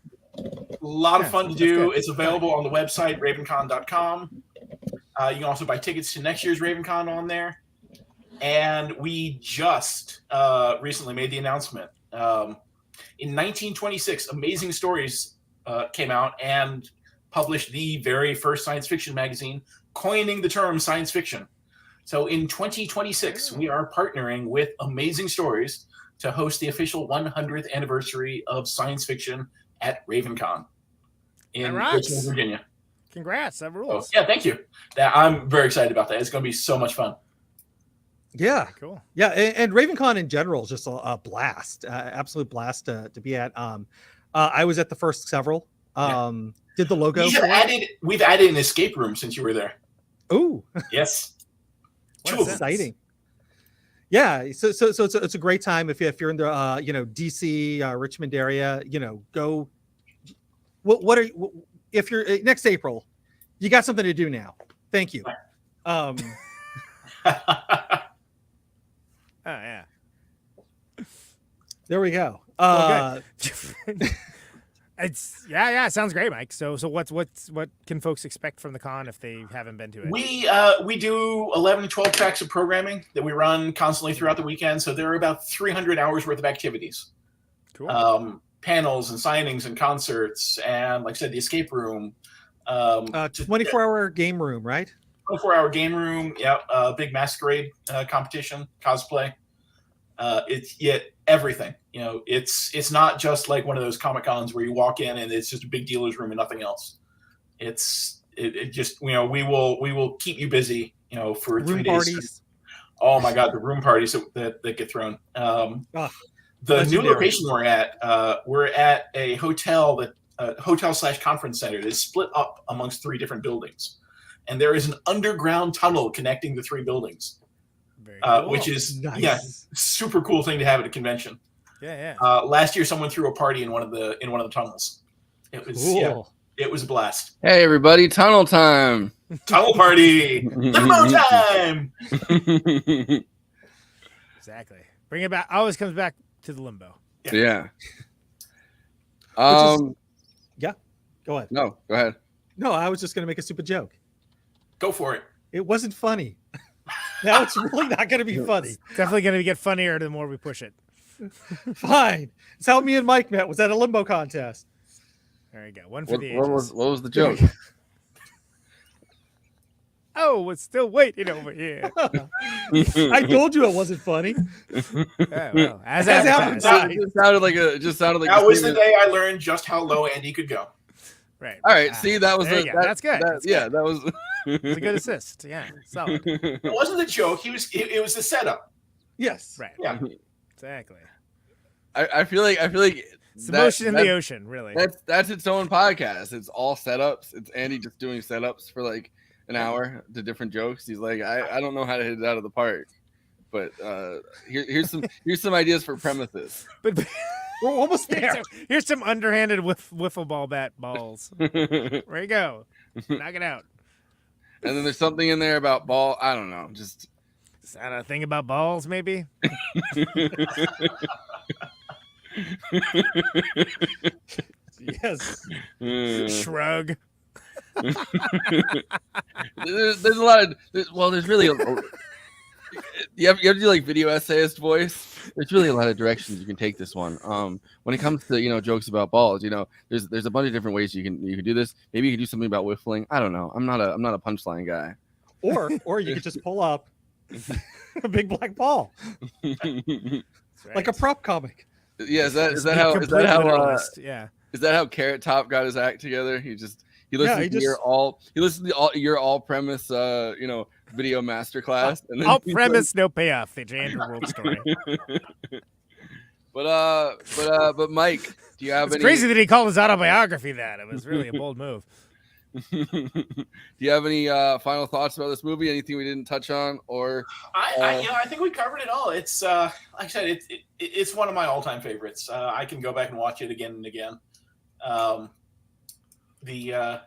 lot of fun to do. It's available on the website, ravencon.com. You can also buy tickets to next year's Ravencon on there. And we just recently made the announcement. In 1926, Amazing Stories came out and published the very first science fiction magazine, coining the term science fiction. So in 2026, we are partnering with Amazing Stories to host the official 100th anniversary of science fiction at Ravencon in Richmond, Virginia. Congrats, that rules. So, yeah, thank you. I'm very excited about that. It's going to be so much fun. Yeah, cool. Yeah, and Ravencon in general is just a blast, absolute blast to be at. I was at the first several. Did the logo? We've added an escape room since you were there. Ooh, yes. Exciting. Yeah, so it's a great time if you're in the DC Richmond area. Go. What are if you're next April? You got something to do now. Thank you. Oh yeah. There we go. It's it sounds great, Mike. So what can folks expect from the con if they haven't been to it? We do 11 to 12 tracks of programming that we run constantly throughout the weekend. So there are about 300 hours worth of activities. Cool. Panels and signings and concerts and, like I said, the escape room. 24-hour game room, right? 24-hour game room. Yeah. Big masquerade competition, cosplay. It's everything. It's not just like one of those Comic Cons where you walk in and it's just a big dealer's room and nothing else. It just we will keep you busy for room 3 days. Parties. Oh my God, the room parties that get thrown. The new location we're at a hotel hotel/conference center that's split up amongst 3 different buildings, and there is an underground tunnel connecting the 3 buildings. Which is nice. Super cool thing to have at a convention. Yeah. Last year, someone threw a party in one of the tunnels. It was cool. It was a blast. Hey everybody, tunnel time! Tunnel party, limbo time. Exactly. Bring it back. Always comes back to the limbo. Yeah. Yeah. Go ahead. No, go ahead. No, I was just gonna make a stupid joke. Go for it. It wasn't funny. Now it's really not going to be funny. It's definitely going to get funnier the more we push it. Fine. It's how me and Mike met. Was at a limbo contest. There you go. One for the What ages. was the joke? Oh, it's still waiting over here. I told you it wasn't funny. Well, as advertised. It sounded like that was the day I learned just how low Andy could go. Right. All right. See, that was that's good. That was it's a good assist. Yeah, solid. It wasn't the joke. It was the setup. Yes. Right. Yeah. Exactly. I feel like it's the motion in the ocean. Really. That's its own podcast. It's all setups. It's Andy just doing setups for like an hour to different jokes. He's like, I don't know how to hit it out of the park, but here's some ideas for premises. But we're almost there. Here's some underhanded wiffle ball bat balls. There you go. Knock it out. And then there's something in there about ball. I don't know. Just is that a thing about balls? Maybe. Yes. Shrug. There's a lot of there's really you have to do like video essayist voice. There's really a lot of directions you can take this one. When it comes to jokes about balls, there's a bunch of different ways you can do this. Maybe you can do something about whiffling. I don't know. I'm not a punchline guy. Or you could just pull up a big black ball, like a prop comic. Yeah, is that how Carrot Top got his act together? He listens to your all premise video masterclass, and then all premise, no payoff. The Andrew World story. But Mike, do you have it's any? Crazy that he called his autobiography that. It was really a bold move. Do you have any final thoughts about this movie? Anything we didn't touch on, or I think we covered it all. It's like I said, it's one of my all-time favorites. I can go back and watch it again and again. the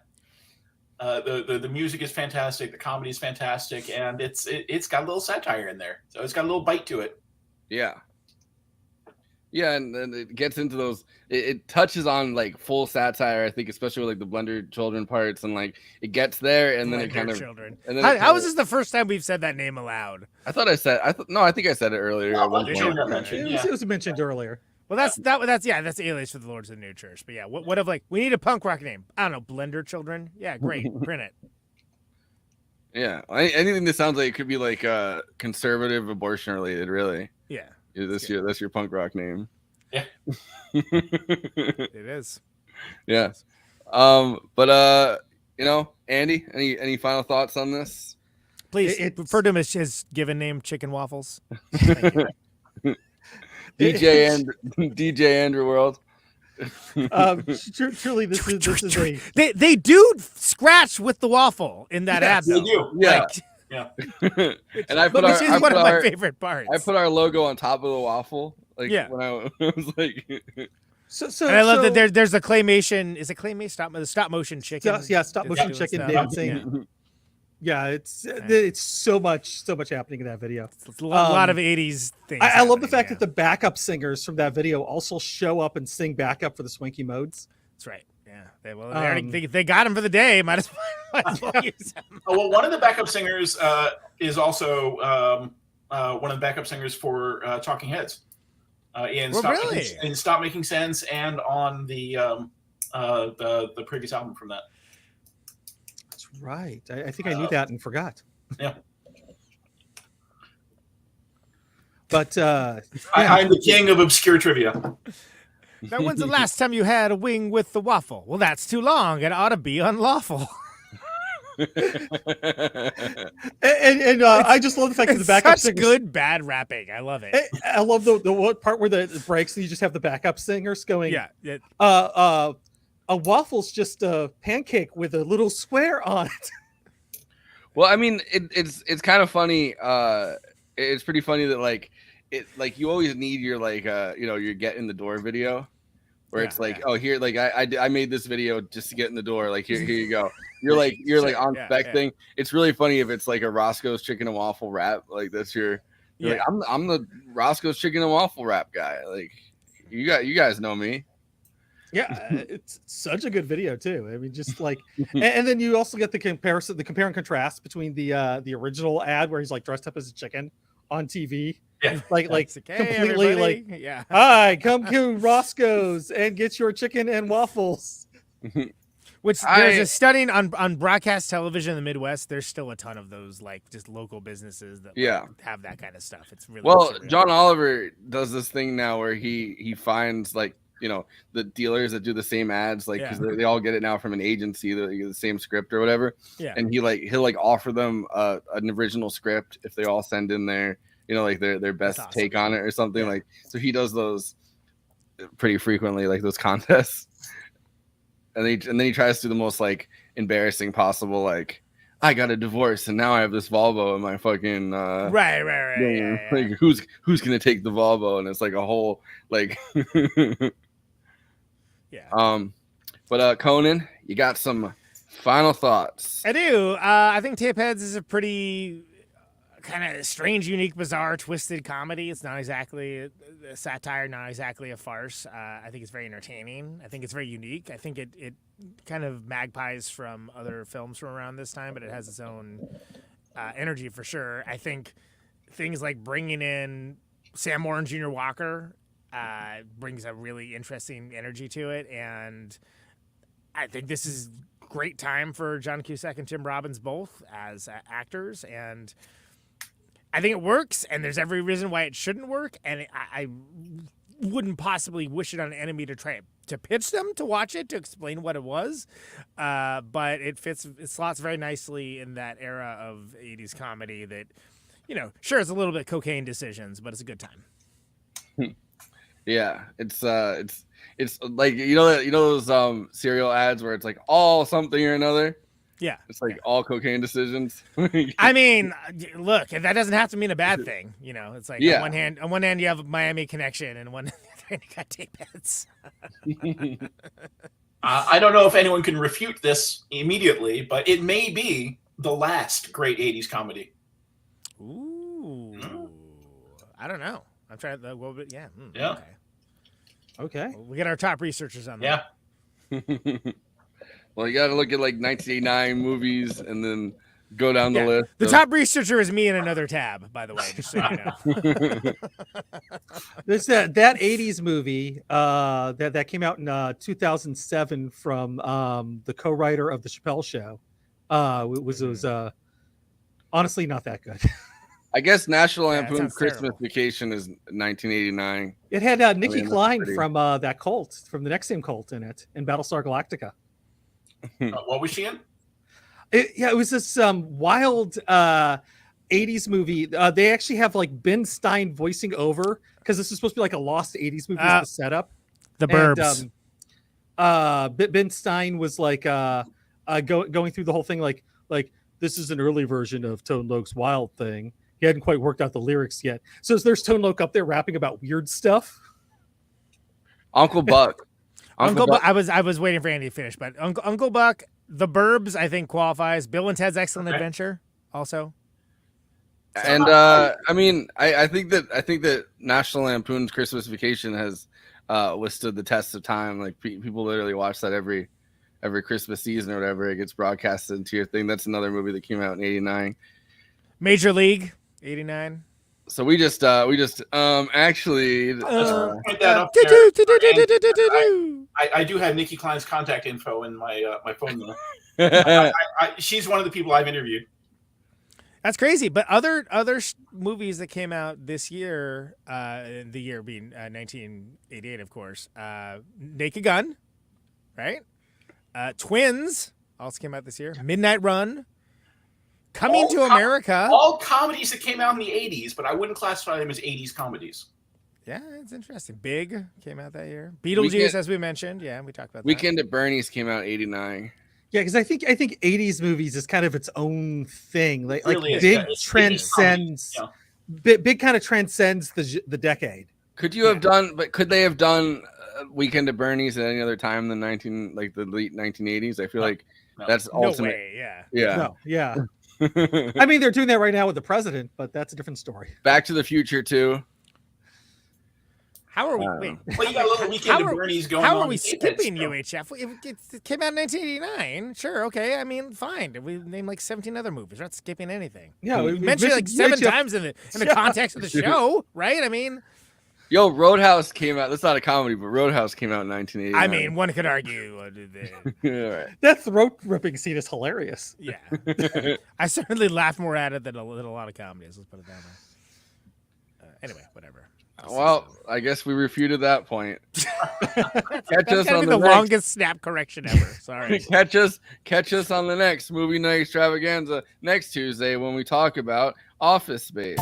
music is fantastic, the comedy is fantastic, and it's got a little satire in there, so it's got a little bite to it. Yeah. Yeah, and then it gets into those. It touches on like full satire, I think, especially with like the Blender children parts, and like it gets there, and then it kind of. Children. And then How is this the first time we've said that name aloud? I thought I said. No, I think I said it earlier. At one point. It was mentioned earlier. Well, that's alias for the Lords of the New Church. But yeah, what if like we need a punk rock name? I don't know, Blender Children. Yeah, great, print it. Yeah, anything that sounds like it could be like conservative abortion related, really. Yeah. That's your punk rock name. Yeah. It is. Yeah. But Andy, any final thoughts on this? Please refer to him as his given name, Chicken Waffles. DJ Andrew World. Truly, this is a. They do scratch with the waffle in that ad. They do. Yeah. Yeah. And I put which is one of my favorite parts. I put our logo on top of the waffle. Like when I was like. So and I love that there's a claymation. Is it claymation stop motion chicken? Stop motion chicken dancing. Yeah, it's so much happening in that video. It's a lot of 80s things. I love the fact that the backup singers from that video also show up and sing backup for the Swanky modes. That's right. Yeah, they got him for the day. Might as well use them. Well, one of the backup singers is also one of the backup singers for Talking Heads in Stop Making Sense and on the previous album from that. That's right. I think I knew that and forgot. Yeah. But I'm the king of obscure trivia. Now, when's the last time you had a wing with the waffle? Well, that's too long. It ought to be unlawful. and I just love the fact that the backup singers, good bad rapping. I love it. I love the one part where it breaks and you just have the backup singers going. Yeah. A waffle's just a pancake with a little square on it. Well, I mean, it's kind of funny. It's pretty funny that like you always need your your get in the door video. Where it's like, oh, here, like I made this video just to get in the door. Like here you go. You're like on spec thing. It's really funny if it's like a Roscoe's Chicken and Waffle rap. Like that's you're like I'm the Roscoe's Chicken and Waffle rap guy. Like you guys know me. Yeah, it's such a good video too. I mean, just like, and then you also get the compare and contrast between the original ad where he's like dressed up as a chicken on TV. Yeah. Like completely everybody. like, yeah. Hi, come to Roscoe's and get your chicken and waffles. Which there's a studying on broadcast television in the Midwest. There's still a ton of those like just local businesses that have that kind of stuff. It's really surreal. John Oliver does this thing now where he finds like the dealers that do the same ads, like because they all get it now from an agency, the same script or whatever. Yeah. And he'll offer them an original script if they all send in their like their best take on it or something. Like so he does those pretty frequently, like those contests. And then he tries to do the most like embarrassing possible, like I got a divorce and now I have this Volvo in my fucking right. Yeah. Like who's gonna take the Volvo? And it's like a whole like yeah. But Conan, you got some final thoughts? I do. I think Tapeheads is a pretty kind of strange, unique, bizarre, twisted comedy. It's not exactly a satire, not exactly a farce. I think it's very entertaining. I think it's very unique. I think it kind of magpies from other films from around this time, but it has its own energy for sure. I think things like bringing in Sam Warren Jr. Walker brings a really interesting energy to it, and I think this is great time for John Cusack and Tim Robbins both as actors, and I think it works, and there's every reason why it shouldn't work, and I wouldn't possibly wish it on an enemy to try to pitch them to watch it to explain what it was, but it slots very nicely in that era of 80s comedy that, sure, it's a little bit cocaine decisions, but it's a good time. Yeah, it's like those cereal ads where it's like all something or another. Yeah, it's like all cocaine decisions. I mean, look, that doesn't have to mean a bad thing. It's like on one hand you have Miami Connection, and on the other hand you got Tapeheads. I don't know if anyone can refute this immediately, but it may be the last great 80s comedy. Ooh. I don't know. I'm trying to, well, but yeah. Yeah. Okay. Well, we got our top researchers on that. Yeah. Well, you got to look at like 1989 movies and then go down the list. The top researcher is me in another tab, by the way, just so you know. There's that 80s movie that came out in 2007 from the co-writer of the Chappelle Show. It was honestly not that good. I guess National Yeah, it Lampoon's sounds Christmas terrible. Vacation is 1989. It had Nikki that's Klein pretty- from that cult, from the Nexium cult in it, in Battlestar Galactica. What was she in? It was this wild 80s movie. They actually have like Ben Stein voicing over, because this is supposed to be like a lost 80s movie as the setup. The Burbs. Ben Stein was like going through the whole thing like this is an early version of Tone Loc's Wild Thing. He hadn't quite worked out the lyrics yet. So there's Tone Loc up there rapping about weird stuff. Uncle Buck. Uncle Buck. I was waiting for Andy to finish, but Uncle Buck, The Burbs, I think qualifies. Bill and Ted's Excellent Adventure, also. And I mean, I think that National Lampoon's Christmas Vacation has withstood the test of time. Like people literally watch that every Christmas season or whatever. It gets broadcasted into your thing. That's another movie that came out in '89. Major League, '89. So we just actually. Point that up there. I do have Nikki Klein's contact info in my my phone though. She's one of the people I've interviewed. That's crazy. But other movies that came out this year, the year being 1988, of course, Naked Gun, right? Twins also came out this year. Midnight Run, Coming to America. All comedies that came out in the 80s, but I wouldn't classify them as 80s comedies. Yeah, it's interesting. Big came out that year. Beetlejuice, as we mentioned. Yeah, we talked about that. Weekend at Bernie's came out '89. Yeah, because I think 80s movies is kind of its own thing. Like Really is, big yeah. It's transcends, big kind of transcends the decade. Could you have done? But could they have done Weekend at Bernie's at any other time than the late 1980s? I feel like that's ultimate. No way, yeah. Yeah. No, yeah. I mean, they're doing that right now with the president, but that's a different story. Back to the Future too. How are we? Wait, Well, you got a little Weekend at Bernie's going on. How are we with Tapeheads skipping still. UHF? It came out in 1989. Sure, okay. I mean, fine. We named like 17 other movies. We're not skipping anything. Yeah, we we mentioned it like mentioned 7 UHF. times in the context of the show, right? I mean, Yo, Roadhouse came out. That's not a comedy, but Roadhouse came out in 1989. I mean, one could argue. All right. That throat ripping scene is hilarious. Yeah, I certainly laugh more at it than a lot of comedies. Let's put it that way. Anyway, whatever. Well, I guess we refuted that point. Catch That's us gotta on be the the next. longest snap correction ever. Sorry. catch us on the next movie night extravaganza next Tuesday when we talk about Office Space.